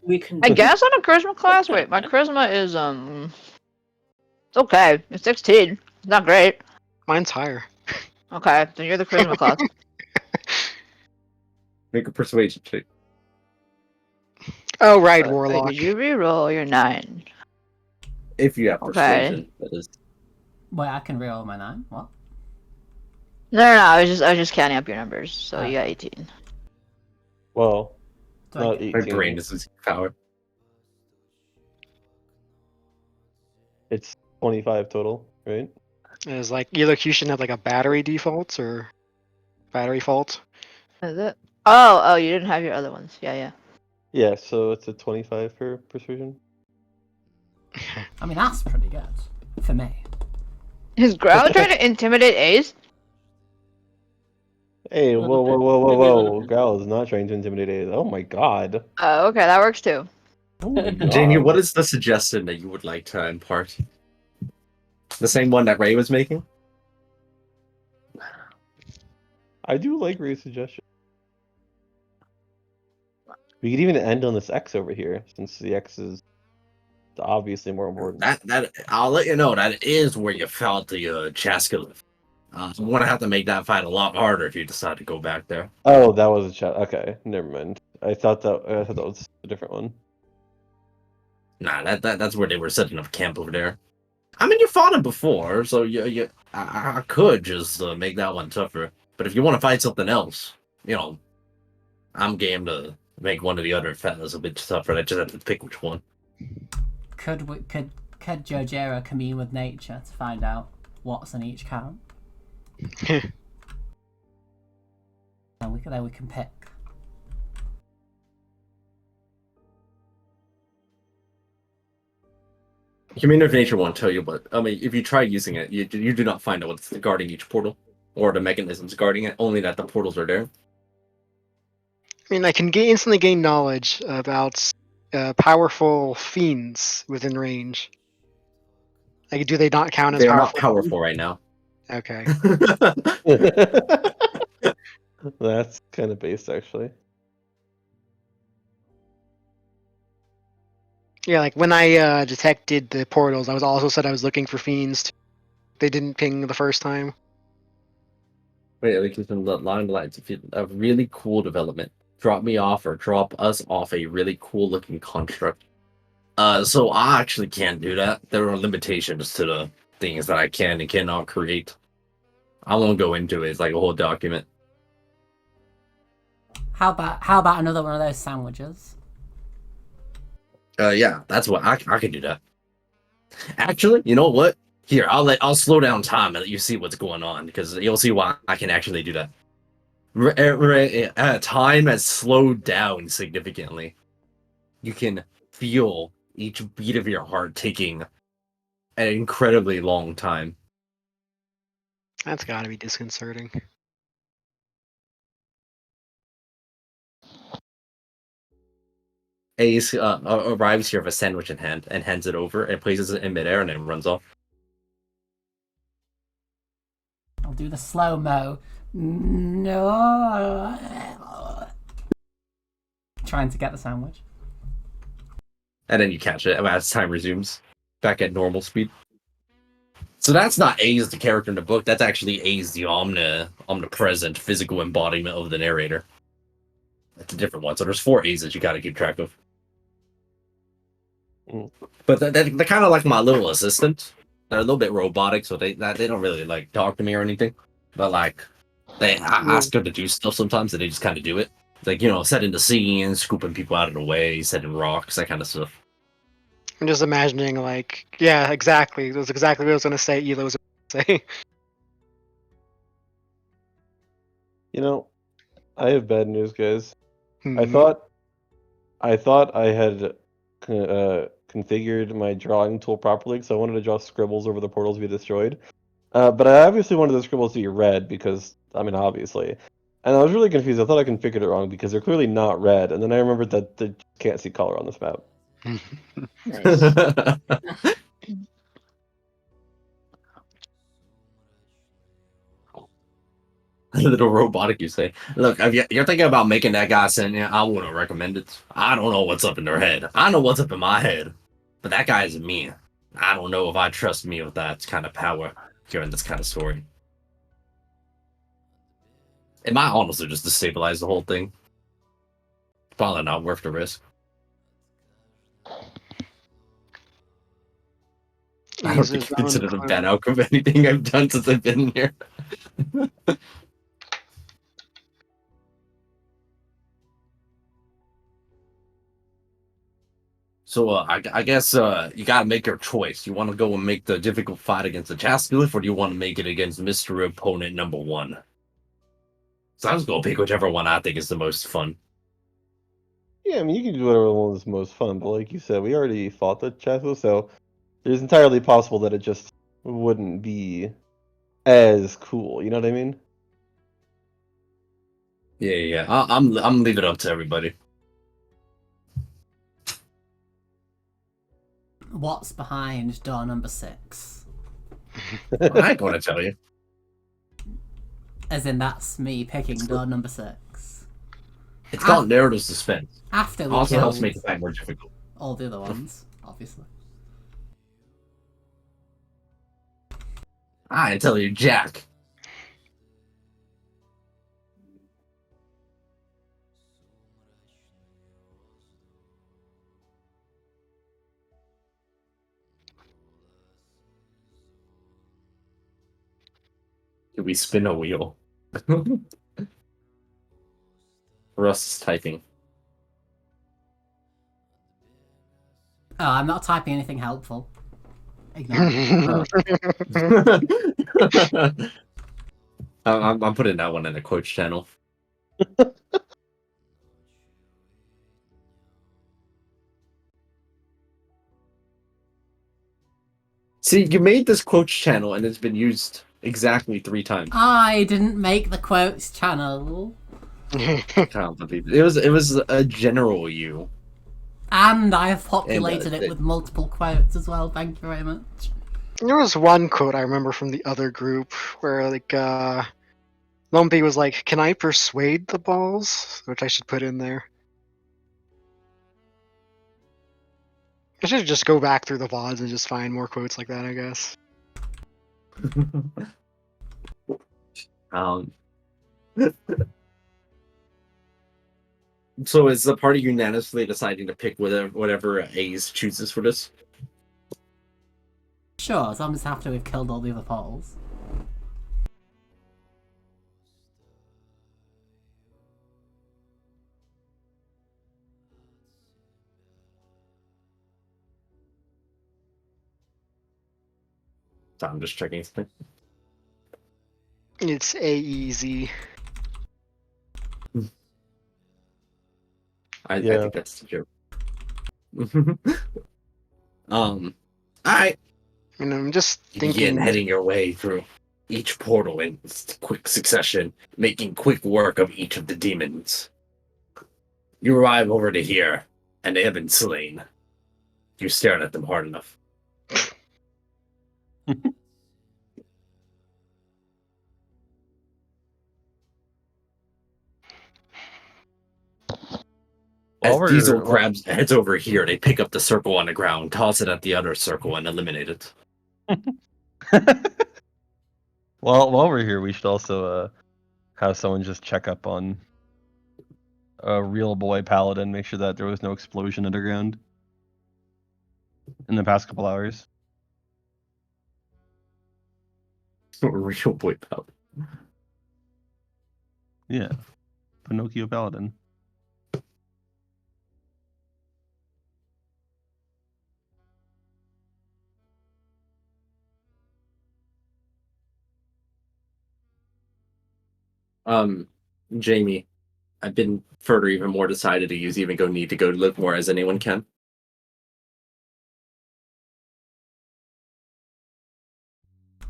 we can. I guess on a charisma class? Wait, my charisma is, it's okay. It's 16. It's not great. Mine's higher. Okay, then you're the charisma class. Make a persuasion check. Oh, right, Wait, Warlock. did you reroll your 9? If you have Okay. persuasion, that is. wait, I can reroll my 9. What? No, I was just counting up your numbers. So you got 18. Well, Do I not get- My 18. brain is losing power. It's 25 total, right? Is like elocution have like a battery default or battery fault? Is it? Oh, you didn't have your other ones. Yeah. Yeah, so it's a 25 for persuasion. I mean, that's pretty good for me. Is Growl trying to intimidate Ace? Hey, Little bit. whoa. Maybe a little bit. Growl is not trying to intimidate. Oh my god. Oh, okay, that works too. Oh my god. Janie, what is the suggestion that you would like to impart? The same one that Ray was making? I do like Ray's suggestion. We could even end on this X over here, since the X is obviously more important. That I'll let you know that is where you felt the Chaska live. I'm gonna have to make that fight a lot harder if you decide to go back there. Oh, that was a chat. Okay, never mind. I thought that was a different one. Nah, that's where they were setting up camp over there. I mean, you fought him before, so I could just make that one tougher. But if you want to fight something else, I'm game to make one of the other fellas a bit tougher. I just have to pick which one. Could Jojera commune with nature to find out what's in each camp? And we can pick. Community of Nature won't tell you, but I mean, if you try using it, you do not find out what's guarding each portal or the mechanisms guarding it. Only that the portals are there. I mean, I can instantly gain knowledge about powerful fiends within range. Like, do they not count as They are not powerful? powerful right now. Okay. That's kind of based, actually. Yeah, like when I detected the portals, I was also said I was looking for fiends. They didn't ping the first time. Wait, we can send the line lights. If you a really cool development, drop me off or drop us off a really cool looking construct. So I actually can't do that. There are limitations to the things that I can and cannot create. I won't go into it. It's like a whole document. How about another one of those sandwiches? Yeah, that's what I can do that. Actually, you know what? Here, I'll slow down time and let you see what's going on because you'll see why I can actually do that. Time has slowed down significantly. You can feel each beat of your heart taking an incredibly long time. That's got to be disconcerting. Ace arrives here with a sandwich in hand and hands it over and places it in midair and then runs off. I'll do the slow mo. No. Trying to get the sandwich. And then you catch it as time resumes back at normal speed. So that's not A's the character in the book. That's actually A's the omnipresent physical embodiment of the narrator. That's a different one. So there's 4 A's that you got to keep track of. But they're kind of like my little assistant. They're a little bit robotic, so they don't really like talk to me or anything. But like, I ask them to do stuff sometimes, and they just kind of do it. Like, setting the scene, scooping people out of the way, setting rocks, that kind of stuff. I'm just imagining, like, yeah, exactly. That's exactly what I was going to say. Elo was going to say. I have bad news, guys. I Hmm. thought I had configured my drawing tool properly, so I wanted to draw scribbles over the portals we destroyed. But I obviously wanted the scribbles to be red because, obviously. And I was really confused. I thought I configured it wrong because they're clearly not red. And then I remembered that they can't see color on this map. Nice. A little robotic, you say. Look, if you're thinking about making that guy send you, I wouldn't recommend it. I don't know what's up in their head. I know what's up in my head. But that guy is me. I don't know if I trust me with that kind of power during this kind of story. It might honestly just destabilize the whole thing. Probably not worth the risk. I don't He's think his you own consider the clone. bad outcome of anything I've done since I've been here. So I guess you gotta make your choice. You want to go and make the difficult fight against the Chascalif, or do you want to make it against Mystery Opponent number 1? So I'm just gonna pick whichever one I think is the most fun. Yeah, you can do whatever one is most fun, but like you said, we already fought the Chasso, so it's entirely possible that it just wouldn't be as cool. You know what I mean? Yeah. I'm leaving it up to everybody. What's behind door number 6? I ain't gonna tell you. As in, that's me picking door number 6. It's called narrative suspense. After we Also helps killed make the fight more difficult. all the other ones, obviously. I ain't tell you, Jack. Do we spin a wheel? Russ is typing. Oh, I'm not typing anything helpful. Ignore me. I'm putting that one in the quotes channel. See, you made this quotes channel and it's been used exactly 3 times. I didn't make the quotes channel. I can't believe it. It was a general you. And I have populated And, it with multiple quotes as well. Thank you very much. There was one quote I remember from the other group where Lumpy was like, "Can I persuade the balls?" Which I should put in there. I should just go back through the VODs and just find more quotes like that, I guess. So is the party unanimously deciding to pick whatever Ace chooses for this? Sure, as long as after we've killed all the other polls. So I'm just checking something. It's AEZ. I Yeah. think that's the joke. Alright. And I'm just You begin thinking. heading your way through each portal in quick succession, making quick work of each of the demons. You arrive over to here, and they have been slain. You stared at them hard enough. As Diesel heads over here, they pick up the circle on the ground, toss it at the other circle, and eliminate it. Well, while we're here, we should also have someone just check up on a real boy paladin, make sure that there was no explosion underground in the past couple hours. Real boy pal. Yeah, Pinocchio paladin. Jamie, I've been further even more decided to use even go need to go live more as anyone can.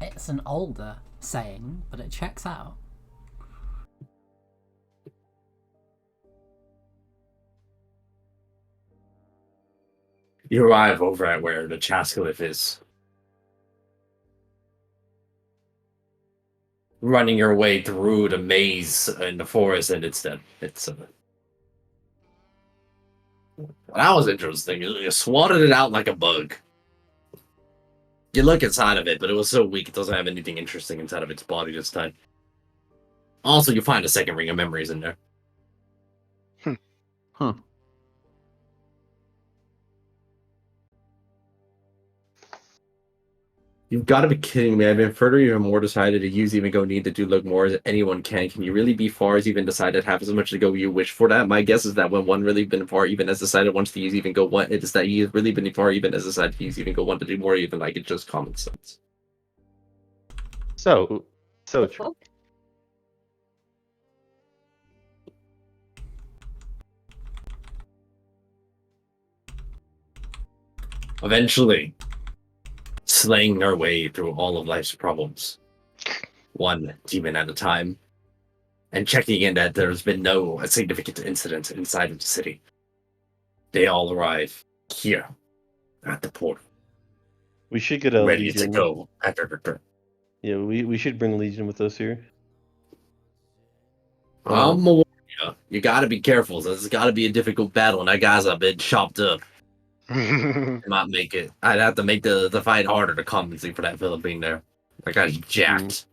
It's an older saying, but it checks out. You arrive over at where the Chascalif is. Running your way through the maze in the forest, and it's dead. That was interesting. You swatted it out like a bug. You look inside of it, but it was so weak it doesn't have anything interesting inside of its body this time. Also, you find a second ring of memories in there. Huh. You've got to be kidding me. I've been further even more decided to use even go need to do look more as anyone can. Can you really be far as even decided to have as much to go you wish for that? My guess is that when one really been far even has decided wants to use even go one, it is that he has really been far even has decided to use even go one to do more even like it's just common sense. So true. Eventually, slaying our way through all of life's problems, one demon at a time, and checking in that there's been no significant incident inside of the city. They all arrive here at the portal, We should get a ready legion. to go after return. Yeah, we should bring a legion with us here. I'm a warrior. You gotta be careful. This has gotta be a difficult battle, and that guy's a bit chopped up. Might make it. I'd have to make the fight harder to compensate for that fella being there. That guy's jacked.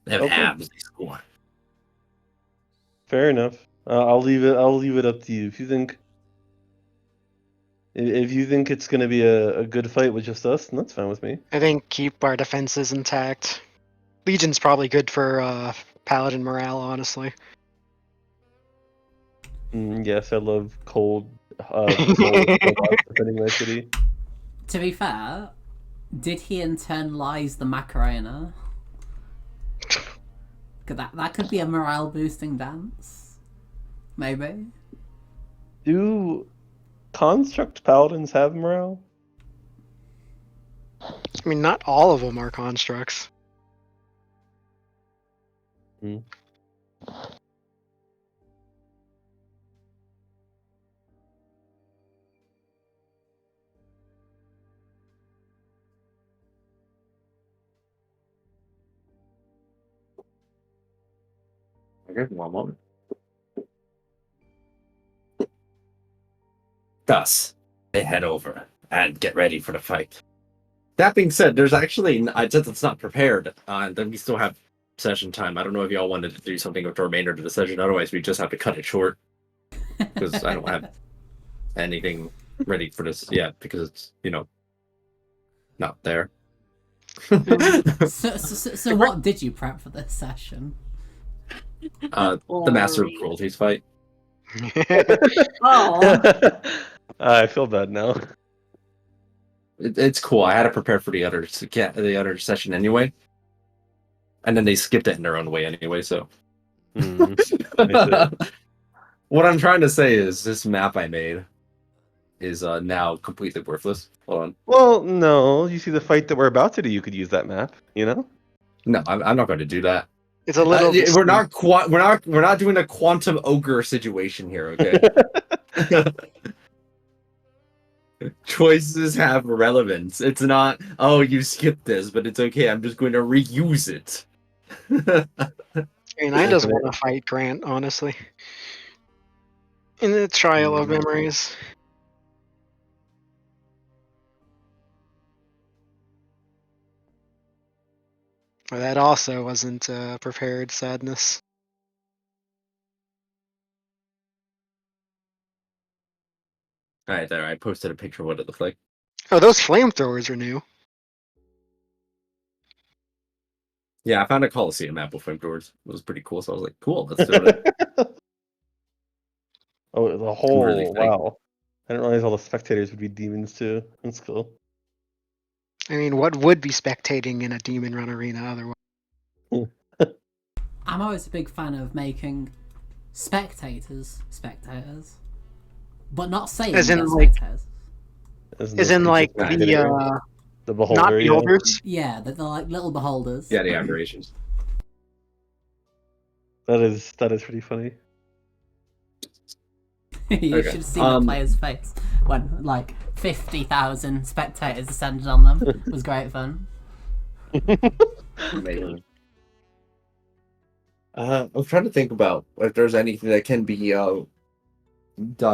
They have Okay. abs. They score. Fair enough. I'll leave it up to you. If you think it's gonna be a good fight with just us, then that's fine with me. I think keep our defenses intact. Legion's probably good for paladin morale, honestly. Yes, I love cold robots defending my city. To be fair, did he internalize the Macarena? That could be a morale boosting dance. Maybe. Do construct paladins have morale? I mean, not all of them are constructs. Hmm. Okay, one moment. Thus, they head over and get ready for the fight. That being said, there's actually, since it's not prepared, then we still have session time. I don't know if y'all wanted to do something with the remainder of the session. Otherwise, we just have to cut it short because I don't have anything ready for this yet because it's, not there. So what did you prep for this session? The Master of Cruelties fight. Oh, I feel bad now. It's cool. I had to prepare for the other session anyway, and then they skipped it in their own way anyway. So, what I'm trying to say is this map I made is now completely worthless. Hold on. Well, no. You see the fight that we're about to do, you could use that map, No, I'm not going to do that. It's a little. We're not doing a quantum ogre situation here, okay? Choices have relevance. It's not, oh, you skipped this, but it's okay. I'm just going to reuse it. I mean, I just want to fight Grant, honestly. In the Trial of Memories. Well, that also wasn't prepared sadness. All right, there. I posted a picture of what it looked like. Oh, those flamethrowers are new. Yeah, I found a Coliseum map with flamethrowers. It was pretty cool, so I was like, cool, let's do it. Oh, the whole Really funny. wow! I didn't realize all the spectators would be demons too. That's cool. I mean, what would be spectating in a demon run arena otherwise? I'm always a big fan of making spectators, but not saying As in, they're like- spectators. As in, like, Right. the beholder, not yeah. beholders. Yeah, they're like little beholders. Yeah, the aberrations. That is pretty funny. You Okay. should have seen the player's face when like 50,000 spectators descended on them. It was great fun. Amazing. I was trying to think about if there's anything that can be done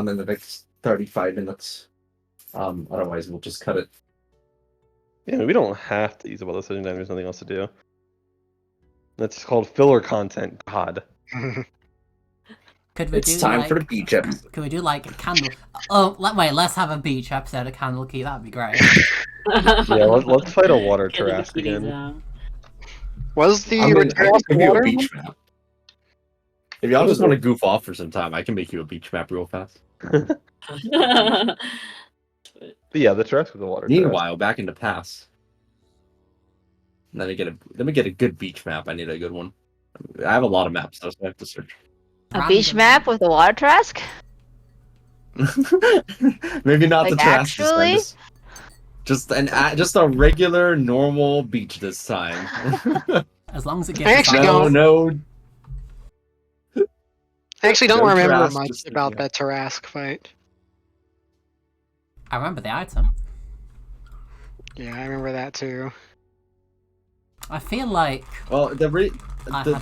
in the next 35 minutes. Otherwise, we'll just cut it. Yeah, we don't have to use up all the session time. There's nothing else to do. That's called filler content. God. Could we It's do time like, for the beach episode. Could we do like a candle? Oh, let's have a beach episode of Candlekeep. That'd be great. Yeah, let's fight a water Get the Tarrasque bikinis again. out. Was the I can Tarrasque give you a water? beach map. If y'all just want to goof off for some time, I can make you a beach map real fast. But yeah, the Tarrasque with the water Tarrasque. Meanwhile, back in the past, let me get a good beach map. I need a good one. I have a lot of maps, so I have to search. A beach Random. map with a water trask? Maybe not Like, the Tarrasque this time. actually? Just a regular, normal beach this time. As long as it gives I us actually items. no. I actually don't No remember Tarrasque, much just- about yeah. that Tarrasque fight. I remember the item. Yeah, I remember that too. I feel like Well, I we had had really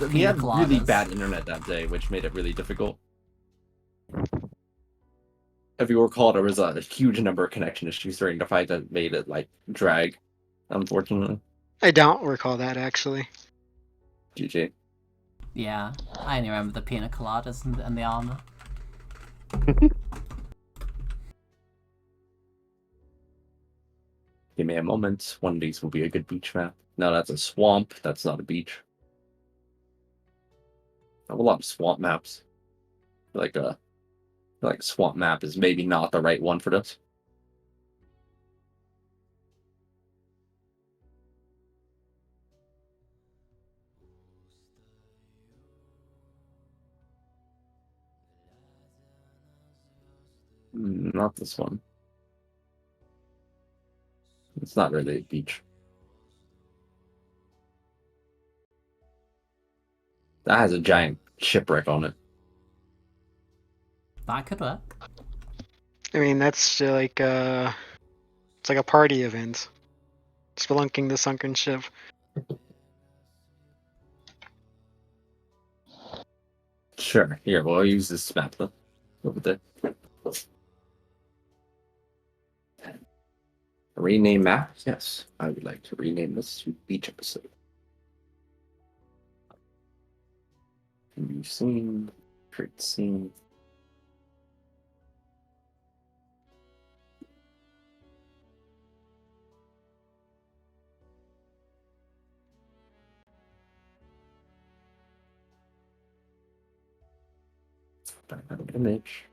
pina coladas. bad internet that day, which made it really difficult. If you recall, there was a huge number of connection issues during the fight that made it drag. Unfortunately, I don't recall that actually. GG. yeah, I only remember the pina coladas and the armor. Give me a moment. One of these will be a good beach map. No, that's a swamp. That's not a beach. I have a lot of swamp maps. Like a swamp map is maybe not the right one for this. Not this one. It's not really a beach. That has a giant shipwreck on it. That could work. I mean, that's like it's like a party event. Spelunking the sunken ship. Sure. Here, we'll use this map though. Over there. Rename map? Yes. I would like to rename this to beach episode. New scene. Create scene. Background image.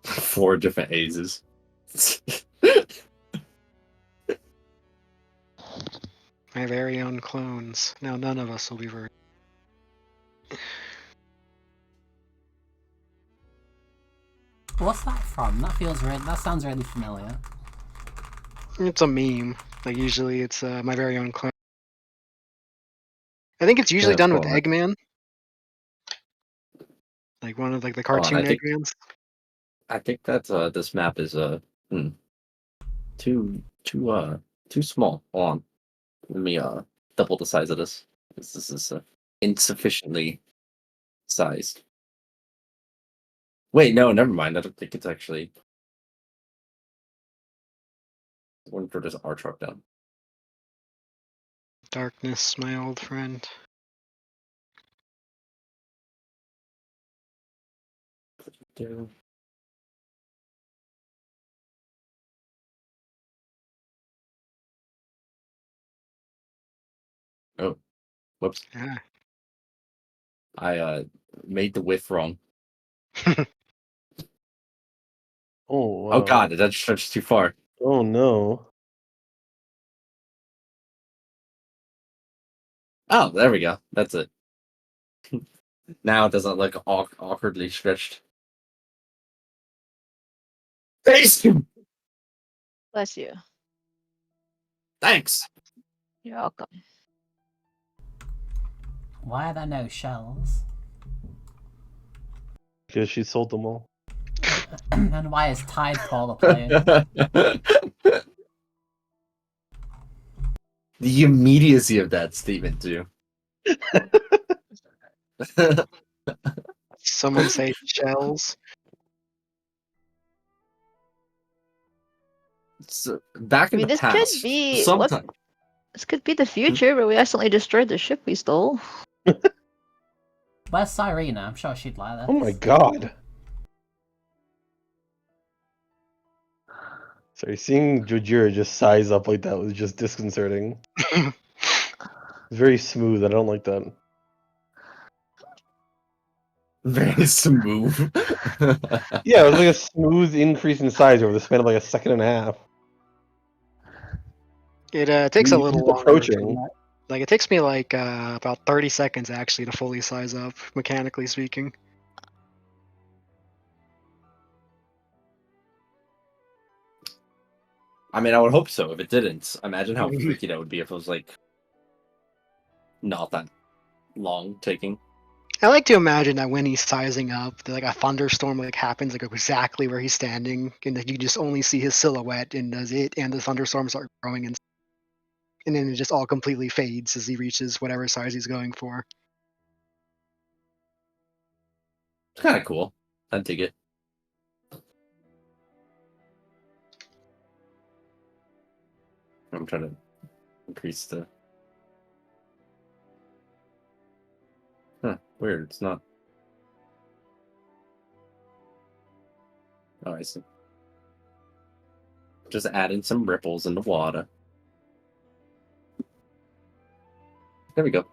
Four different A's. My very own clones. Now none of us will be very. What's that from? That sounds really familiar. It's a meme. Like usually it's my very own clone. I think it's usually Yeah, done with cool, right? Eggman. Like one of like the Oh, and cartoon Eggmans. I think that this map is too too small. Hold on. Let me double the size of this. This is insufficiently sized. Wait, no, never mind. I don't think it's actually one for this R truck down. Darkness, my old friend. Yeah. Oh, whoops! Yeah. I made the width wrong. Oh wow. Oh God, that stretched too far. Oh no. Oh, there we go. That's it. Now it doesn't look awkwardly stretched. Thanks. Bless you. Thanks. You're welcome. Why are there no shells? Because she sold them all. And why is Tidecaller playing? The immediacy of that statement too. Someone say shells. So, back I in mean, the this past, could be sometime. This could be the future, but we accidentally destroyed the ship we stole. Where's Cyrena? I'm sure she'd like this. Oh my god. Sorry, seeing Jojira just size up like that was just disconcerting. It's very smooth. I don't like that. Very smooth. Yeah, it was like a smooth increase in size over the span of like a second and a half. It takes a He's little longer. approaching. Like it takes me like about 30 seconds actually to fully size up, mechanically speaking. I mean, I would hope so. If it didn't, imagine how freaky that would be if it was like not that long taking. I like to imagine that when he's sizing up, that like a thunderstorm like happens like exactly where he's standing, and that you just only see his silhouette, and does it, and the thunderstorms start growing, and then it just all completely fades as he reaches whatever size he's going for. It's kind of cool. I'd dig it. I'm trying to increase the. Huh, weird. It's not. Oh, I see. Just adding some ripples in the water. There we go.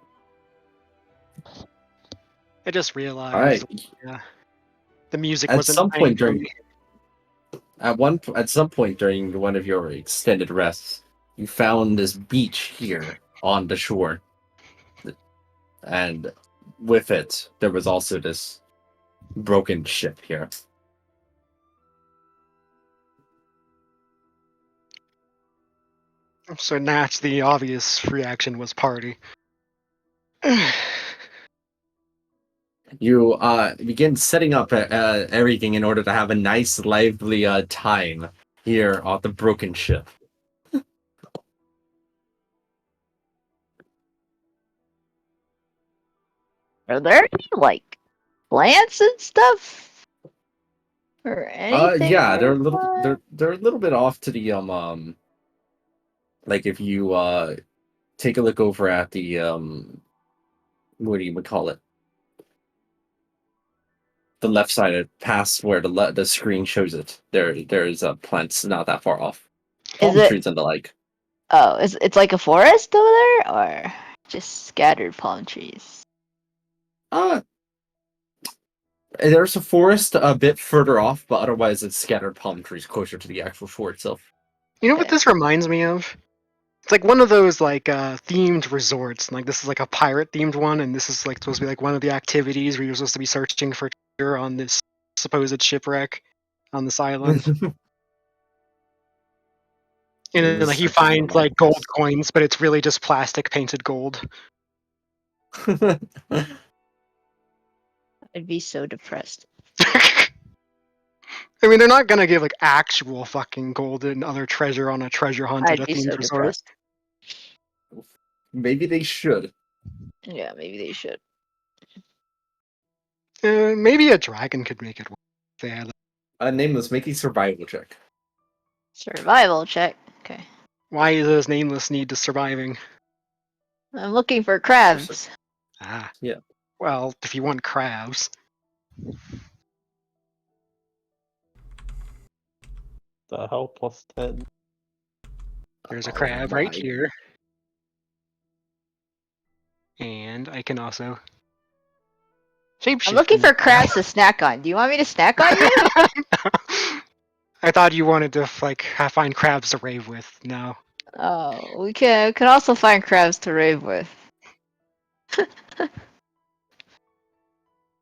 I just All realized right. the music At wasn't some point playing during at some point during one of your extended rests, you found this beach here on the shore, and with it there was also this broken ship here. So Natch, the obvious reaction was party. You begin setting up everything in order to have a nice, lively time here on the broken ship. Are there any like plants and stuff, or anything? Yeah, they're a little worthwhile? they're a little bit off to the like if you take a look over at the what do you would call it? The left side of past where the screen shows it. There's plants not that far off. Is Palm it? trees and the like. Oh, it's like a forest over there, or just scattered palm trees? Uh there's a forest a bit further off, but otherwise it's scattered palm trees closer to the actual shore itself. You know what Okay. this reminds me of? It's like one of those like themed resorts. Like this is like a pirate themed one, and this is like supposed to be like one of the activities where you're supposed to be searching for treasure on this supposed shipwreck on this island. And then like you Searching for find my like gold quest. coins, but it's really just plastic painted gold. I'd be so depressed. I mean, they're not gonna give like actual fucking gold and other treasure on a treasure hunt at I'd a be so themed resort. depressed. Maybe they should. Yeah, maybe they should. Maybe a dragon could make it work if they had. Nameless, make a survival check. Survival check. Okay. Why does Nameless need to surviving? I'm looking for crabs. Ah. Yeah. Well, if you want crabs. The hell plus 10. There's a Oh crab right my. here. And I can also shapeshift. I'm looking in for this crab. crabs to snack on. Do you want me to snack on you? I thought you wanted to like find crabs to rave with. No. Oh, we can also find crabs to rave with.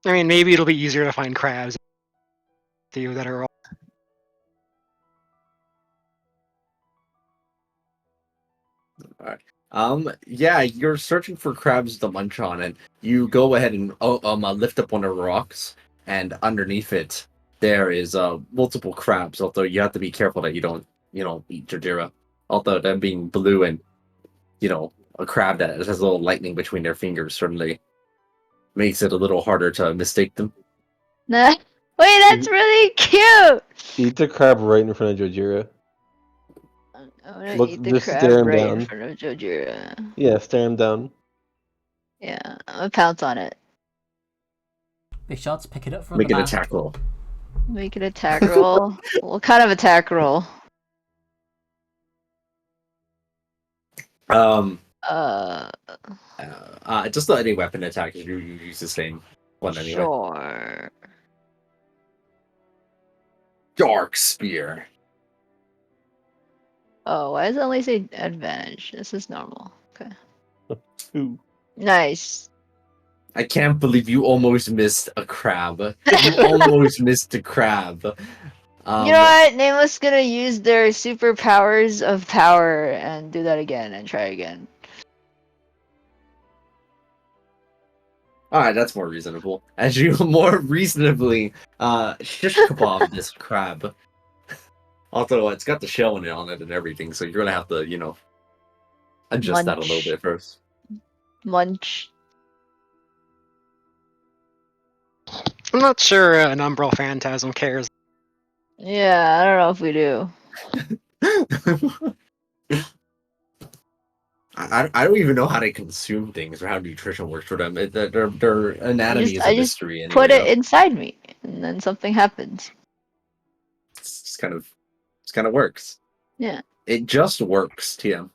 I mean, maybe it'll be easier to find crabs to you that are all. Yeah, you're searching for crabs to munch on, and you go ahead and lift up one of the rocks, and underneath it there is multiple crabs. Although you have to be careful that you don't eat Jajira. Although them being blue and a crab that has a little lightning between their fingers certainly makes it a little harder to mistake them. Nah. Wait, that's really cute. Eat the crab right in front of Jojira. I'm gonna Look, eat the just crab stare him right in down. front of Jojira. Yeah, stare him down. Yeah, I'm gonna pounce on it. Be sure to pick it up from Make the an back. attack roll. Make an attack roll. What kind of attack roll? Uh, just any weapon attack. You use the same one anyway. Sure. Dark spear. Oh, why does it only say advantage? This is normal. Okay. Ooh. Nice. I can't believe you almost missed a crab. You almost missed a crab. You know what? Nameless gonna use their superpowers of power and do that again and try again. Alright, that's more reasonable. As you more reasonably shish kebab this crab. Although it's got the shell in it on it and everything, so you're gonna have to, adjust that a little Munch. bit first. Munch. I'm not sure an Umbral Phantasm cares. Yeah, I don't know if we do. I don't even know how to consume things or how nutrition works for them. Their anatomy is a I just mystery anyway. put it though. inside me, and then something happens. It's kind of works. Yeah. It just works, TM.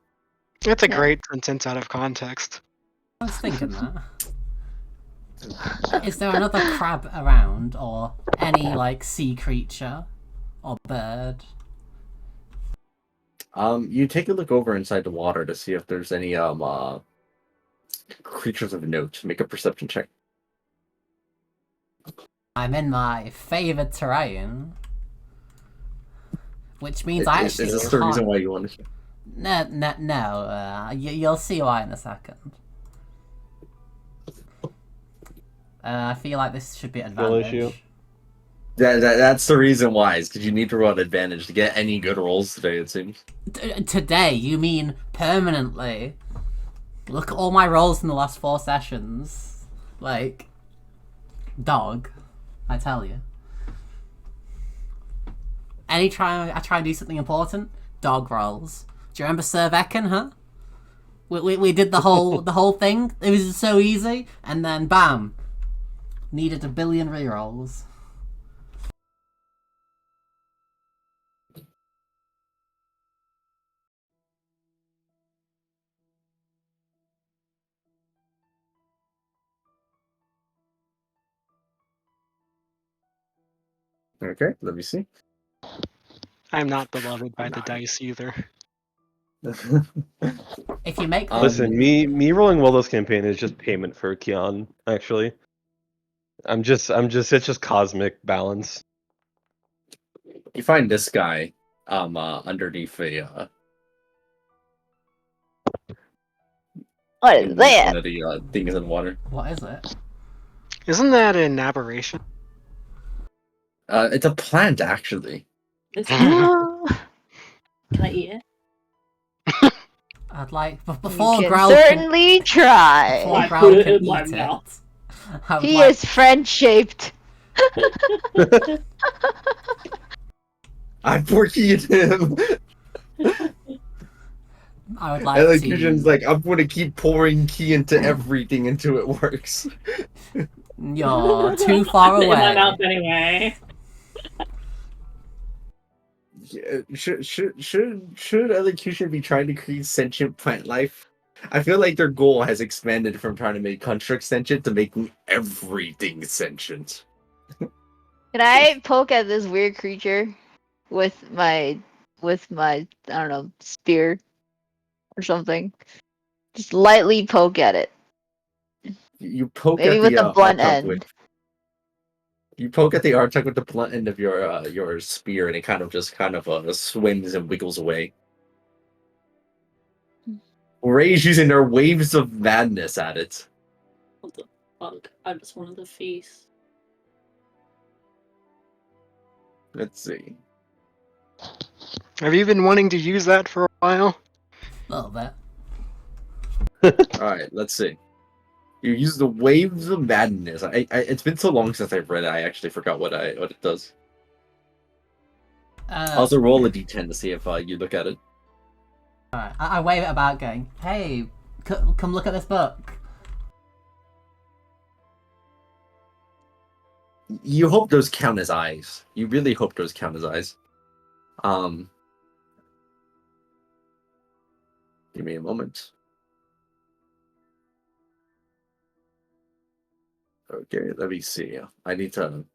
That's a Yeah. great sentence out of context. I was thinking that. Is there another crab around, or any like sea creature or bird? You take a look over inside the water to see if there's any creatures of note. Make a perception check. I'm in my favored terrain, which means I actually Is this can't... the reason why you want to? No. You'll see why in a second. I feel like this should be an Skill advantage. issue. That's the reason why. Is because you need to roll advantage to get any good rolls today. It seems. Today, you mean permanently? Look at all my rolls in the last 4 sessions. Like, dog, I tell you. I try and do something important, dog rolls. Do you remember Sir Ekin, huh? We did the whole thing. It was so easy, and then bam, needed a billion rerolls. Okay, let me see. I'm not beloved by the dice either. If you make Listen, me rolling well this campaign is just payment for Kion, actually. It's just cosmic balance. You find this guy underneath a What is in that? one of the things in the water. what is it? Isn't that an aberration? It's a plant actually. This You can I eat it? I'd like before can Growl certainly try. before I Growl put it can in my eat mouth. it. I would He like, is friend shaped. I porkied him. I would like Elocution's to. like, I'm going to keep pouring key into everything until it works. You're too far In my away. mouth anyway. Yeah, should Elocution be trying to create sentient plant life? I feel like their goal has expanded from trying to make construct sentient to making everything sentient. Can I poke at this weird creature with my I don't know, spear or something? Just lightly poke at it. You poke Maybe at with the a blunt Artug end. with you poke at the Artug with the blunt end of your spear, and it kind of swims and wiggles away. Ray's using their waves of madness at it. What the fuck? I just wanted the feast. Let's see. Have you been wanting to use that for a while? A little bit. Alright, let's see. You use the waves of madness. It's been so long since I've read it, I actually forgot what it does. Also roll a d10 to see if you look at it. Alright, I wave it about going, hey, come look at this book. You hope those count as eyes. You really hope those count as eyes. Give me a moment. Okay, let me see. I need to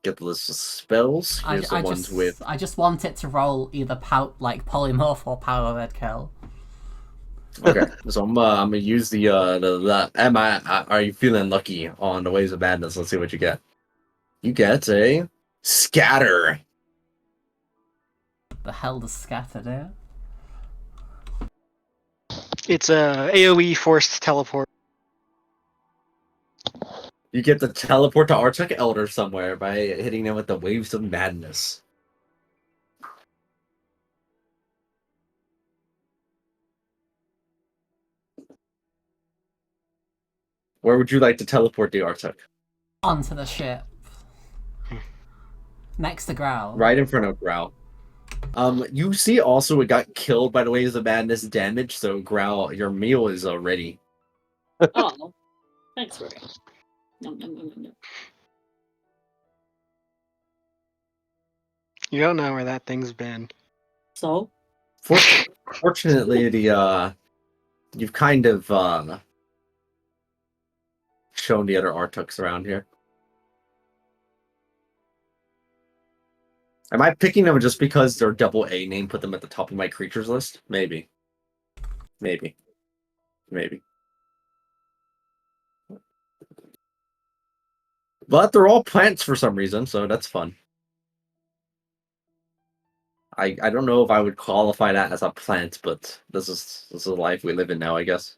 get the list of spells. Here's the ones with. I just want it to roll either polymorph or power red kill. Okay, so I'm gonna use the are you feeling lucky on the waves of madness? Let's see what you get. You get a scatter. The hell does scatter do? It's a AoE forced teleport. You get to teleport to Arctic Elder somewhere by hitting them with the waves of madness. Where would you like to teleport the Arctic? Onto the ship. Next to Growl. Right in front of Growl. You see also it got killed by the Waves of Madness damage, so Growl, your meal is ready. Oh, thanks, Ray. Nom, nom, nom, nom, nom. You don't know where that thing's been. So, Fortunately, you've kind of shown the other Artuks around here. Am I picking them just because they're double A name, put them at the top of my creatures list? Maybe. Maybe. But they're all plants for some reason, so that's fun. I don't know if I would qualify that as a plant, but this is the life we live in now, I guess.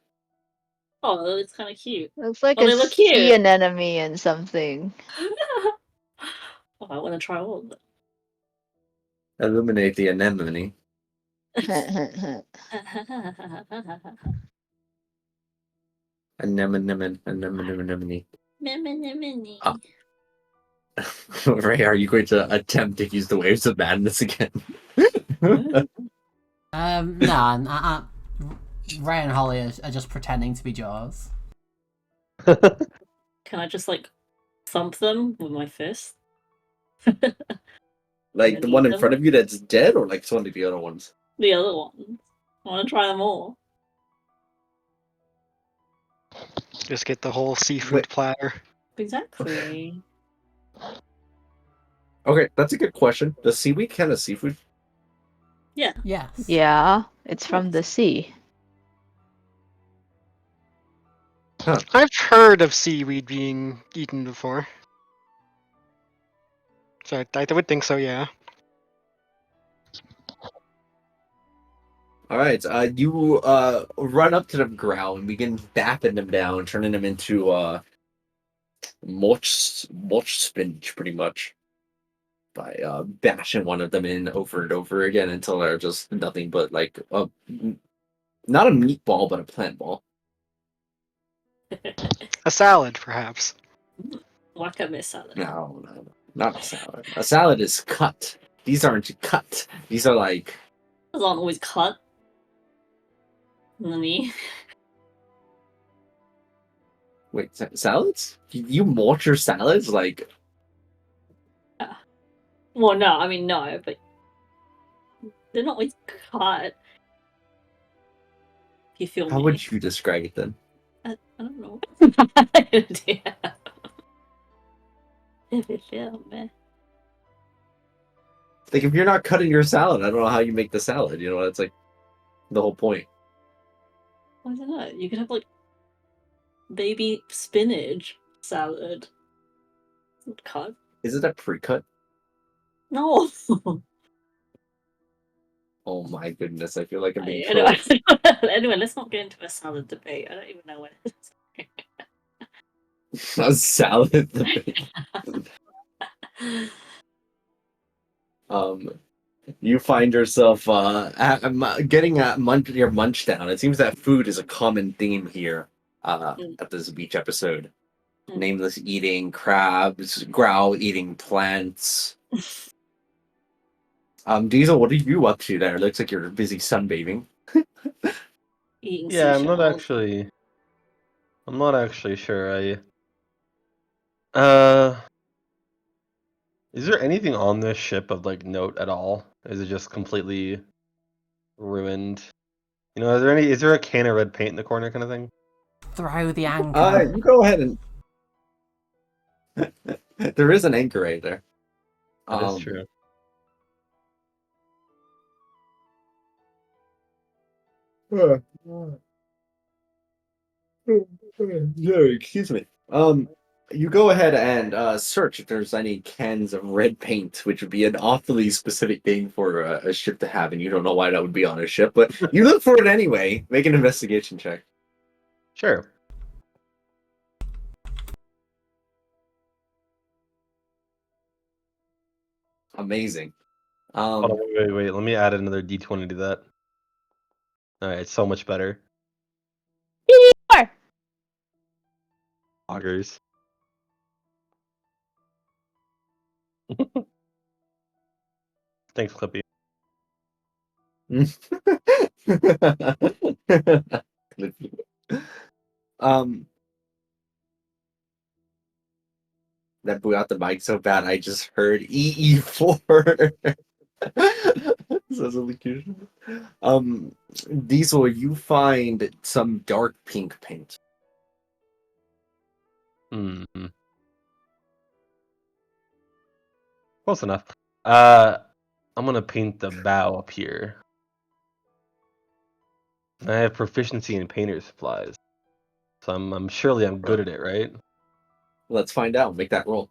oh, it's kind of cute. Looks like Oh, a they look sea cute. anemone and something. Oh, I want to try all of them. Illuminate the anemone. Anemone. Mini. Ah. Ray, are you going to attempt to use the Waves of Madness again? No, Ray and Holly are just pretending to be Jaws. Can I just like thump them with my fist? Like the one in front of you that's dead, or like one of the other ones? The other ones. I want to try them all. Just get the whole seafood Wait. platter. Exactly. Okay, that's a good question. Does seaweed count as seafood? Yeah. Yes. Yeah, it's from the sea. I've heard of seaweed being eaten before. So I would think so, yeah. All right, you run up to them, Growl, and begin bapping them down, turning them into mulch spinach, pretty much, by bashing one of them in over and over again until they're just nothing but like not a meatball, but a plant ball. A salad, perhaps. Wakame salad. No, not a salad. A salad is cut. These aren't cut. These are like Those aren't always cut. Nani? wait, salads? You mulch your salads like? Well, no, I mean no, but they're not always cut. If you feel How me. would you describe it then? I don't know. Idea. If you feel me. Like if you're not cutting your salad, I don't know how you make the salad. You know, it's like the whole point. I don't know. You could have like baby spinach salad. Not cut. Is it a pre-cut? No. Oh my goodness, I feel like I'm being Anyway, trolled. anyway, let's not get into a salad debate. I don't even know what it is. A salad debate. You find yourself getting your munch down. It seems that food is a common theme here at this beach episode. Mm. Nameless eating crabs, Growl eating plants. Diesel, what are you up to there? Looks like you're busy sunbathing. Eating Yeah, seashells. I'm not actually sure. Uh, is there anything on this ship of like note at all? Is it just completely ruined? You know, is there a can of red paint in the corner kind of thing? Throw the anchor. You go ahead and there is an anchor right there. That's true. Excuse me. You go ahead and search if there's any cans of red paint, which would be an awfully specific thing for a ship to have, and you don't know why that would be on a ship, but you look for it anyway. Make an investigation check. Sure. Amazing. Hold on, wait. Let me add another D20 to that. All right, it's so much better. Augers. Thanks, Clippy. um, that blew out the mic so bad I just heard EE4. Says elocution. Diesel, you find some dark pink paint. Mm-hmm. Close enough. I'm gonna paint the bow up here. I have proficiency in painter supplies, so I'm surely I'm good at it, right? Let's find out. Make that roll.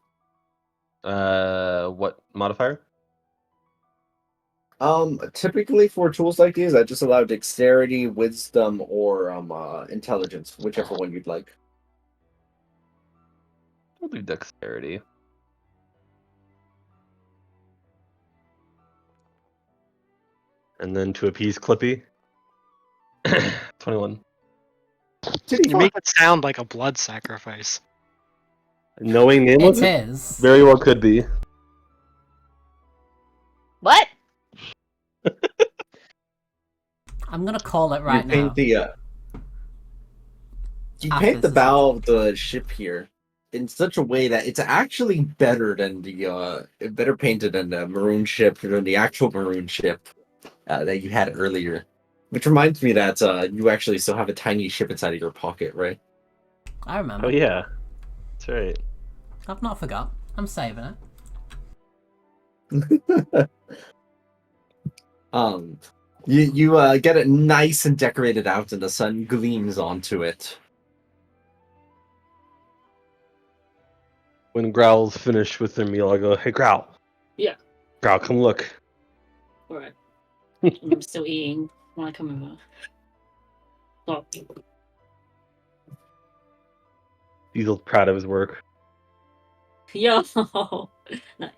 What modifier? Typically for tools like these, I just allow dexterity, wisdom, or intelligence, whichever one you'd like. I'll do dexterity. And then to appease Clippy, 21. You make it sound like a blood sacrifice. Knowing It nameless, is. very well could be. What? I'm gonna call it You right now. paint the you After paint the this is bow of the ship here in such a way that it's actually better than the better painted than the maroon ship, than the actual maroon ship that you had earlier. Which reminds me that you actually still have a tiny ship inside of your pocket, right? I remember. Oh yeah, that's right. I've not forgot. I'm saving it. You get it nice and decorated out, and the sun gleams onto it. When Growl's finished with their meal, I go, "Hey, Growl. Yeah. Growl, come look." Alright. I'm still eating when I come over. Oh. Diesel's proud of his work. Yo! Nice.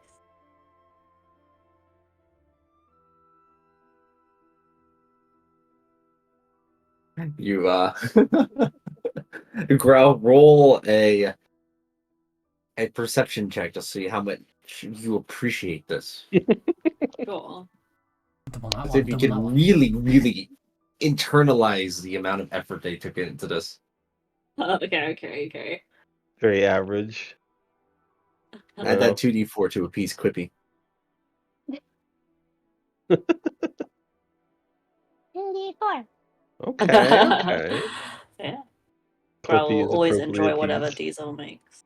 You Growl, roll a perception check to see how much you appreciate this. Sure. Double that As one. if you Double that can one. really, really internalize the amount of effort they took into this. Okay. Very average. Add that 2d4 to appease Quippy. 2d4. Okay. Yeah. Clippy Growl will is always appropriately enjoy whatever appeased. Diesel makes.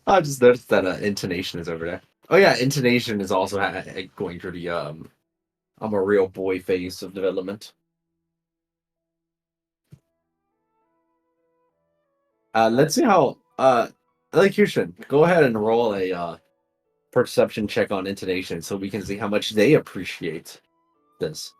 I just noticed that intonation is over there. Oh yeah, intonation is also going through the I'm a real boy phase of development. Let's see how elocution. Go ahead and roll a perception check on intonation so we can see how much they appreciate this.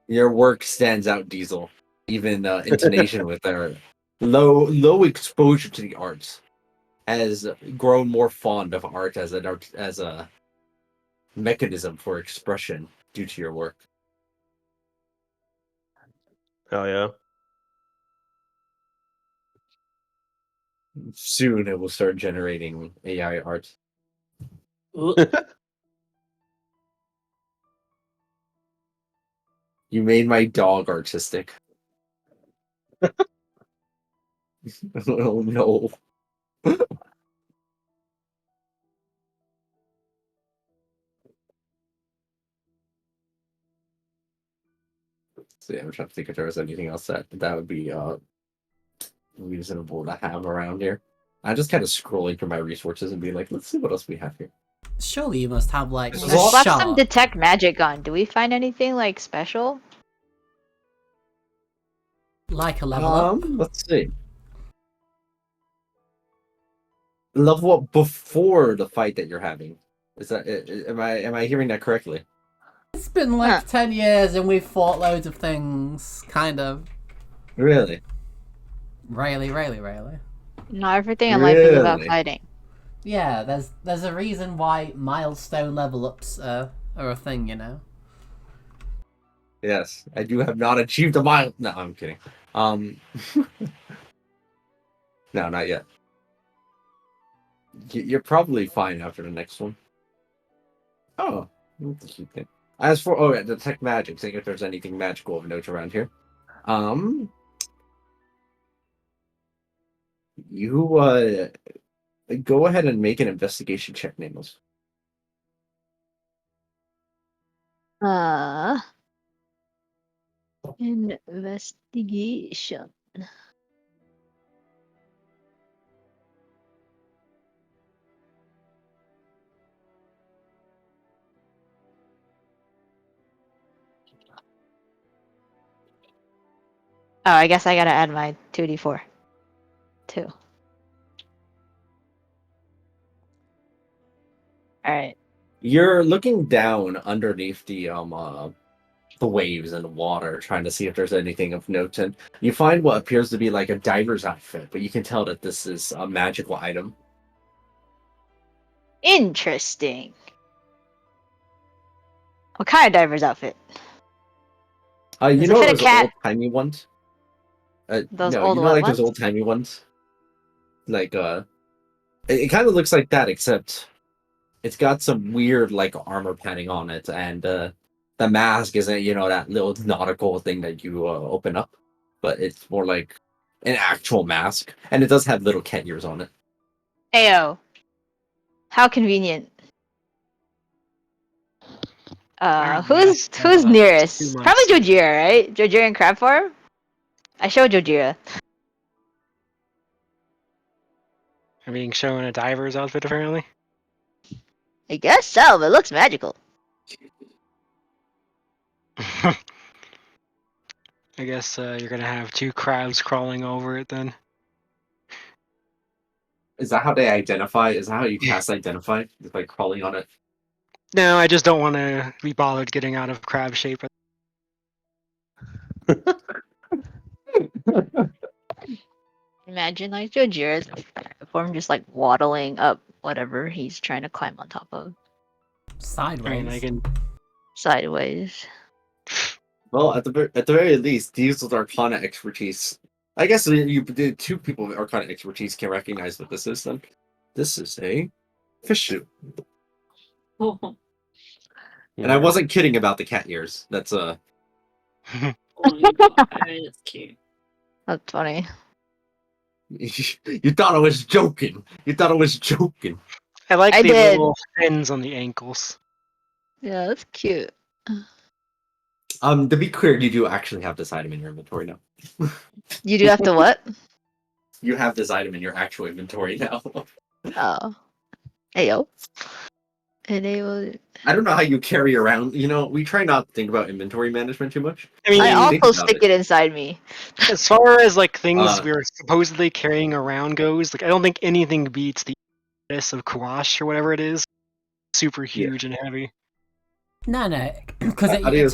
Your work stands out, Diesel. Even intonation with their low exposure to the arts has grown more fond of art as a mechanism for expression due to your work. Hell yeah. Soon it will start generating AI art. Ooh. You made my dog artistic. Oh no. See, I'm trying to think if there was anything else that would be reasonable to have around here. I'm just kind of scrolling through my resources and being like, let's see what else we have here. Surely you must have like This a is all- Slap some shot. detect magic on. Do we find anything like special? Like a level up. Let's see. Level up before the fight that you're having. Is that am I hearing that correctly? It's been like Huh. 10 years and we've fought loads of things. Kind of. Really? Really. Not everything in life is about Really? fighting. Yeah, there's a reason why milestone level ups are or a thing, you know. Yes, I do have not achieved a mile. No, I'm kidding. No, not yet. You're probably fine after the next one. Oh, that's a cute thing. As for yeah, detect magic, seeing if there's anything magical of note around here. You go ahead and make an investigation check, Nameless. Investigation. Oh, I guess I gotta add my 2d4. 2. Alright. You're looking down underneath the waves and the water, trying to see if there's anything of note, and you find what appears to be like a diver's outfit, but you can tell that this is a magical item. Interesting. What kind of diver's outfit? You Does it know fit a those cat? old-timey ones? Those No, old you know what like those ones? old-timey ones? Like, it kind of looks like that, except it's got some weird, like, armor padding on it, and the mask isn't, that little nautical thing that you open up, but it's more like an actual mask, and it does have little cat ears on it. Ayo. How convenient. Who's Yes, who's 2 nearest? Probably months. Jojira, right? Jojira and Crab Farm? I showed Jojira. I'm being shown a diver's outfit apparently. I guess so, but it looks magical. I guess you're gonna have 2 crabs crawling over it then. Is that how they identify? Is that how you cast identify? Just like crawling on it? No, I just don't want to be bothered getting out of crab shape. Imagine like Jojira's form just like waddling up whatever he's trying to climb on top of. I mean, I Sideways. can. Sideways. Well, at the very least, these with Arcana expertise. I guess the 2 people with Arcana expertise can recognize what this is. Then this is a fish suit, Oh, and I wasn't kidding about the cat ears. That's my god, it's cute. That's funny. you thought I was joking. You thought I was joking. I like I the did. little fins on the ankles. Yeah, that's cute. To be clear, you do actually have this item in your inventory now. You do have to what? You have this item in your actual inventory now. Oh. Ayo. Enable. I don't know how you carry around. We try not to think about inventory management too much. I mean, I you think also about stick it inside me. as far as like things Uh, we're supposedly carrying around goes, like I don't think anything beats the goddess of Kuash or whatever it is. Super Yeah. huge and heavy. No, because How do you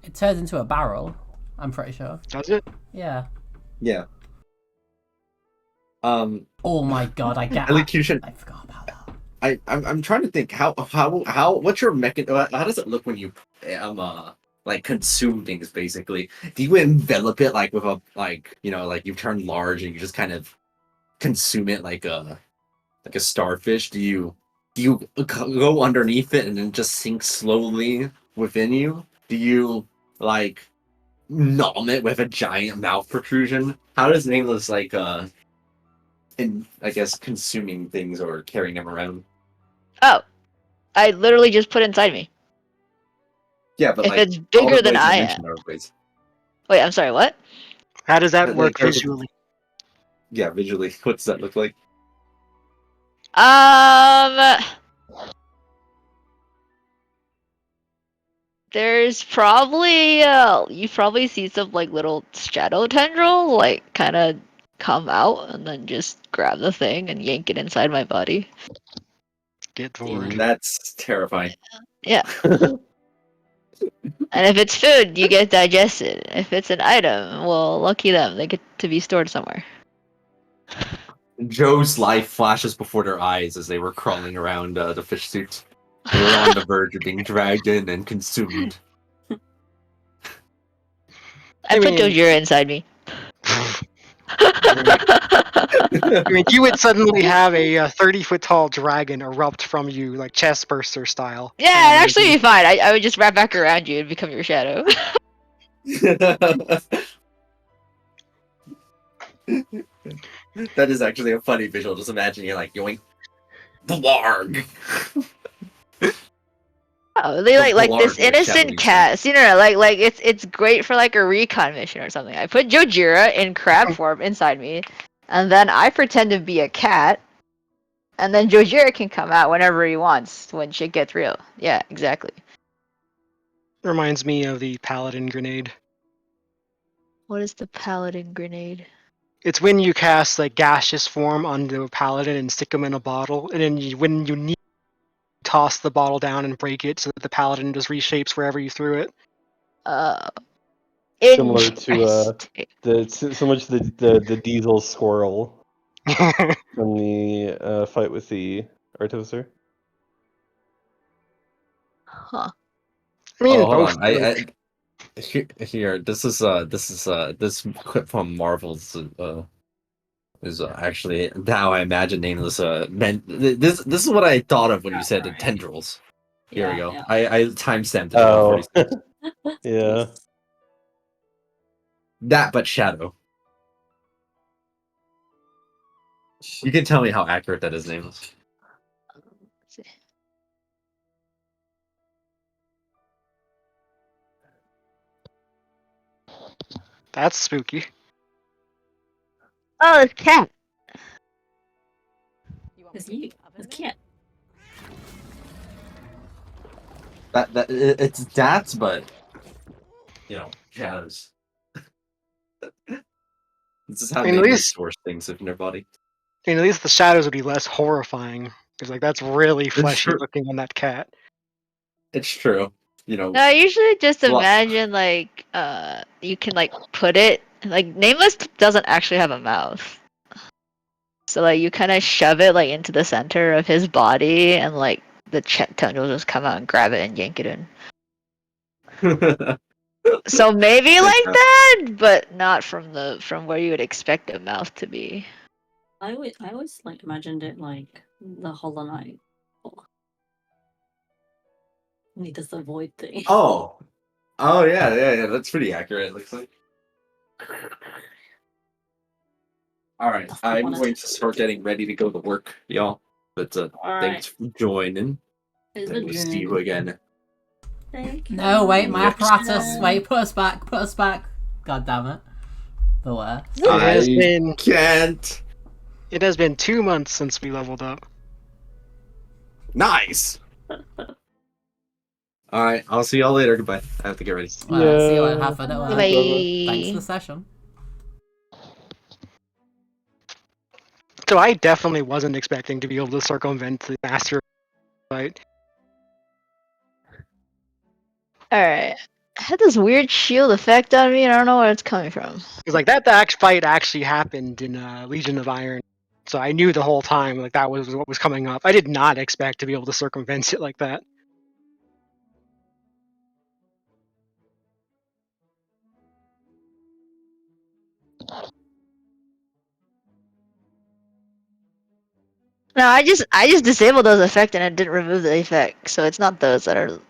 it turns into a barrel. I'm pretty sure. Does it? Yeah. Yeah. Oh my god, Elocution. I forgot about that. I'm trying to think how what's your how does it look when you like consume things basically? Do you envelop it like with a like you've turned large and you just kind of consume it like a starfish? Do you go underneath it and then just sink slowly within you? Do you like nom it with a giant mouth protrusion? How does Nameless in I guess consuming things or carrying them around? Oh. I literally just put it inside me. Yeah, but If like it's all bigger the than ways you I mentioned am. are ways. Wait, I'm sorry, what? How does that Like, work there's a- visually? Yeah, visually, what does that look like? Um There's probably you probably see some like little shadow tendril like kind of come out and then just grab the thing and yank it inside my body. Get forward. That's terrifying. Yeah. And if it's food, you get digested. If it's an item, well, lucky them, they get to be stored somewhere. Joe's life flashes before their eyes as they were crawling around the fish suit. You're on the verge of being dragged in and consumed. I put mean- Jojira inside me. I mean, you would suddenly have a 30-foot tall dragon erupt from you, like chest burster style. Yeah, And it'd actually be fine. I would just wrap back around you and become your shadow. That is actually a funny visual. Just imagine you're like yoink, blarg. Oh, they like Blarg this with a shadowy innocent cat. You know, like it's great for like a recon mission or something. I put Jojira in crab form inside me, and then I pretend to be a cat, and then Jojira can come out whenever he wants when shit gets real. Yeah, exactly. reminds me of the paladin grenade. What is the paladin grenade? It's when you cast like gaseous form onto a paladin and stick them in a bottle, and then when you need, toss the bottle down and break it so that the paladin just reshapes wherever you threw it. Similar to Interesting. so much the diesel squirrel from the fight with the artificer. Huh. I mean, Oh, hold both. on. Here. This clip from Marvel's is actually how I imagine nameless. This is what I thought of when you said the Alright. tendrils. Here we go. Yeah. I timestamped it. Oh, 146. yeah. That, but shadow. You can tell me how accurate that is, nameless. Let's see. That's spooky. Oh, it's cat. It's you. It's cat. It's that's, but shadows. This is how I mean, at nameless least- stores things in their body. I mean, at least the shadows would be less horrifying. Because like that's really fleshy true. looking on that cat. It's true. No, I usually just Well- imagine like you can like put it like Nameless doesn't actually have a mouth. So like you kind of shove it like into the center of his body and like the tongue will just come out and grab it and yank it in. So maybe like that, but not from where you would expect a mouth to be. I always like imagined it like the Hollow Knight. He does the void thing. Oh yeah. That's pretty accurate. It looks like. All right, That's the I'm one I going to took. start getting ready to go to work, y'all. But thanks for joining. It's And a we'll see you again. Thank you. No, wait, my Next apparatus. time. Wait, put us back. Put us back. God damn it. The worst. It has been Can't. It has been 2 months since we leveled up. Nice. All right, I'll see y'all later. Goodbye. I have to get ready. See you later. Have fun at work. Bye. Thanks for the session. So I definitely wasn't expecting to be able to circumvent the master fight. Alright. I had this weird shield effect on me and I don't know where it's coming from. Because like that fight actually happened in Legion of Iron, so I knew the whole time like that was what was coming up. I did not expect to be able to circumvent it like that. No, I just disabled those effects and it didn't remove the effect. So it's not those that are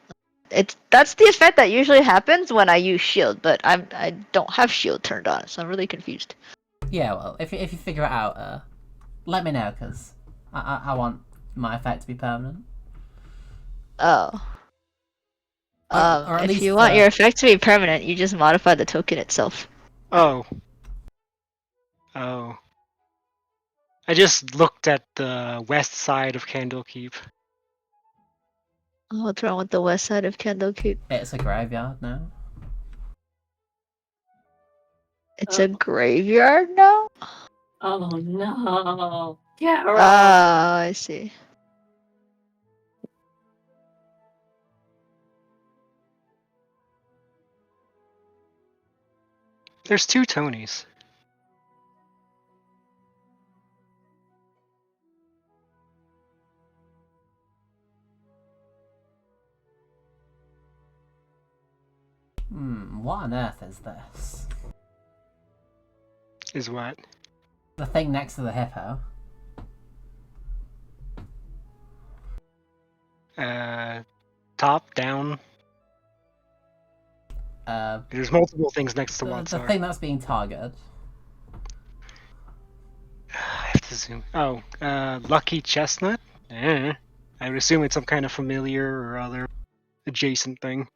that's the effect that usually happens when I use shield, but I don't have shield turned on, so I'm really confused. Yeah, well, if you figure it out, let me know, because I want my effect to be permanent. Oh. Or at If least, you want your effect to be permanent, you just modify the token itself. Oh. I just looked at the west side of Candlekeep. Oh, what's wrong with the west side of Candlekeep? It's a graveyard now. It's a graveyard now? Oh no. Yeah. Oh, I see. There's 2 Tonys. What on earth is this? Is what? The thing next to the hippo. Top, down. There's multiple things next to The Watsar. thing that's being targeted. I have to zoom. Oh, Lucky Chestnut? I would assume it's some kind of familiar or other adjacent thing.